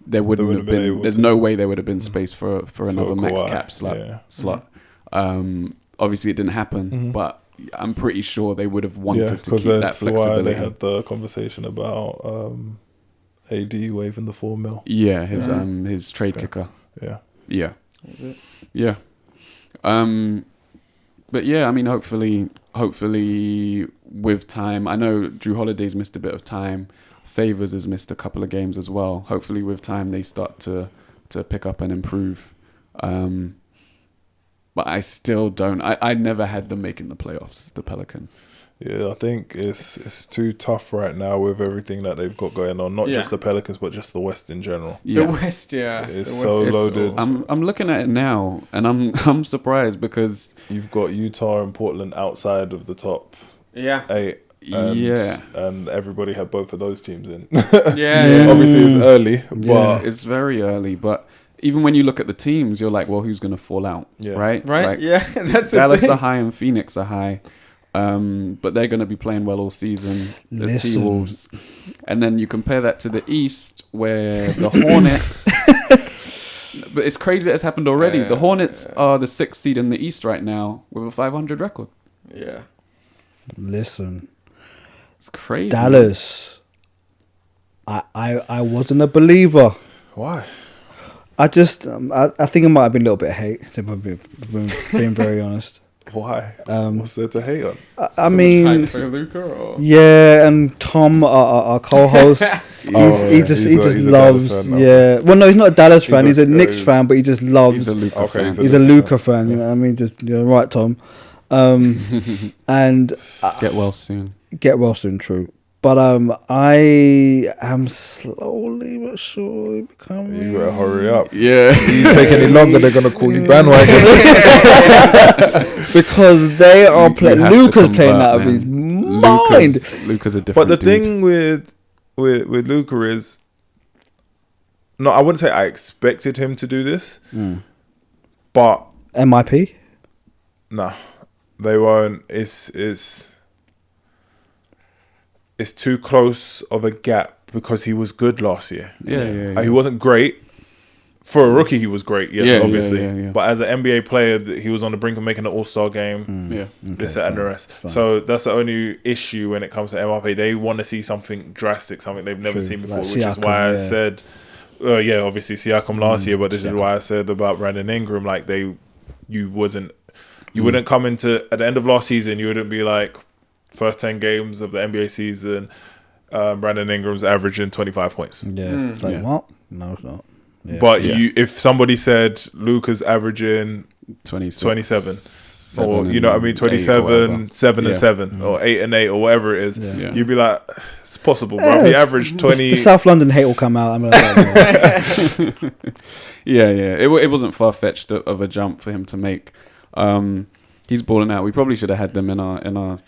there wouldn't have been. There's no way there would have been space for another max cap slot. Obviously, it didn't happen, but I'm pretty sure they would have wanted to keep that flexibility.
Why they had the conversation about AD waiving the $4 million.
Yeah, his trade kicker.
Yeah.
Was it?
Yeah. But yeah, I mean, hopefully with time, I know Drew Holiday's missed a bit of time. Favors has missed a couple of games as well. Hopefully with time they start to pick up and improve. But I still don't. I never had them making the playoffs, the Pelicans.
Yeah, I think it's too tough right now with everything that they've got going on. Not just the Pelicans, but just the West in general.
Yeah.
The West,
it's so loaded.
I'm looking at it now, and I'm surprised because
you've got Utah and Portland outside of the top 8. And everybody had both of those teams in. Obviously it's early, but
it's very early. But even when you look at the teams, you're like, well, who's going to fall out? Right.
Like, that's
Dallas are high and Phoenix are high. But they're going to be playing well all season. The T-Wolves. And then you compare that to the East, where the Hornets... but it's crazy that it's happened already. The Hornets are the 6th seed in the East right now with a 500 record.
Yeah.
Listen.
It's crazy.
Dallas. I wasn't a believer.
Why?
I just... I think it might have been a little bit of hate, if I'm being very honest.
Why? What's there to hate on?
I mean,
for Luka, or?
Yeah, and Tom, our co-host, he just loves. Well, no, he's not a Dallas fan. He's a Knicks fan, but he just loves.
He's a Luka fan.
He's a Luka fan. You know what I mean? Just right, Tom. And
get well soon.
True. But I am slowly but surely becoming...
You better hurry up.
Yeah.
If you take any longer, they're going to call you bandwagon.
Because they are playing... Luka's playing out of his mind.
Luka's a different
But the
dude.
thing with Luka is... No, I wouldn't say I expected him to do this. But...
MIP?
No. They won't. It's too close of a gap because he was good last year.
Yeah.
He wasn't great. For a rookie, he was great, obviously.
Yeah.
But as an NBA player, he was on the brink of making an all-star game. This and the rest. Fine. So that's the only issue when it comes to MIP. They want to see something drastic, something they've never seen before, which is why I said... obviously Siakam last year, but this is why I said about Brandon Ingram, like you wouldn't come into... At the end of last season, you wouldn't be like... First 10 games of the NBA season, Brandon Ingram's averaging 25 points.
Yeah. It's like, what? No, it's not. Yeah.
But if somebody said Luka's averaging 27, or you know what I mean, 27, 7 and 7, or 8 and 8, or whatever it is, you'd be like, it's possible, bro. He averaged 20.
The South London hate will come out. I'm like,
It wasn't far-fetched of a jump for him to make. He's balling out. We probably should have had them in our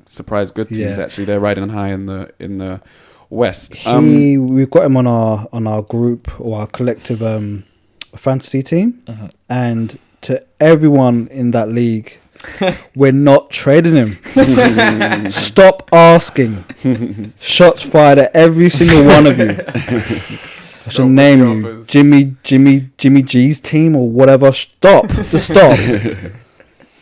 surprise good teams. Actually, they're riding high in the West.
We've got him on our group or our collective fantasy team, and to everyone in that league, we're not trading him. Stop asking. Shots fired at every single one of you. I should name you Jimmy G's team or whatever. Stop. Just stop.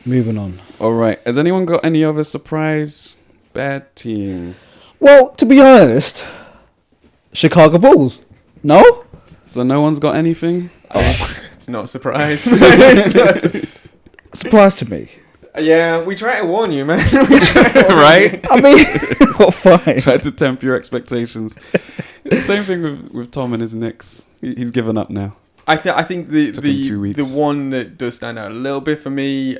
Moving on.
All right. Has anyone got any other surprise bad teams?
Well, to be honest, Chicago Bulls. No?
So no one's got anything?
It's not a surprise.
Surprise to me.
Yeah, we try to warn you, man.
Right?
I mean, well, fine.
Try to temper your expectations. Same thing with Tom and his Knicks. He's given up now.
I think the
Took him 2 weeks.
the one that does stand out a little bit for me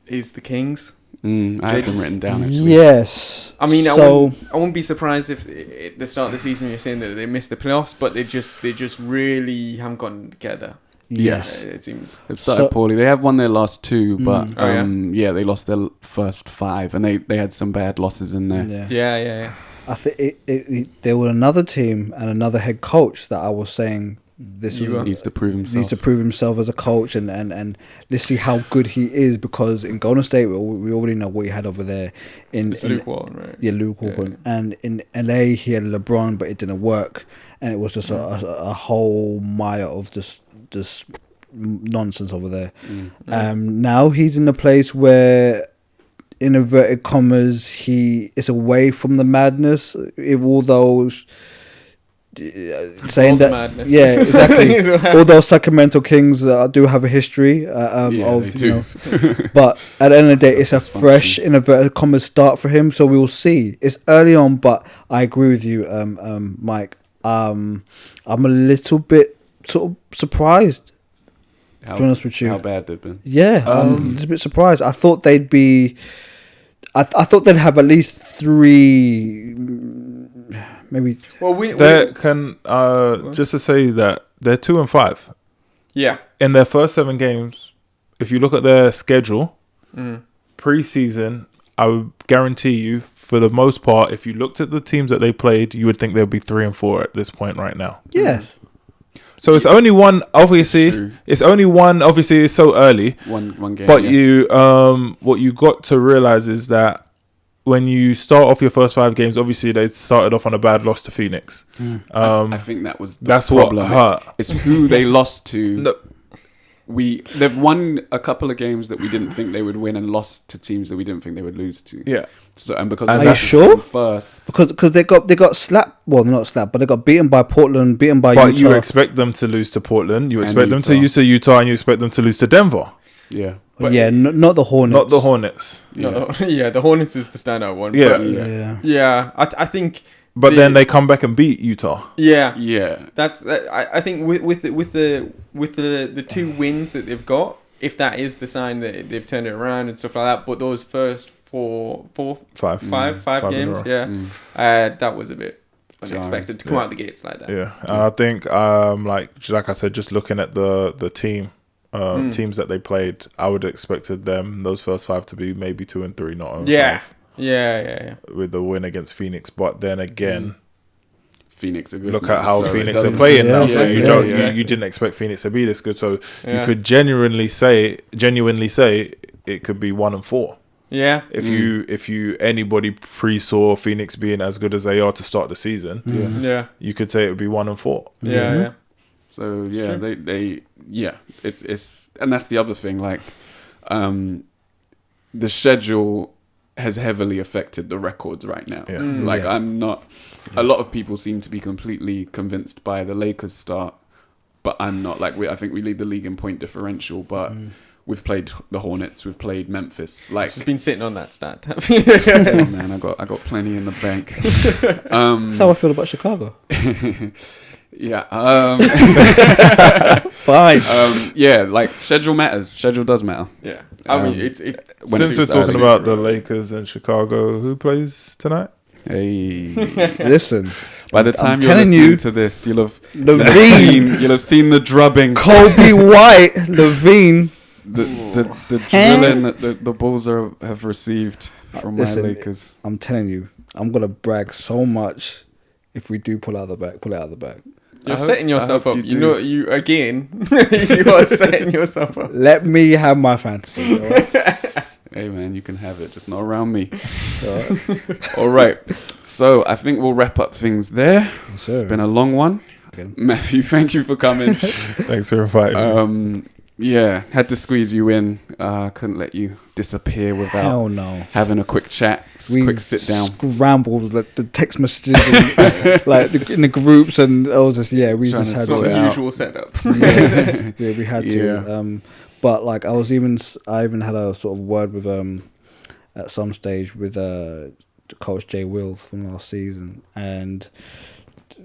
is the Kings.
I had them written down, actually.
Yes.
I mean,
so,
I wouldn't be surprised if at the start of the season you're saying that they missed the playoffs, but they just really haven't gotten together.
yes.
It seems
They've started poorly. They have won their last 2, but they lost their first 5, and they had some bad losses in there.
Yeah.
I think there were another team and another head coach that I was saying
needs to prove himself.
Needs to prove himself as a coach, and let's see how good he is, because in Golden State we already know what he had over there.
It's Luke Walton, right?
Yeah, Luke Walton. And in LA he had LeBron, but it didn't work, and it was just a whole mire of just nonsense over there. Now he's in a place where, in inverted commas, he is away from the madness, although saying that
madness.
Yeah, exactly. Although Sacramento Kings do have a history
they do.
But at the end of the day, it's a fresh, in inverted commas, start for him, so we'll see. It's early on, but I agree with you, Mike. I'm a little bit sort of surprised, to be honest with you.
How bad they've been.
Yeah, I'm a little bit surprised. I thought they'd be... I thought they'd have at least 3, maybe...
Well,
just to say that they're 2-5.
Yeah.
In their first 7 games, if you look at their schedule, pre-season, I would guarantee you, for the most part, if you looked at the teams that they played, you would think they'd be 3-4 at this point right now.
Yes.
So it's only one, obviously. It's only one, obviously, it's so early.
One game.
But what you got to realize is that when you start off your first 5 games, obviously they started off on a bad loss to Phoenix.
I think that was
that's
problem.
what hurt.
It's who they lost to. No. They've won a couple of games that we didn't think they would win, and lost to teams that we didn't think they would lose to.
Yeah.
So because
are you sure?
First,
because they got slapped. Well, not slapped, but they got beaten by Portland, beaten by Utah.
But you expect them to lose to Portland. You expect them to lose to Utah, and you expect them to lose to Denver.
Yeah.
But not the Hornets.
Not the Hornets.
Yeah, the Hornets is the standout one.
Yeah.
Yeah. I think.
But then they come back and beat Utah.
Yeah. That's. I think with the 2 wins that they've got, if that is the sign that they've turned it around and stuff like that. But those first 5 games, that was a bit unexpected to come out the gates like that.
Yeah, and I think like I said, just looking at the team. Teams that they played, I would have expected those first 5 to be maybe 2 and 3, not 5.
Yeah.
With the win against Phoenix, but then again,
Phoenix are good.
Look at how Phoenix are playing now. So you didn't expect Phoenix to be this good. So you could genuinely say it could be 1 and 4.
Yeah.
If anybody pre-saw Phoenix being as good as they are to start the season, you could say it would be 1 and 4.
Yeah.
So it's and that's the other thing, like the schedule has heavily affected the records right now. I'm not, a lot of people seem to be completely convinced by the Lakers start, but I'm not. Like I think we lead the league in point differential, but we've played the Hornets, we've played Memphis. Like
just been sitting on that stat.
Oh man, I got plenty in the bank.
That's how I feel about Chicago.
Yeah.
Fine.
Like schedule matters. Schedule does matter.
Yeah. I mean,
since we're talking about the Lakers and Chicago, who plays tonight?
Hey,
listen.
By the time you're
telling
listening to this, you'll have
Levine.
You'll have seen the drubbing.
Kobe White, Levine.
The drilling that the Bulls have received from my Lakers.
I'm telling you, I'm gonna brag so much if we do pull it out of the bag.
You're setting yourself up. You are setting yourself up.
Let me have my fantasy. All right?
Hey man, you can have it, just not around me. All right. So I think we'll wrap up things there.
Yes,
it's been a long one. Okay. Matthew, thank you for coming.
Thanks for inviting me.
Yeah, had to squeeze you in. Couldn't let you disappear without having a quick chat, quick sit down.
Scrambled like the text messages, and, in the groups, and I was just we just had
the usual setup.
We had to. But like I even had a sort of word with at some stage with Coach Jay Will from last season, and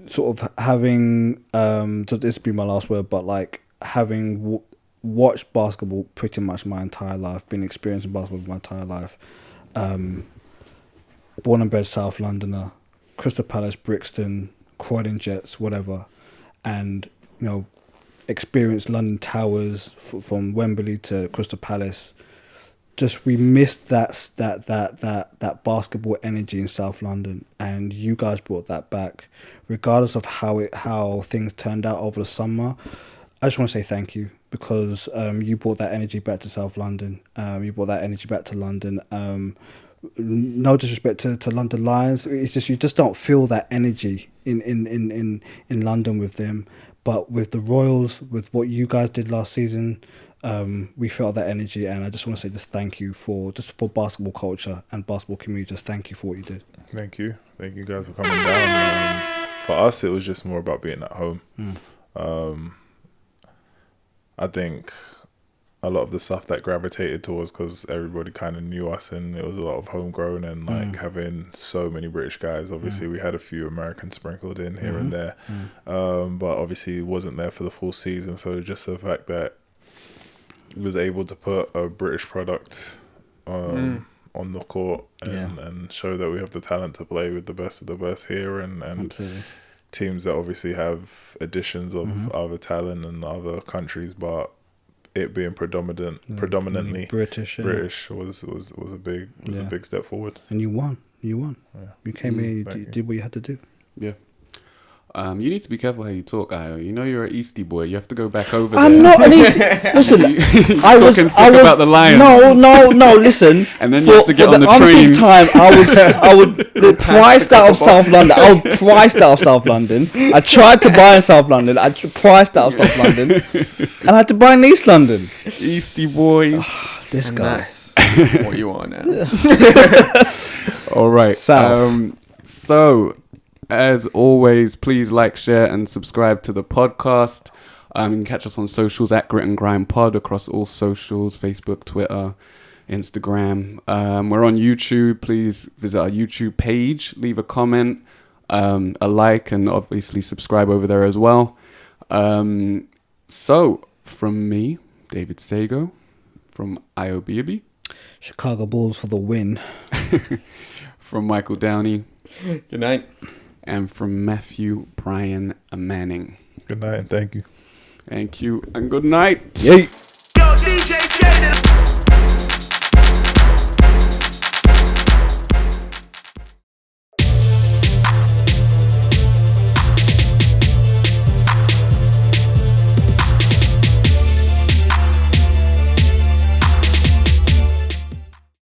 sort of having so this will be my last word, but like having watched basketball pretty much my entire life, been experiencing basketball my entire life, born and bred South Londoner, Crystal Palace, Brixton, Croydon Jets, whatever, and experienced London Towers from Wembley to Crystal Palace. Just we missed that basketball energy in South London, and you guys brought that back, regardless of how things turned out over the summer. I just want to say thank you, because you brought that energy back to South London. You brought that energy back to London. No disrespect to London Lions, it's just you just don't feel that energy in London with them. But with the Royals, with what you guys did last season, we felt that energy, and I just want to say just thank you for basketball culture and basketball community. Just thank you for what you did.
Thank you guys for coming down. For us, it was just more about being at home. I think a lot of the stuff that gravitated towards, because everybody kind of knew us, and it was a lot of homegrown, and like having so many British guys. Obviously we had a few Americans sprinkled in here and there, but obviously it wasn't there for the full season. So just the fact that we was able to put a British product on the court and show that we have the talent to play with the best of the best here, and
Absolutely.
Teams that obviously have additions of other talent and other countries, but it being predominantly British was a big a big step forward.
And you won. You came here, you did what you had to do.
Yeah. You need to be careful how you talk, Ayo. You know you're an Eastie boy. You have to go back over
I'm
there.
not an Eastie. Listen, I was
about the Lions.
No. Listen,
and then you have to get on the train.
Time I was priced out of South London. I was priced out of South London. I tried to buy in South London. I priced out of South London, and I had to buy in East London.
Eastie boys.
This guy.
That's what you are now.
All right.
South.
So, as always, please like, share, and subscribe to the podcast. You can catch us on socials at Grit and Grime Pod across all socials: Facebook, Twitter, Instagram. We're on YouTube. Please visit our YouTube page, leave a comment, a like, and obviously subscribe over there as well. So, from me, David Sago, from IOBB.
Chicago Bulls for the win.
From Michael Downey.
Good night.
And from Matthew Bryan-Amaning.
Good night and thank you.
Thank you and good night.
Yay.
Yo, DJ Jada.